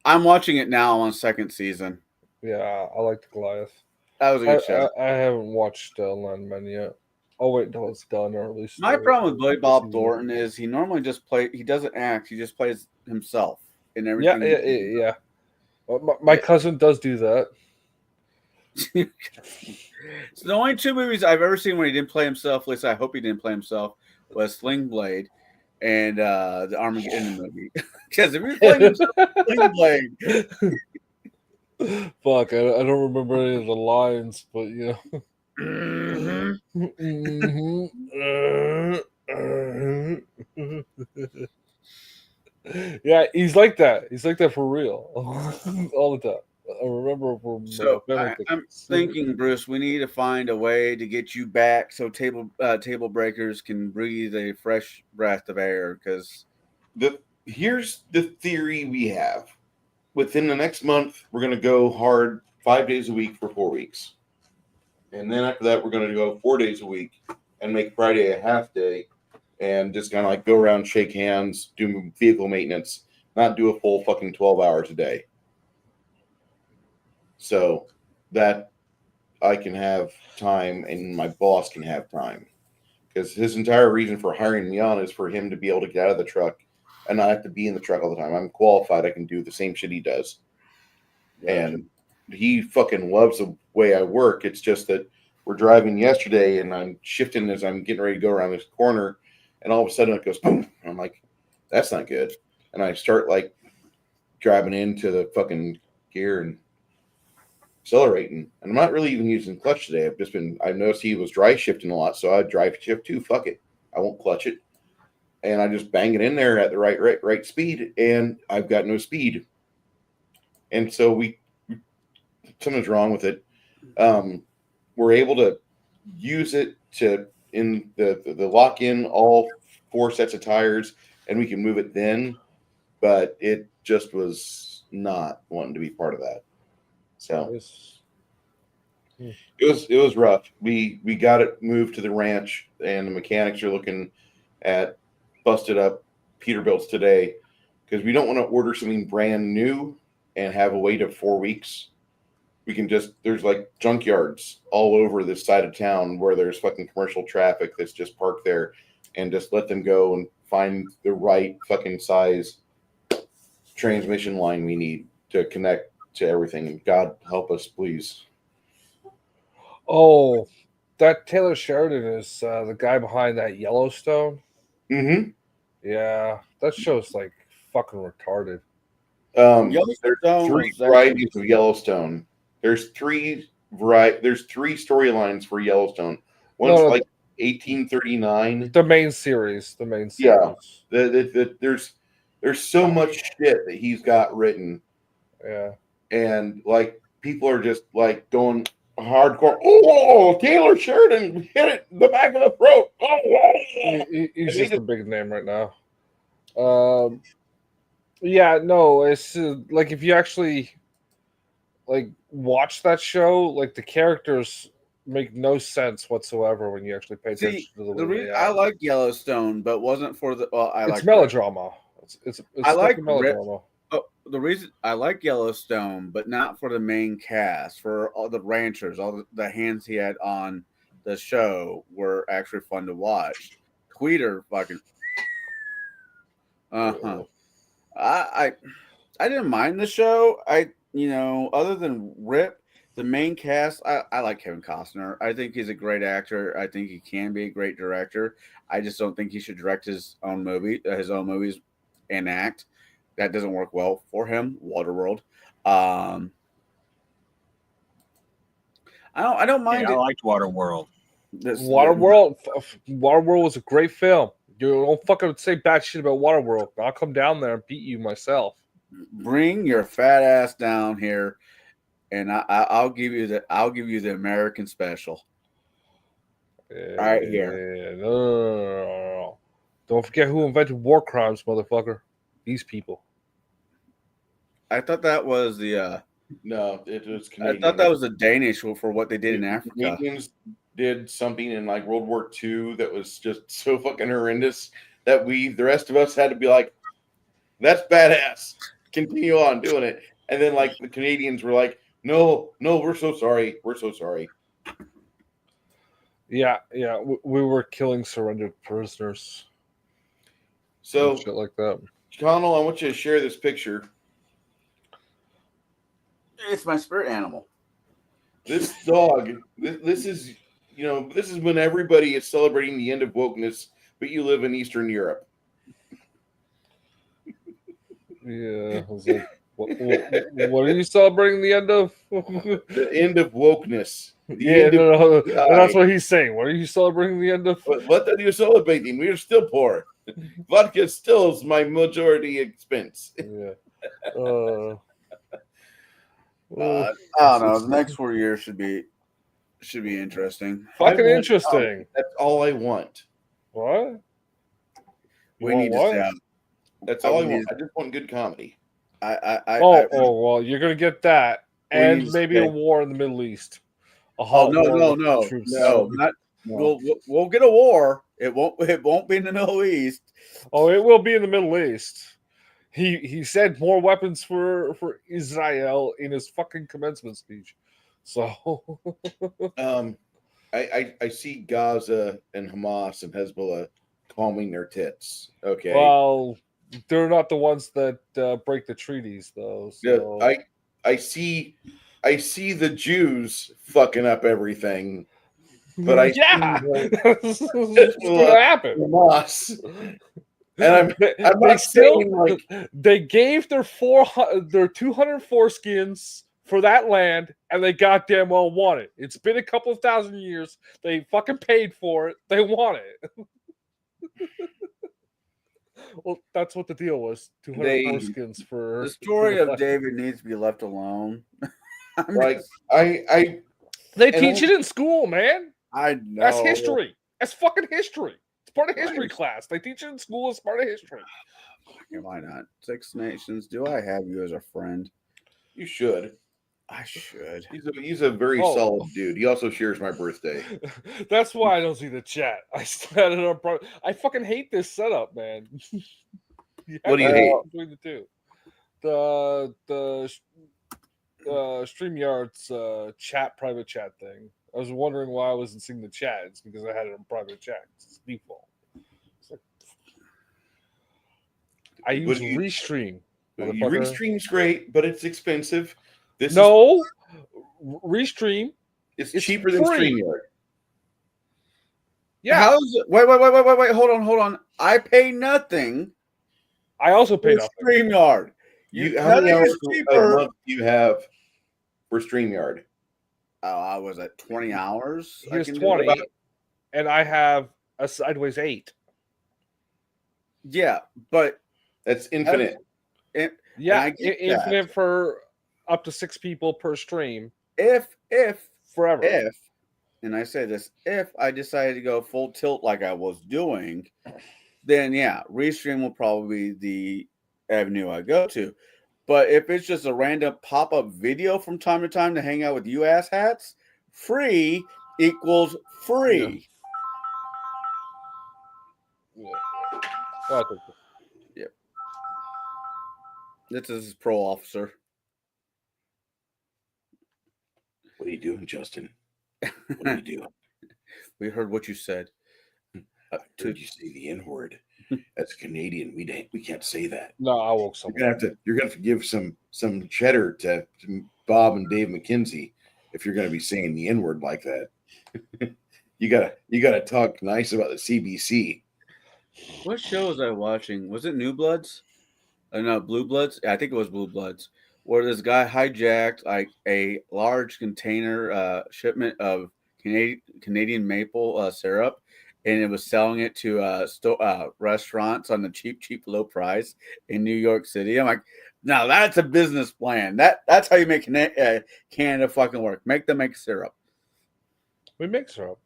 I'm watching it now on second season. Yeah, I liked Goliath. That was a good show. I haven't watched Landman yet. I'll wait until it's done, or at least My problem with Billy Bob Thornton is he normally just he doesn't act. He just plays himself in everything. Yeah. Well, my cousin does do that. So the only 2 movies I've ever seen where he didn't play himself, at least I hope he didn't play himself, was Sling Blade and the Armageddon movie. Because if he played himself in Sling Blade, Fuck, I don't remember any of the lines, but you know. Yeah, he's like that. He's like that for real, all the time. I remember from. so I'm thinking, Bruce, we need to find a way to get you back so table breakers can breathe a fresh breath of air. Because Here's the theory we have. Within the next month, we're going to go hard 5 days a week for 4 weeks. And then after that, we're going to go 4 days a week and make Friday a half day and just kind of like go around, shake hands, do vehicle maintenance, not do a full fucking 12 hours a day. So that I can have time and my boss can have time. Because his entire reason for hiring me on is for him to be able to get out of the truck and not have to be in the truck all the time. I'm qualified. I can do the same shit he does. And he fucking loves the way I work. It's just that we're driving yesterday and I'm shifting as I'm getting ready to go around this corner. And all of a sudden it goes boom. And I'm like, that's not good. And I start like driving into the fucking gear and accelerating. And I'm not really even using clutch today. I've noticed he was dry shifting a lot. So I drive shift too. Fuck it. I won't clutch it. And I just bang it in there at the right speed. And I've got no speed. And so something's wrong with it. We're able to use it in the lock in all 4 sets of tires, and we can move it then. But it just was not wanting to be part of that. So it was rough. We got it moved to the ranch, and the mechanics are looking at busted up Peterbilts today because we don't want to order something brand new and have a wait of 4 weeks. We can there's like junkyards all over this side of town where there's fucking commercial traffic that's just parked there, and just let them go and find the right fucking size transmission line we need to connect to everything. And God help us, please. Oh, that Taylor Sheridan is the guy behind that Yellowstone. Mm-hmm. Yeah, that show's like fucking retarded. There's Yellowstone three was actually- varieties of Yellowstone. There's three storylines for Yellowstone. One's No, like 1839. the main series. The main Yeah. series. There's so much shit that he's got written, Yeah. and like people are just like going hardcore. Oh, Taylor Sheridan hit it in the back of the throat. He's just a big name right now. Yeah, no, it's like if you actually like watch that show, like the characters make no sense whatsoever when you actually pay attention See, to the the way reason they I act. like Yellowstone, but wasn't for the. Well, I It's like melodrama. It's I like definitely melodrama. the reason I like Yellowstone, but not for the main cast. For all the ranchers, all the hands he had on the show were actually fun to watch. Tweeter fucking. I didn't mind the show. Other than Rip, the main cast, I like Kevin Costner. I think he's a great actor. I think he can be a great director. I just don't think he should direct his own movies, and act. That doesn't work well for him. Waterworld. I don't Hey, mind I it. liked Waterworld. Waterworld was a great film. You don't fucking say bad shit about Waterworld. I'll come down there and beat you myself. Bring your fat ass down here, and I'll give you the American special. Right here. No. Don't forget who invented war crimes, motherfucker. These people. I thought that was the. No, it was I Canadian. thought that was the Danish for what they did in The Africa. Canadians did something in like World War II that was just so fucking horrendous that the rest of us had to be like, that's badass. Continue on doing it. And then like the Canadians were like, no, we're so sorry. We're so sorry. Yeah. We were killing surrendered prisoners. So, and shit like that. Connell, I want you to share this picture. It's my spirit animal. This dog, this is when everybody is celebrating the end of wokeness, but you live in Eastern Europe. Yeah. I was like, what are you celebrating the end of? The end of wokeness. Yeah, no, that's what he's saying. What are you celebrating the end of? What are you celebrating? We are still poor. Vodka still is my majority expense. Yeah. I don't know. The next 4 years should be interesting. Fucking interesting. That's all I want. What? We need to stay out. That's all I want. I just want good comedy. Well, you're gonna get that, We and need to maybe a stay- war in the Middle East. A Oh hot war no, with no, troops. no, not. We'll get a war. It won't be in the Middle East. Oh, it will be in the Middle East. He said more weapons for Israel in his fucking commencement speech. So I see Gaza and Hamas and Hezbollah calming their tits. Okay. well, they're not the ones that break the treaties, though. So I see the Jews fucking up everything, but I yeah, see that's what's gonna happen. Hamas, and I'm They not still saying like they gave their 200 foreskins for that land, and they goddamn well want it. It's been a couple of thousand years. They fucking paid for it. They want it. Well, that's what the deal was. 200 foreskins for The story of David needs to be left alone. like I They and teach I- it in school, man. I know That's history. That's fucking history. It's part of history class. They teach it in school as part of history. Yeah, why not? Six Nations. Do I have you as a friend? you should. I should. He's a very Oh. solid dude. He also shares my birthday. That's why I don't see the chat. I had it on. I fucking hate this setup, man. What do you hate? Between the two, the StreamYard's private chat thing. I was wondering why I wasn't seeing the chat. It's because I had it on private chat. It's default. It's like, I use Restream. Restream's great, but it's expensive. No, Restream It's It's cheaper than free. StreamYard. Yeah, How's it? Wait. Hold on. I pay nothing I also pay for nothing. StreamYard. How many Nothing hours is a cheaper. month do you have for StreamYard? I was at 20 hours. I Here's can do 20, about- and I have a sideways 8. Yeah, but That's infinite. Yeah, I get infinite for up to 6 people per stream if forever. and I say this, if I decided to go full tilt like I was doing, then yeah, Restream will probably be the avenue I go to. But if it's just a random pop-up video from time to time to hang out with you asshats, free equals free. Yeah. Well, I think- This is pro officer. What are you doing, Justin? What are you doing? We heard what you said. Did you say the N word? As a Canadian, we can't say that. No, I woke You're someone. gonna have to give some cheddar to Bob and Dave McKenzie if you're gonna be saying the N word like that. you gotta talk nice about the CBC. What show was I watching? Was it New Bloods? No, Blue Bloods. I think it was Blue Bloods, where this guy hijacked like a large container shipment of Canadian maple syrup, and it was selling it to restaurants on the cheap, low price in New York City. I'm like, no, that's a business plan. That's how you make Canada fucking work. Make them make syrup. We make syrup.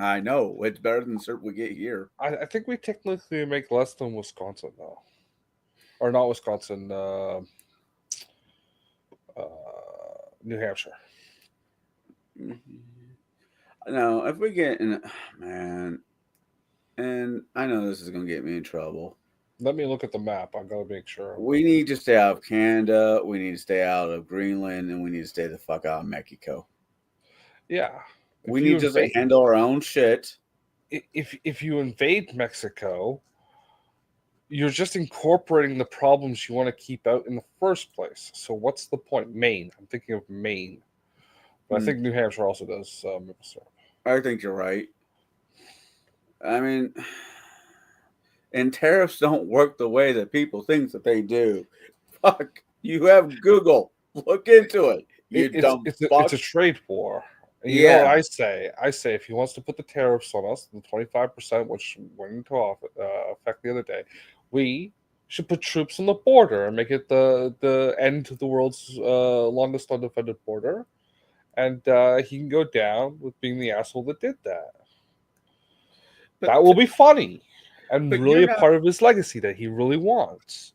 I know it's better than the syrup we get here. I think we technically make less than Wisconsin, though. Or not Wisconsin, New Hampshire. No, if we get in, man, and I know this is gonna get me in trouble. Let me look at the map. I gotta make sure. We need to stay out of Canada. We need to stay out of Greenland, and we need to stay the fuck out of Mexico. Yeah. We need to handle our own shit. If you invade Mexico, you're just incorporating the problems you want to keep out in the first place. So what's the point? Maine. I'm thinking of Maine. But I think New Hampshire also does maple syrup. I think you're right. I mean, and tariffs don't work the way that people think that they do. Fuck, you have Google. Look into it. You dumb It's fuck. a trade war. And you know Yeah. what I say? I say if he wants to put the tariffs on us, the 25%, which went into effect the other day, we should put troops on the border and make it the end to the world's longest undefended border. And he can go down with being the asshole that did that. But That will be funny and but really you're a not- part of his legacy that he really wants.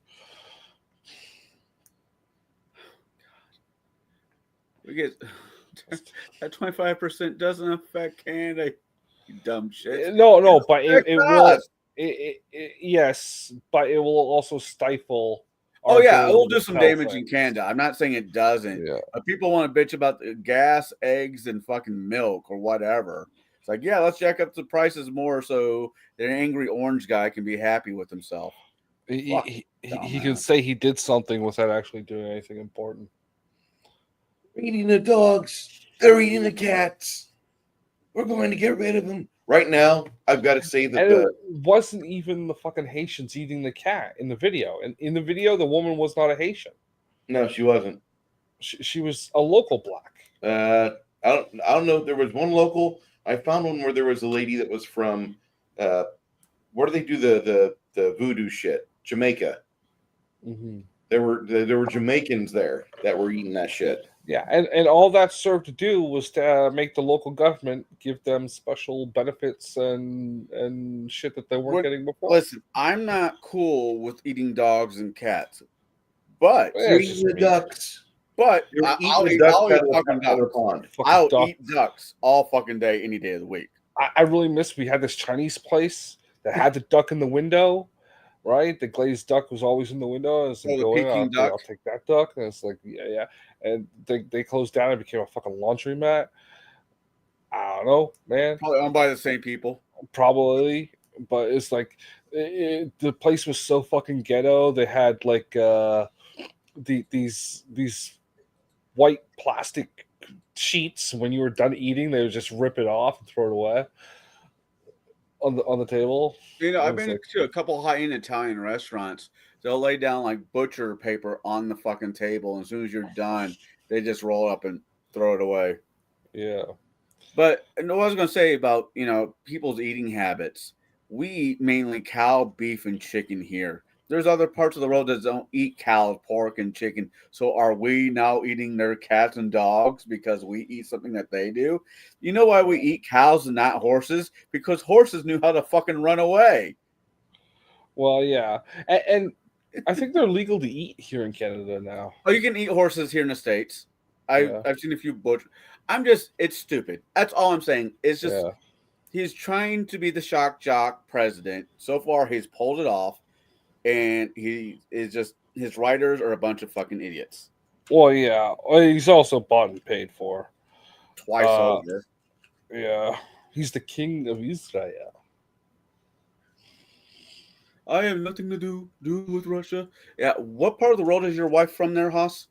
We get that 25% doesn't affect Canada. You dumb shit. No, but it Affect will. us. Yes, but it will also stifle. Oh our yeah, it will ability do to some sell damage in things. Canada. I'm not saying it doesn't. Yeah. People want to bitch about the gas, eggs, and fucking milk or whatever. It's like, yeah, let's jack up the prices more so that an angry orange guy can be happy with himself. He dumbass. can say he did something without actually doing anything important. We're eating the dogs. They're eating the cats. We're going to get rid of them. Right now, I've got to say that And it wasn't even the fucking Haitians eating the cat in the video. And in the video, the woman was not a Haitian. no, she wasn't. She was a local black. I don't know. There was one local. I found one where there was a lady that was from where do they do the voodoo shit? Jamaica. Mm-hmm. There were Jamaicans there that were eating that shit. Yeah, and all that served to do was to make the local government give them special benefits and shit that they weren't What- getting before. Listen, I'm not cool with eating dogs and cats, but Yeah, You're it's just eating the me. ducks. but You're I'll eating eat, the ducks I'll eat out of fucking the ducks. pond. Fucking I'll duck. eat ducks all fucking day, any day of the week. I really miss. We had this Chinese place that had the duck in the window, right? The glazed duck was always in the window. As Oh, the going, Peking I'll duck? take that duck, and it's like, yeah. And they closed down and became a fucking laundromat. I don't know, man. Probably owned by the same people. Probably, but it's like the place was so fucking ghetto. They had like these white plastic sheets. When you were done eating, they would just rip it off and throw it away on the table. You know, It I've was been like, to a couple high-end Italian restaurants. They'll lay down like butcher paper on the fucking table, and as soon as you're done, they just roll it up and throw it away. yeah. But what I was going to say about, people's eating habits, we eat mainly cow, beef, and chicken here. There's other parts of the world that don't eat cow, pork, and chicken. So are we now eating their cats and dogs because we eat something that they do? You know why we eat cows and not horses? Because horses knew how to fucking run away. Well, yeah, and I think they're legal to eat here in Canada now. Oh, you can eat horses here in the States. Yeah. I've seen a few butchers. It's stupid. That's all I'm saying. It's just Yeah. he's trying to be the shock jock president. So far, he's pulled it off, and he is just his writers are a bunch of fucking idiots. Well, yeah. Well, he's also bought and paid for. Twice Uh, over. Yeah. He's the king of Israel. I have nothing to do with Russia. Yeah, what part of the world is your wife from there, Haas?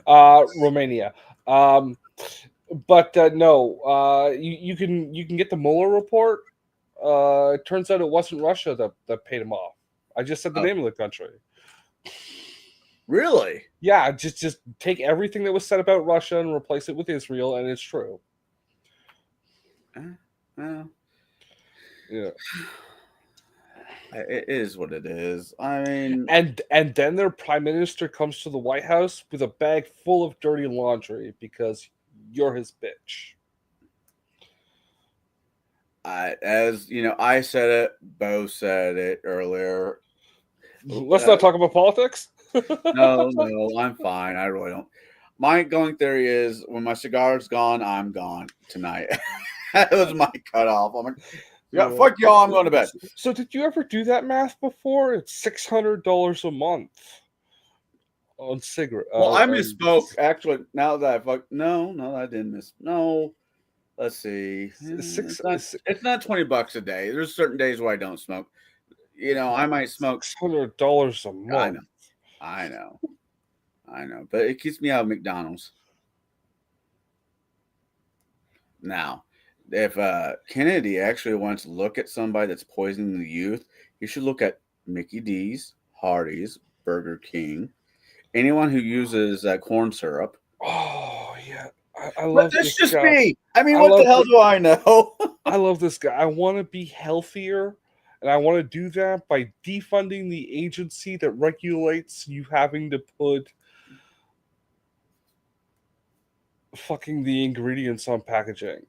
Romania. But no. You can get the Mueller report. It turns out it wasn't Russia that paid him off. I just said the Oh. name of the country. Really? Yeah, just take everything that was said about Russia and replace it with Israel, and it's true. Well, Yeah. it is what it is. I mean, And then their prime minister comes to the White House with a bag full of dirty laundry because you're his bitch. I said it. Bo said it earlier. Let's not talk about politics. No, I'm fine. I really don't. My going theory is when my cigar's gone, I'm gone tonight. That was my cutoff. I'm like, yeah, fuck y'all. I'm going to bed. So did you ever do that math before? It's $600 a month on cigarette. Well, I misspoke. Actually, now that no, I didn't miss. No, let's see. It's not $20 a day. There's certain days where I don't smoke. I might smoke. $600 a month. I know, but it keeps me out of McDonald's. Now, if Kennedy actually wants to look at somebody that's poisoning the youth, you should look at Mickey D's, Hardee's, Burger King, anyone who uses corn syrup. Oh yeah, I love But that's this just guy. me. I mean, I what the love hell do I know? I love this guy. I want to be healthier, and I want to do that by defunding the agency that regulates you having to put fucking the ingredients on packaging.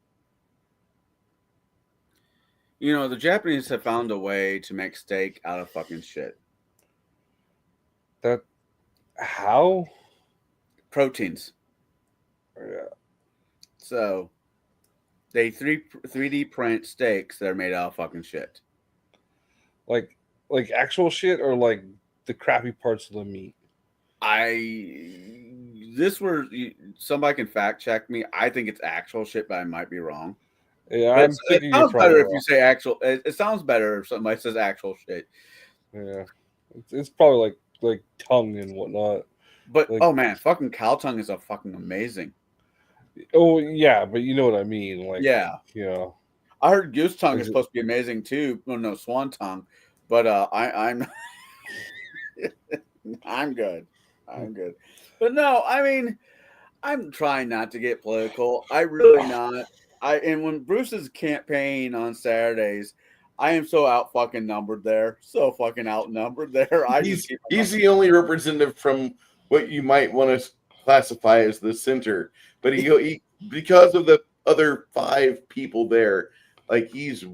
The Japanese have found a way to make steak out of fucking shit. How? Proteins. Yeah. So they 3D print steaks that are made out of fucking shit. Like actual shit, or like the crappy parts of the meat. Somebody can fact check me. I think it's actual shit, but I might be wrong. Yeah, But I'm it thinking you're sounds probably better if wrong. you say actual. It sounds better if somebody says actual shit. Yeah, it's probably like tongue and whatnot. But Like- oh man, fucking cow tongue is a fucking amazing. Oh yeah, but you know what I mean. Like Yeah. I heard goose tongue is supposed to be amazing too. Well, no, swan tongue. But I'm I'm good. I'm good. But no, I mean, I'm trying not to get political. I really not. And when Bruce is campaigning on Saturdays, I am so out fucking numbered there. So fucking outnumbered there. He's the only representative from what you might want to classify as the center, but he because of the other 5 people there, like he's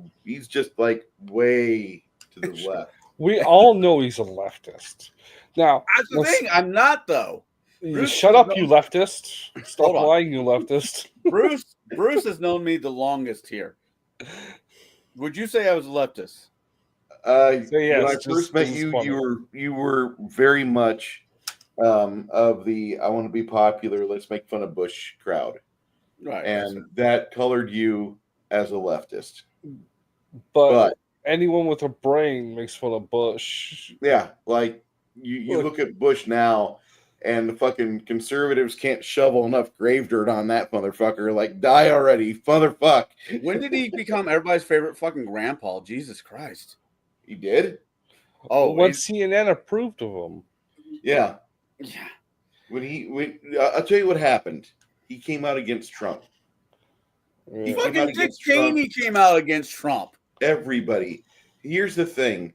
just like way to the left. We all know he's a leftist. Now, That's the thing. I'm not though. Bruce shut up, you leftist. Stop Hold on. lying, you leftist. Bruce has known me the longest here. Would you say I was a leftist? yes, When I just- first met this is you, funny. you were very much of the I want to be popular, let's make fun of Bush crowd, Right. and that colored you as a leftist. But anyone with a brain makes fun of Bush. Yeah, like you Look. look at Bush now, and the fucking conservatives can't shovel enough grave dirt on that motherfucker. Like, die already, motherfuck. When did he become everybody's favorite fucking grandpa? Jesus Christ. He did? Oh, when CNN approved of him. Yeah. yeah. I'll tell you what happened. He came out against Trump. Yeah. came out Fucking Dick against Trump. Cheney came out against Trump. Everybody. Here's the thing.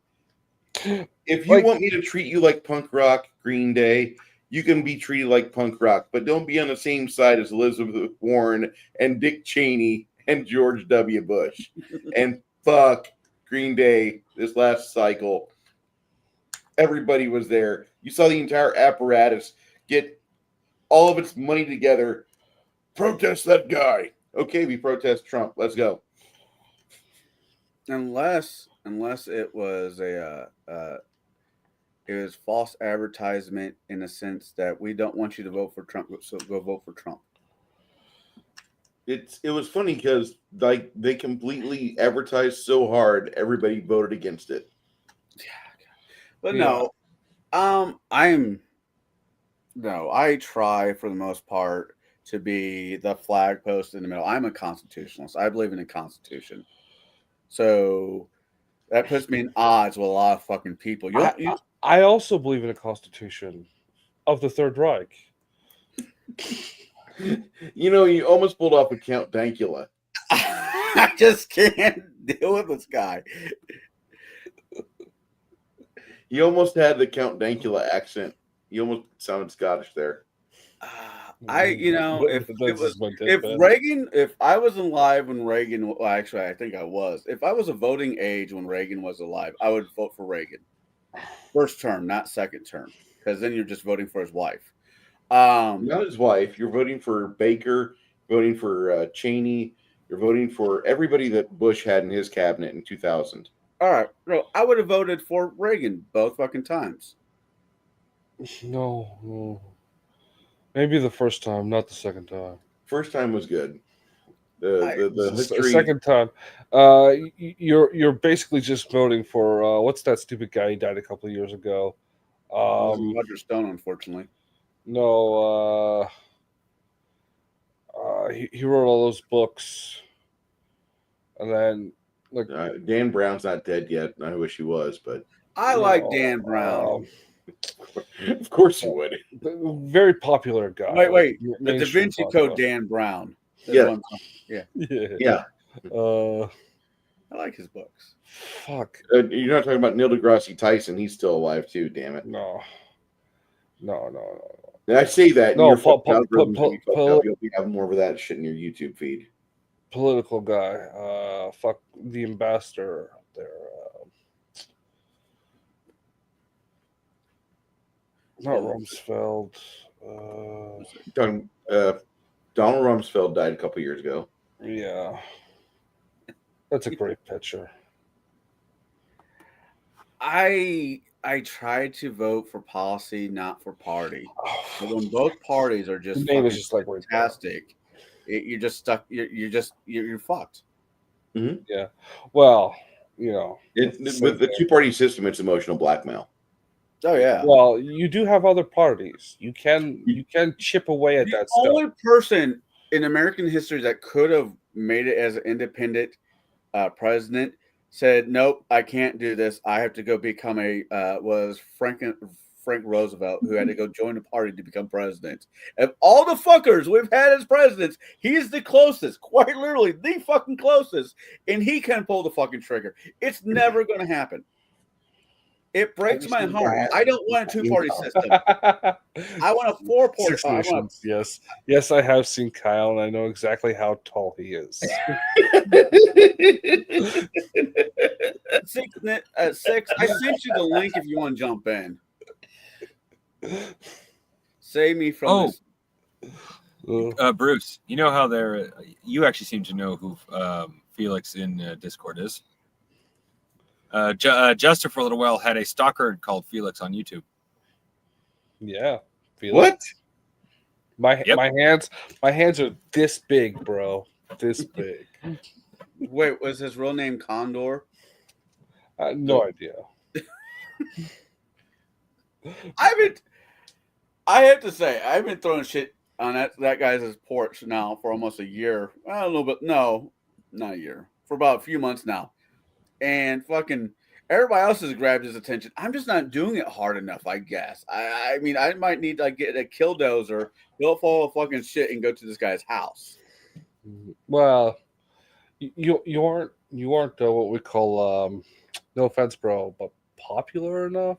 If you Like- want me to treat you like punk rock, Green Day, you can be treated like punk rock, but don't be on the same side as Elizabeth Warren and Dick Cheney and George W. Bush. And fuck Green Day this last cycle. Everybody was there. You saw the entire apparatus get all of its money together. Protest that guy. Okay, we protest Trump. Let's go. Unless it was it was false advertisement in the sense that we don't want you to vote for Trump, so go vote for Trump. It was funny because like they completely advertised so hard, everybody voted against it. But Yeah. I try for the most part to be the flag post in the middle. I'm a constitutionalist. I believe in the Constitution. So that puts me in odds with a lot of fucking people. I also believe in a constitution of the Third Reich. You know, you almost pulled off a Count Dankula. I just can't deal with this guy. You almost had the Count Dankula accent. You almost sounded Scottish there. If I was alive when Reagan, well, actually, I think I was. If I was a voting age when Reagan was alive, I would vote for Reagan. First term, not second term, because then you're just voting for his wife. Not his wife. You're voting for Baker, voting for Cheney. You're voting for everybody that Bush had in his cabinet in 2000. All right, bro, I would have voted for Reagan both fucking times. No. Maybe the first time, not the second time. First time was good. The The history. second time, you're basically just voting for what's that stupid guy? He died a couple of years ago. Roger Stone, unfortunately. No, he wrote all those books, and then like Dan Brown's not dead yet. I wish he was, but I like Dan Brown. of course he would. Very popular guy. Wait, like, the Da mainstream Vinci popular. Code Dan Brown. That's Yeah. what I'm talking- Yeah. Yeah. I like his books. Fuck. You're not talking about Neil deGrasse Tyson. He's still alive too. Damn it. No. And I say that. No, No, po- you'll be having more of that shit in your YouTube feed. Political guy. Fuck the ambassador out there. Not Rumsfeld. Donald Rumsfeld died a couple years ago. Yeah. That's a great picture. I try to vote for policy, not for party. But when both parties are just His name is fucking just like right there. fantastic, you're just stuck. You're fucked. Yeah. Well, you know. With the two-party system, it's emotional blackmail. Oh yeah. Well, you do have other parties. You can chip away at The that stuff. only person in American history that could have made it as an independent president said, "Nope, I can't do this. I have to go become was Frank Roosevelt, who had to go join the party to become president. Of all the fuckers we've had as presidents, he's the closest, quite literally the fucking closest, and he can pull the fucking trigger. It's never going to happen. It breaks my heart. I don't want a two-party system. I want a four-party. Six Nations, yes. Yes, I have seen Kyle, and I know exactly how tall he is. Six. I sent you the link if you want to jump in. Save me from this. Bruce, you know how you actually seem to know who Felix in Discord is. Juster for a little while had a stalker called Felix on YouTube. Yeah. What? My hands are this big, bro. This big. Wait, was his real name Condor? No idea. I haven't. I have to say, I've been throwing shit on that guy's porch now for almost a year. Well, a little bit. No, not a year. For about a few months now. And fucking everybody else has grabbed his attention. I'm just not doing it hard enough, I guess. I mean, I might need to get a killdozer, built full of fucking shit, and go to this guy's house. Well, you aren't what we call no offense, bro, but popular enough.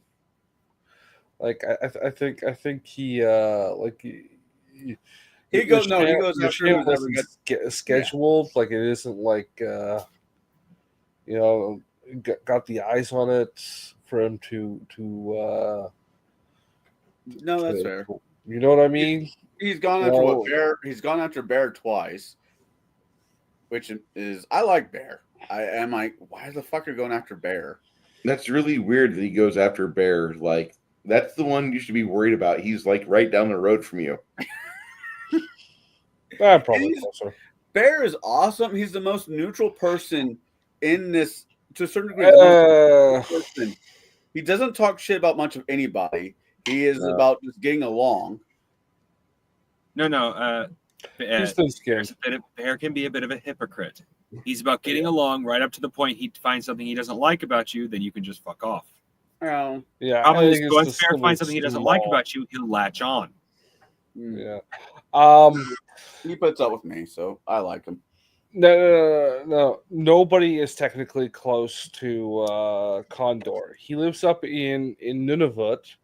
Like I think he like He goes no, he your goes after channel whoever isn't gets. scheduled. Like it isn't like you know got the eyes on it for him to No, that's fair. you know what I mean? He's gone after what Bear? He's gone after Bear twice, which is I like Bear. I am like, why the fuck are you going after Bear? That's really weird that he goes after Bear. Like, that's the one you should be worried about. He's like right down the road from you. Probably He's- closer. Bear is awesome. He's the most neutral person in this, to a certain degree. The most neutral person. He doesn't talk shit about much of anybody. He is about just getting along. No. He's thin skinned. Bear can be a bit of a hypocrite. He's about getting along right up to the point he finds something he doesn't like about you, then you can just fuck off. Oh, Yeah. Problem I is, think it's once just Bear a finds something he doesn't like small- about you, he'll latch on. Yeah. he puts up with me, so I like him. No. Nobody is technically close to Condor. He lives up in Nunavut,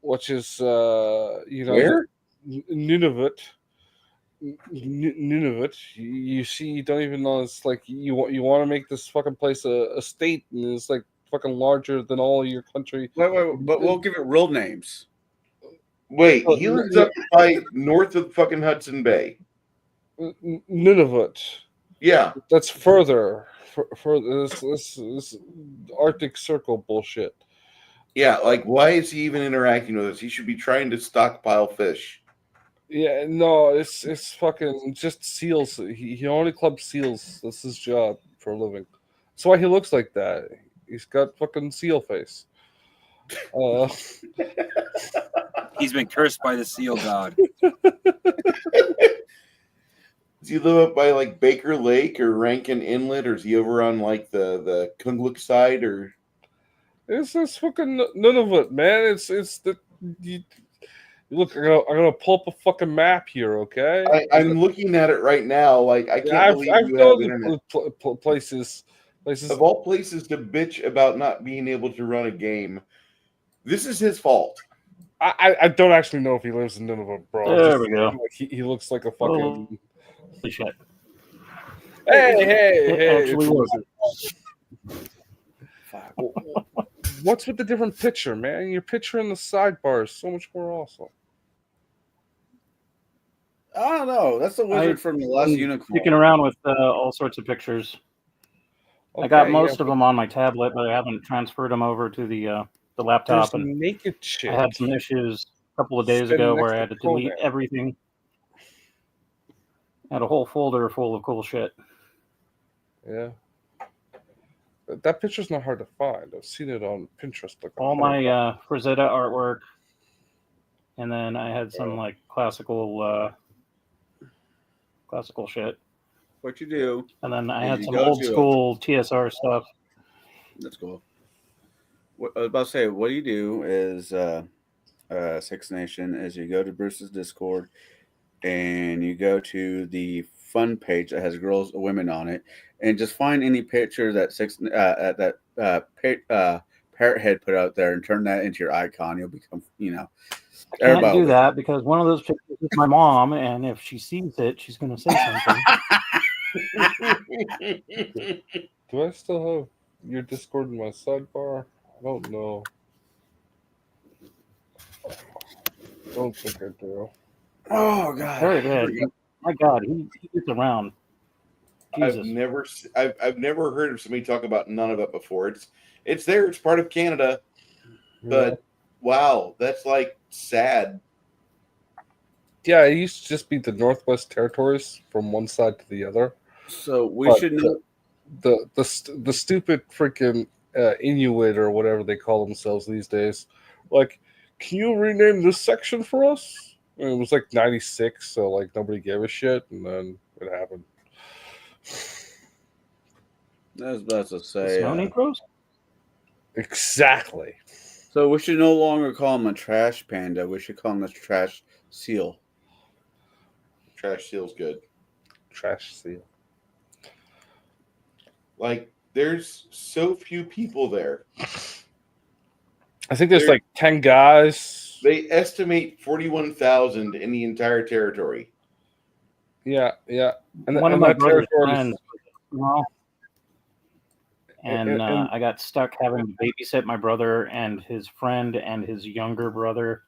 which is Where? Nunavut. Nunavut. You see, you don't even know. It's like you want to make this fucking place a state, and it's like fucking larger than all your country. Wait, but we'll give it real names. Wait, he lives up by north of fucking Hudson Bay. Nunavut. Yeah. That's further for this Arctic Circle bullshit. Yeah, like why is he even interacting with us? He should be trying to stockpile fish. Yeah, no, it's fucking just seals. He only clubs seals. That's his job for a living. That's why he looks like that. He's got fucking seal face. He's been cursed by the seal god. Does he live up by like Baker Lake or Rankin Inlet, or is he over on like the Kungluk side? Or It's fucking Nunavut, man. It's the look. I'm gonna pull up a fucking map here, okay? I'm looking at it right now. Like I can't believe I've you have known internet. places. Of all places to bitch about not being able to run a game, this is his fault. I don't actually know if he lives in Nunavut, bro. There we go. He looks like a fucking. Holy shit. Hey! It actually was. What's with the different picture, man? Your picture in the sidebar is so much more awesome. I don't know. That's the wizard from the last unicorn. Sticking around with all sorts of pictures. I got most of them on my tablet, but I haven't transferred them over to the laptop. There's And naked shit. I had some issues a couple of days Sitting ago next where I to had to Conan. delete everything. I had a whole folder full of cool shit. Yeah. That picture's not hard to find. I've seen it on Pinterest. Like All my Frazetta artwork, and then I had some like classical shit, What you do? and then I Is had you some go old to- school TSR stuff. That's cool. What I was about to say, what you do is Six Nation is you go to Bruce's Discord and you go to the fun page that has girls or women on it, and just find any picture that Parrot Head put out there and turn that into your icon. You'll become, I can't everybody do will. that because one of those pictures is my mom, and if she sees it, she's going to say something. Do I still have your Discord in my sidebar? I don't know. Don't think I do. Oh God! Very good. My God, he gets around. Jesus. I've never heard of somebody talk about none of it before. It's there. It's part of Canada. But wow, that's like sad. Yeah, it used to just be the Northwest Territories from one side to the other. So we But should know. The stupid freaking Inuit or whatever they call themselves these days, like can you rename this section for us? And it was like 96, so like nobody gave a shit, and then it happened. That's about to Snow say. Negroes? Exactly. So we should no longer call him a trash panda. We should call him a trash seal. Trash seal's good. Trash seal. Like, there's so few people there. I think there's There- like 10 guys. They estimate 41,000 in the entire territory. Yeah. And One of and my that brother's territory is- friends, well, and and- I got stuck having to babysit my brother and his friend and his younger brother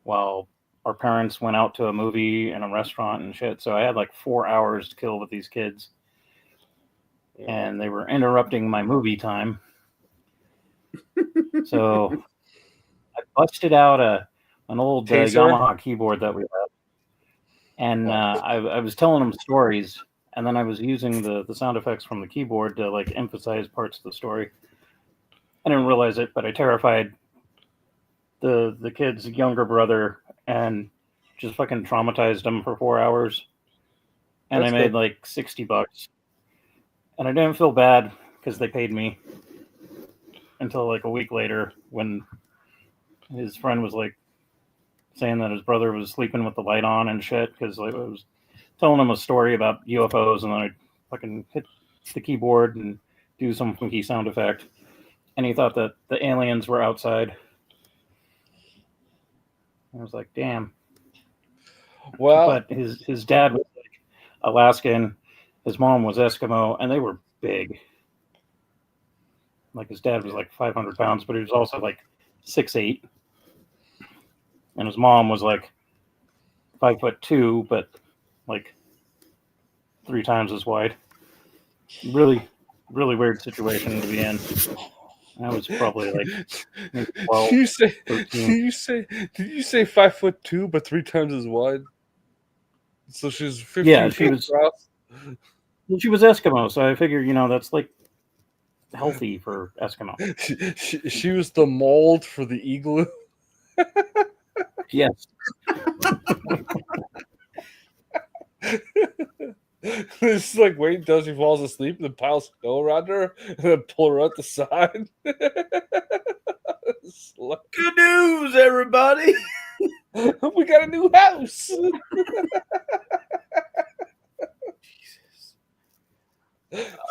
while our parents went out to a movie and a restaurant and shit. So I had like 4 hours to kill with these kids, and they were interrupting my movie time. So I busted out an old Taser? Yamaha keyboard that we had, and I was telling them stories, and then I was using the sound effects from the keyboard to like emphasize parts of the story. I didn't realize it, but I terrified the kid's younger brother and just fucking traumatized him for 4 hours. And That's I made good. like $60, and I didn't feel bad because they paid me until like a week later when his friend was like saying that his brother was sleeping with the light on and shit because like, I was telling him a story about UFOs, and then I fucking hit the keyboard and do some funky sound effect, and he thought that the aliens were outside. I was like, damn. Well, But his dad was like Alaskan, his mom was Eskimo, and they were big. Like his dad was like 500 pounds, but he was also like 6'8", and his mom was like 5'2", but like 3 times as wide. Really, really weird situation to be in. I was probably like maybe 12, did you say 13. did you say 5'2" but 3 times as wide? So she's 15 Yeah, she feet was- across? Well, she was Eskimo, so I figure that's like healthy for Eskimo. She was the mold for the igloo. Yes. It's like wait until she falls asleep and then pile snow around her and then pull her out the side. It's like, Good news, everybody. we got a new house.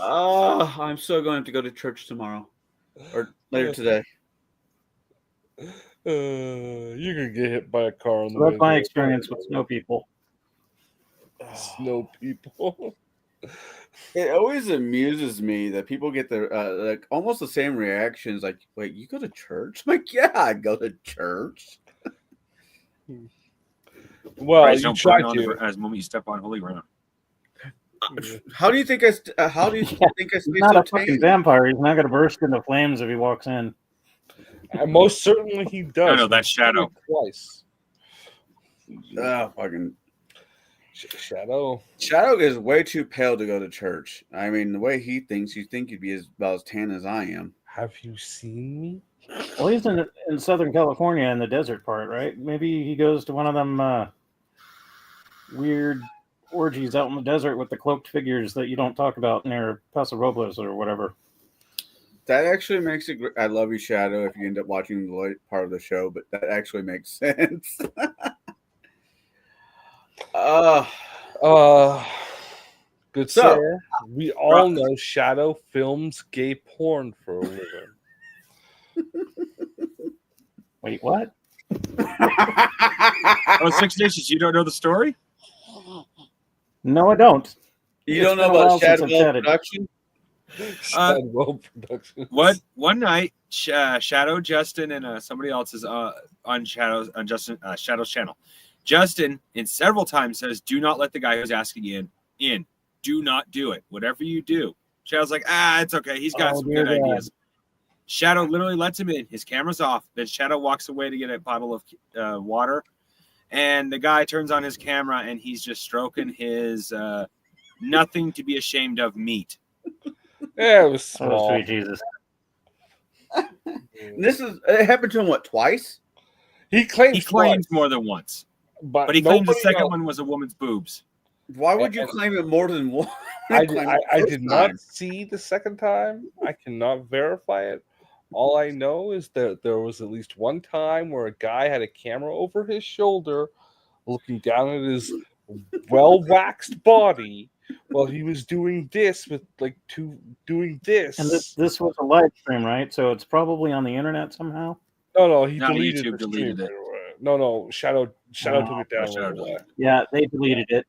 I'm still going to go to church tomorrow or later today. You're gonna get hit by a car on the So that's way my there. experience with snow people. Snow people. It always amuses me that people get the like almost the same reactions. Like, wait, you go to church? I'm like, yeah, I go to church. Well, Right, you don't try burn on to. as the moment you step on holy ground. How do you think how do you think I He's stay not so a fucking tame? vampire. He's not going to burst into flames if he walks in. And most certainly he does. No, that's Shadow. Twice. Fucking Shadow. Shadow is way too pale to go to church. I mean, the way he thinks, you think he'd be about as tan as I am. Have you seen me? Well, he's in Southern California in the desert part, right? Maybe he goes to one of them weird orgies out in the desert with the cloaked figures that you don't talk about near Paso Robles or whatever. That actually makes it. I love you, Shadow. If you end up watching the late part of the show, but that actually makes sense. Good So- sir. We all know Shadow films gay porn for a living. Wait, what? Oh, Six Nations, you don't know the story? No, I don't. You It's don't know been a while about since Shadow I've chatted. production? Shadowell Productions. One night, Shadow, Justin, and somebody else is on Shadow's channel. Justin, in several times, says, "Do not let the guy who's asking you in. Do not do it. Whatever you do." Shadow's like, "It's okay. He's got Oh, some dear good God. ideas." Shadow literally lets him in. His camera's off. Then Shadow walks away to get a bottle of water, and the guy turns on his camera, and he's just stroking his nothing to be ashamed of meat. Yeah, it was Oh, small. sweet Jesus. It happened to him what, twice? He claims, He claims twice, more than once, but but he claims the nobody second else- one was a woman's boobs. Why would you And- claim it more than one? I Claim it I first did not time. see the second time. I cannot verify it. All I know is that there was at least one time where a guy had a camera over his shoulder looking down at his well waxed body while he was doing this with doing this. And this was a live stream, right? So it's probably on the internet somehow. No, he No, deleted YouTube the stream deleted it. right away. No, Shadow took it down Shadow right away. Yeah, they deleted it.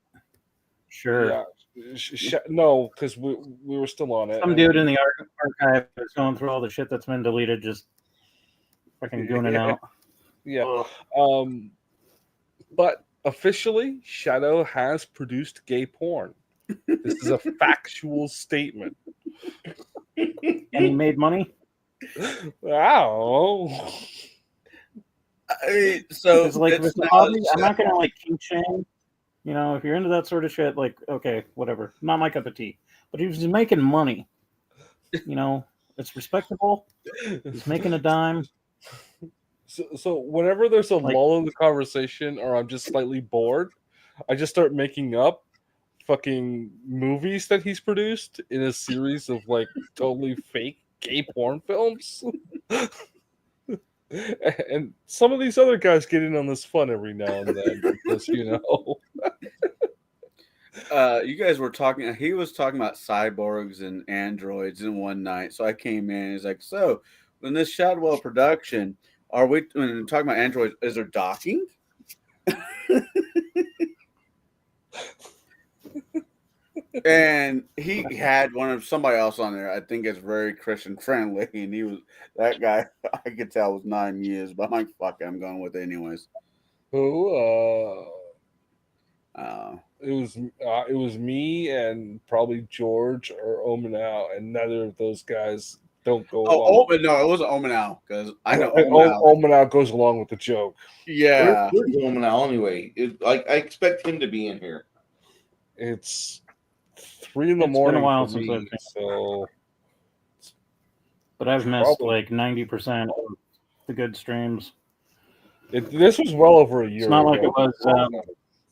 Sure. Yeah, no, because we were still on it. Some and- dude in the archive is going through all the shit that's been deleted, just fucking gooning out. Yeah. Ugh. But officially, Shadow has produced gay porn. This is a factual statement. And he made money. Wow. So It's like if it's it's a not- hobby, I'm not gonna like kink shame. You know, if you're into that sort of shit, like okay, whatever. Not my cup of tea. But he was making money. You know, it's respectable. He's making a dime. So whenever there's a Like- lull in the conversation or I'm just slightly bored, I just start making up fucking movies that he's produced in a series of like totally fake gay porn films. And some of these other guys get in on this fun every now and then because you guys were talking. He was talking about cyborgs and androids in one night. So I came in. He's like, "So, in this Shadwell production, are we when talking about androids? Is there docking?" And he had one of somebody else on there. I think it's very Christian friendly, and he was that guy. I could tell was 9 years, but I'm like, "Fuck it, I'm going with it anyways." who Uh, it was me and probably George or Omenau, and neither of those guys don't go along. but no, it wasn't Omenau because I know And Omenau. Omenau goes along with the joke. Yeah, Where's Omenau anyway? I expect him to be in here. It's 3 in the It's been a morning while for since me, I've been- so But I've missed Probably. like 90% of the good streams. this was well over a year. It's not like ago. it was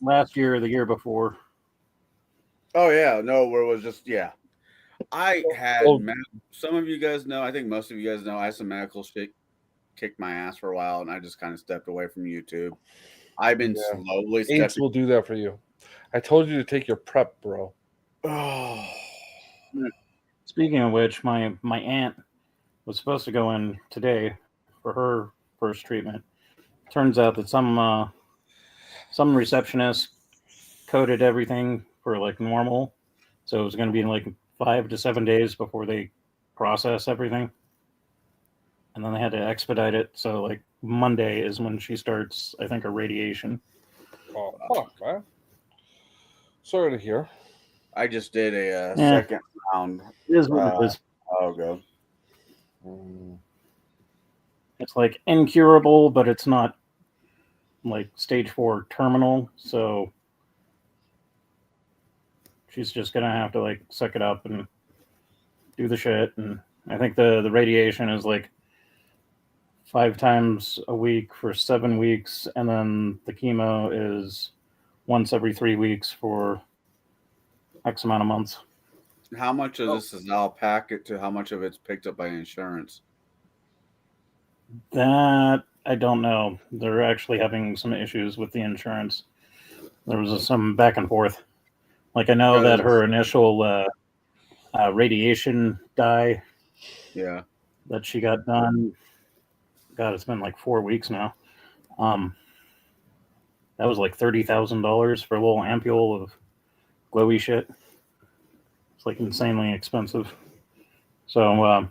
last year or the year before. Oh yeah, no, where it was just I had Oh. some of you guys know. I think most of you guys know. I had some medical shit kick my ass for a while, and I just kind of stepped away from YouTube. I've been Yeah. slowly Aints stepping. will do that for you. I told you to take your prep, bro. Oh, Speaking of which, my aunt was supposed to go in today for her first treatment. Turns out that some receptionist coded everything for like normal, so it was going to be in like 5 to 7 days before they process everything, and then they had to expedite it. So like Monday is when she starts, I think, her radiation. Oh, fuck, man. Sorry to hear. I just did a Yeah. second round It is what it is. a while ago. It's like incurable, but it's not like stage 4 terminal. So she's just gonna have to like suck it up and do the shit. And I think the radiation is like 5 times a week for 7 weeks, and then the chemo is once every 3 weeks for X amount of months. How much of this is out packet to how much of it's picked up by insurance? That I don't know. They're actually having some issues with the insurance. There was some back and forth. Like I know that her initial radiation dye Yeah. that she got done. God, it's been like 4 weeks now. That was like $30,000 for a little ampule of glowy shit. It's like insanely expensive. So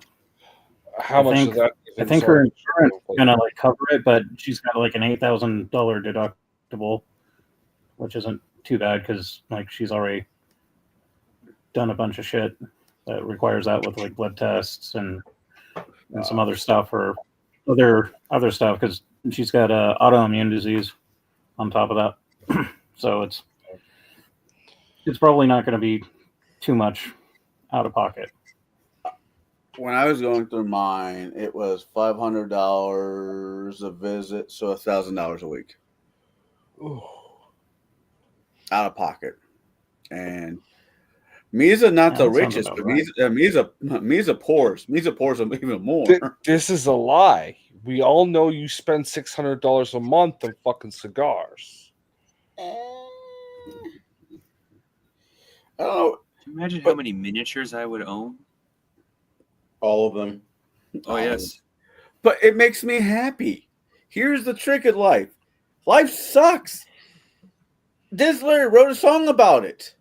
How much think- of that? I think her insurance is gonna like cover it, but she's got like an $8,000 deductible, which isn't too bad because like she's already done a bunch of shit that requires that with like blood tests and some other stuff or other stuff because she's got autoimmune disease on top of that. So it's probably not going to be too much out of pocket. when I was going through mine, it was $500 a visit, so $1,000 a week Ooh. out of pocket. And Misa not Yeah, the that sounds richest, about but right. Misa pours. Misa pours even more. This is a lie. We all know you spend $600 a month on fucking cigars. I don't know. Imagine how But- many miniatures I would own. All of them. Oh yes. But it makes me happy. Here's the trick of life. Life sucks. Dizzler wrote a song about it.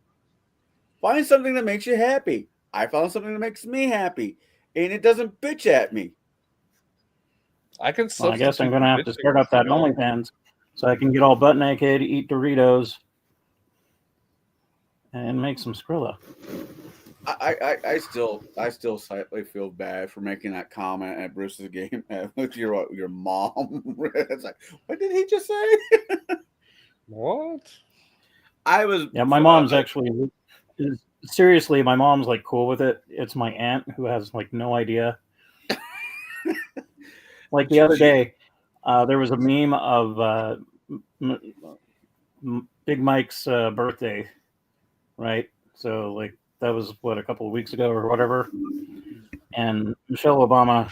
Find something that makes you happy. I found something that makes me happy. And it doesn't bitch at me. I can. Well, I guess I'm substitute going to have to bitching start up that for cigar. OnlyFans so I can get all butt naked, eat Doritos, and make some Skrilla. I still slightly feel bad for making that comment at Bruce's game with your mom. It's like, what did he just say? What? I was Yeah, my mom's actually seriously. My mom's like cool with it. It's my aunt who has like no idea. Like the other day, there was a meme of Big Mike's birthday, right? So like that was what, a couple of weeks ago or whatever, and Michelle Obama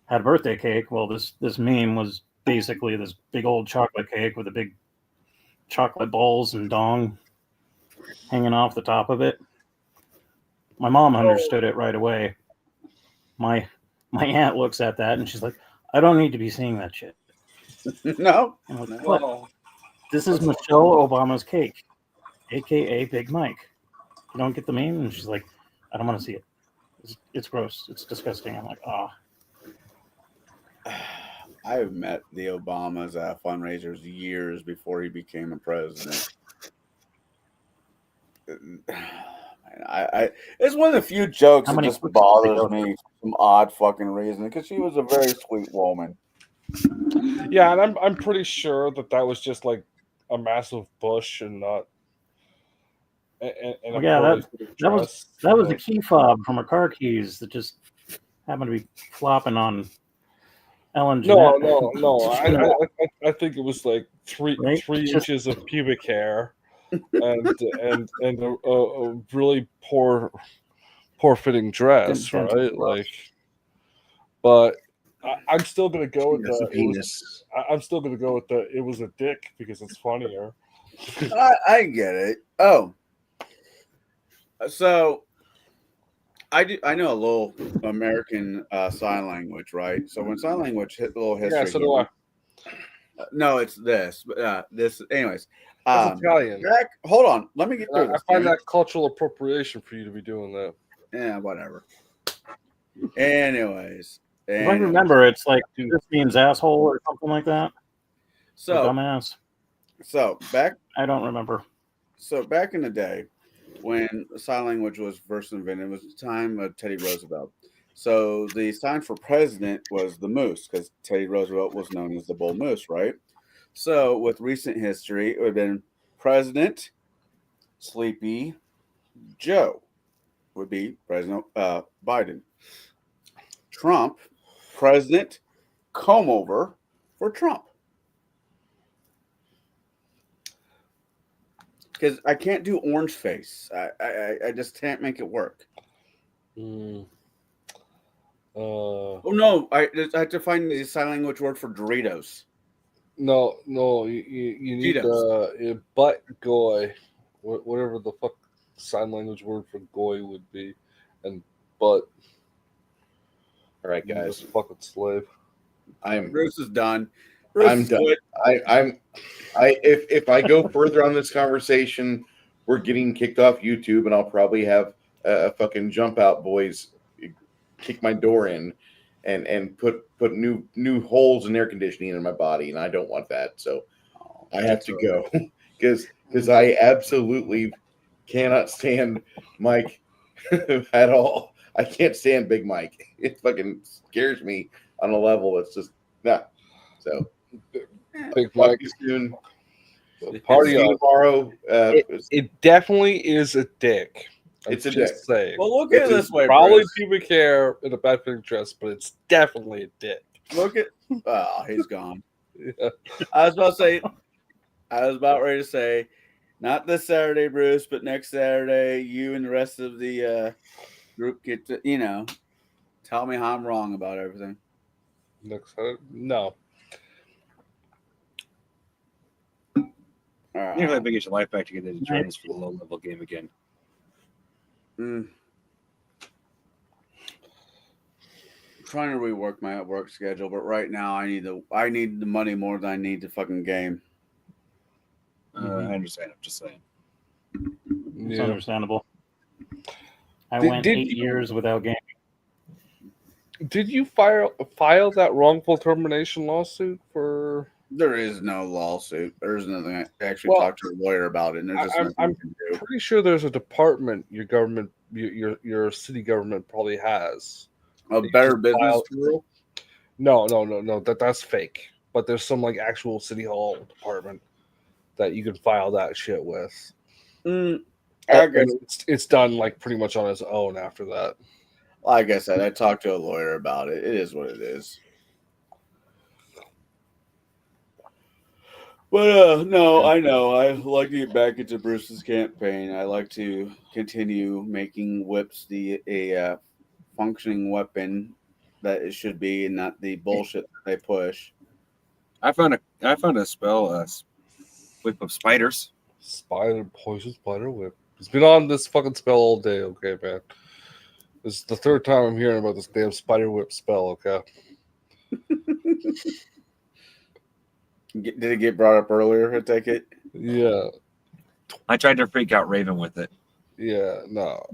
had a birthday cake. Well, this meme was basically this big old chocolate cake with a big chocolate balls and dong hanging off the top of it. My mom understood it right away. My aunt looks at that and she's like, I don't need to be seeing that shit. no. I'm like, No. what? This is Michelle Obama's cake, aka Big Mike. You don't get the meme? And she's like, I don't want to see it. It's gross. It's disgusting. I'm like, ah. I've met the Obamas at fundraisers years before he became a president. I it's one of the few jokes How that many just cookies bothers did they go me for some odd fucking reason because she was a very sweet woman. Yeah, and I'm pretty sure that was just like a massive bush and not. And Well, yeah, that was a like, key fob from her car keys that just happened to be flopping on Ellen no, Jeanette. no. I think it was like three Right? Just- inches of pubic hair, and a really poor fitting dress, Didn't right? Like, but I'm still gonna go with That's a the. It was, penis. I'm still gonna go with the. It was a dick because it's funnier. I get it. Oh, so I know a little American sign language, right? So when sign language hit a little history, Yeah, so do I. No, it's this. This, anyways. That's Italian. Jack, hold on. Let me get through I this. find man. that cultural appropriation for you to be doing that. Yeah, whatever. Anyways, If I remember, it's like this means asshole or something like that. Or so dumbass. I don't remember. So back in the day, when sign language was first invented, it was the time of Teddy Roosevelt. So the sign for president was the moose because Teddy Roosevelt was known as the bull moose, right? So with recent history, it would have been President Sleepy Joe would be President Biden. Trump, President Comb Over for Trump. Because I can't do orange face. I just can't make it work. Oh no! I have to find the sign language word for Doritos. No, you need Cheetos. butt goy, whatever the fuck sign language word for goy would be, and butt. All right, You guys. just fucking slave. Bruce is done. Bruce I'm is done. good. If I go further on this conversation, we're getting kicked off YouTube, and I'll probably have a fucking jump out boys kick my door in and put new holes in air conditioning in my body, and I don't want that. So I have to go because I absolutely cannot stand Mike at all. I can't stand Big Mike. It fucking scares me on a level that's just nah. So Big talk Mike. to you soon. Party See you on. tomorrow. It definitely is a dick. I'm It's a just dick. saying. Well, look at it this way, Probably Bruce. pubic hair in a bad fitting dress, but it's definitely a dick. Look at. Oh, he's gone. Yeah. I was about to say. I was about ready to say, not this Saturday, Bruce, but next Saturday, you and the rest of the group get to, tell me how I'm wrong about everything. Next time, no. All You know, right. they get your life back to get into trainings for the low level game again. Mm. I'm trying to rework my work schedule, but right now I need the money more than I need the fucking game. I understand. I'm just saying. It's Yeah. understandable. I Did- went did 8 you- years without gaming. Did you file that wrongful termination lawsuit for? There is no lawsuit. There's nothing. I actually Well, talked to a lawyer about it, and there's just I'm- nothing you can do. Pretty sure there's a department your government, your city government probably has. A you Better just Business file- Bureau. No. That's fake. But there's some like actual city hall department that you can file that shit with. I And guess, it's done like pretty much on its own after that. like I said, I talked to a lawyer about it. It is what it is. But no, I know. I like to get back into Bruce's campaign. I like to continue making whips a functioning weapon that it should be, and not the bullshit that they push. I found a spell, whip of spiders. Poison spider whip. It's been on this fucking spell all day, okay, man. This is the third time I'm hearing about this damn spider whip spell, okay? Did it get brought up earlier? I take it. Yeah, I tried to freak out Raven with it. yeah, no.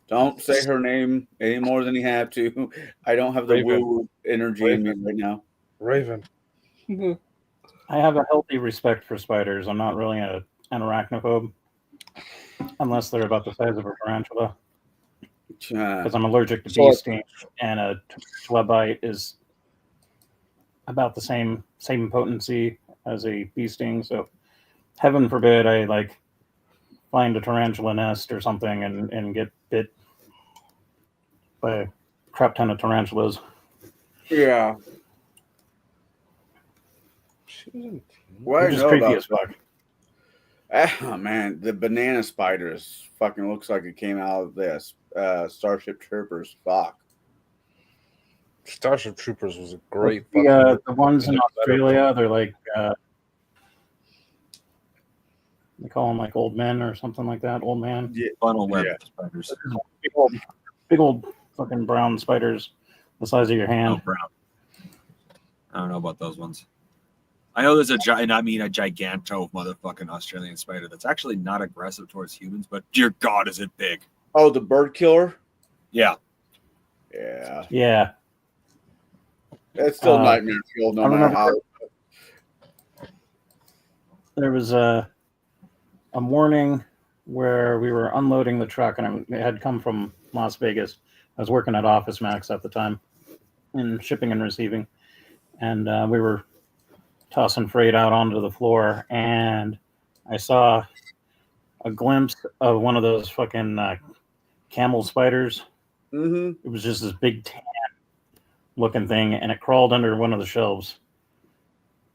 Don't say her name any more than you have to. I don't have the Raven. woo energy in me right now. Raven. I have a healthy respect for spiders. I'm not really an arachnophobe, unless they're about the size of a tarantula, because I'm allergic to So- bee sting, and a tarantula bite is about the same potency as a bee sting. So, heaven forbid I like find a tarantula nest or something and get bit by a crap ton of tarantulas. Yeah. What I They're just know creepy about as fuck. Oh man, the banana spiders fucking looks like it came out of this Starship Troopers. Fuck. Starship Troopers was a great The ones in Australia, they're like they call them like old men or something like that. Old man, Funnel web Yeah. spiders. big old fucking brown spiders, the size of your Oh, hand. brown. I don't know about those ones. I know there's a giganto motherfucking Australian spider that's actually not aggressive towards humans, but dear God, is it big? Oh, the bird killer. Yeah. Yeah, Yeah, it's still nightmare fuel, no I matter remember- how. there was a morning where we were unloading the truck, and it had come from Las Vegas. I was working at Office Max at the time in shipping and receiving, and we were tossing freight out onto the floor, and I saw a glimpse of one of those fucking camel spiders. Mm-hmm. It was just this big tan looking thing, and it crawled under one of the shelves.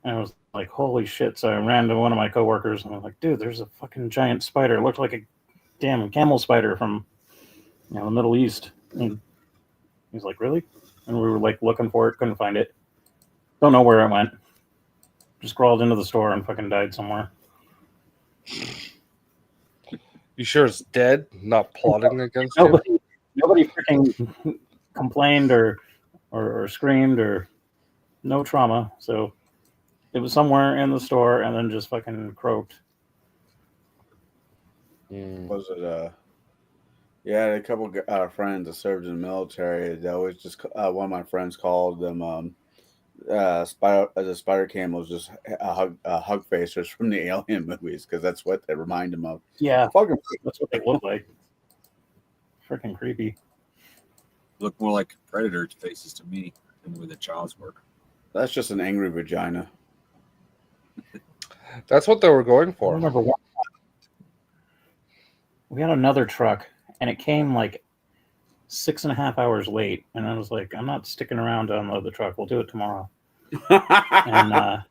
And I was like, holy shit. So I ran to one of my coworkers and I was like, dude, there's a fucking giant spider. It looked like a damn camel spider from the Middle East. And he's like, really? And we were like looking for it, couldn't find it. Don't know where it went. Just crawled into the store and fucking died somewhere. You sure it's dead? Not plotting against you? Nobody freaking complained or screamed or no trauma. So it was somewhere in the store and then just fucking croaked. Mm. Was it yeah, I had a couple friends that served in the military. They always just one of my friends called them spider camels, just hug facers from the Alien movies, because that's what they remind them of. Yeah, Fucking that's what they look like. Freaking creepy. Look more like predator faces to me than the way the jaws work. that's just an angry vagina. That's what they were going I for. remember one. We had another truck, and it came like 6.5 hours late. And I was like, I'm not sticking around to unload the truck. We'll do it tomorrow. And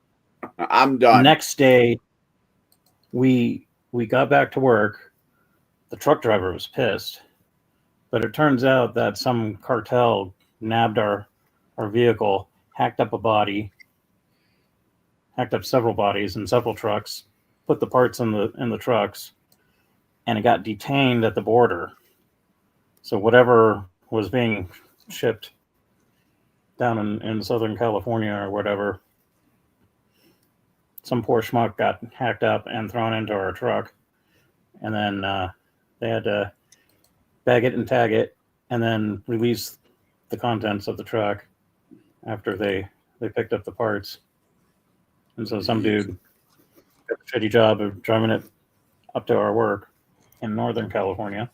I'm the done. next day, we got back to work. The truck driver was pissed, but it turns out that some cartel nabbed our vehicle, hacked up several bodies in several trucks, put the parts in the trucks, and it got detained at the border. So whatever was being shipped down in Southern California or whatever, some poor schmuck got hacked up and thrown into our truck, and then they had to bag it and tag it, and then release the contents of the truck after they picked up the parts. And so some dude got a shitty job of driving it up to our work in Northern California,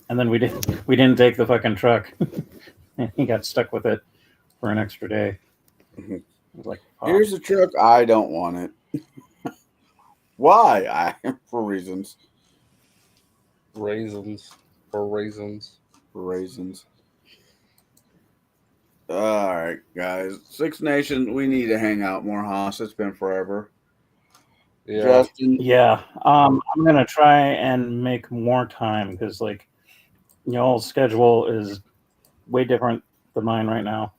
and then we didn't take the fucking truck. And he got stuck with it for an extra day. It was like, oh. Here's the truck. I don't want it. Why? For reasons. Raisins. For raisins. For reasons. All right, guys. Six Nation, we need to hang out more, Haas. It's been forever. Yeah. Justin, Yeah, I'm gonna try and make more time because, like, y'all's schedule is way different than mine right now,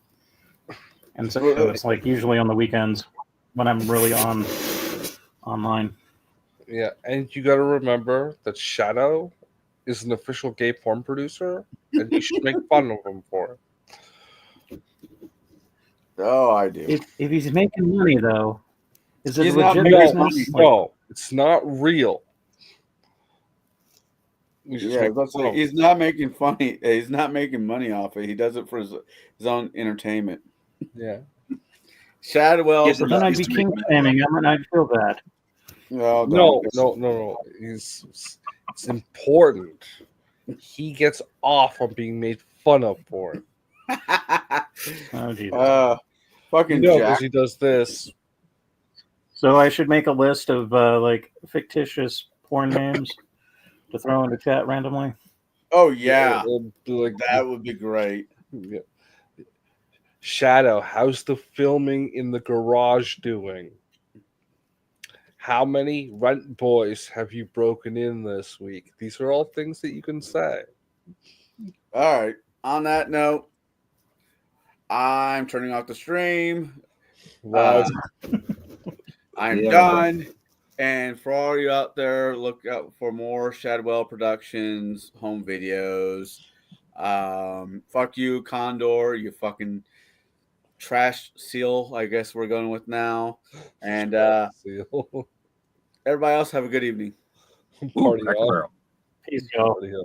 and so it's like usually on the weekends when I'm really online. Yeah, and you got to remember that Shadow is an official gay porn producer, and you should make fun of him for it. oh, I do. If he's making money though, is it He's a not legit making business? money. No, it's not real. You just Yeah, make that's fun like, of him. he's not making funny. He's not making money off it. He does it for his own entertainment. Yeah. Shadwell. Yes, But then I'd be king shaming him, and I'd feel bad. Oh, No. It's important. He gets off on being made fun of for it. Oh, Jesus. Fucking Because Jack. he does this. So I should make a list of like fictitious porn names to throw into chat randomly. Oh yeah, it'll be like that would be great. Yeah. Shadow, how's the filming in the garage doing? How many rent boys have you broken in this week? These are all things that you can say. All right. On that note, I'm turning off the stream. Wow. I'm Yeah. done. And for all you out there, look out for more Shadwell Productions home videos. Fuck you, Condor. You fucking trash seal, I guess we're going with now. And everybody else have a good evening. Party Cracker on. Barrel. Peace, y'all. Party on.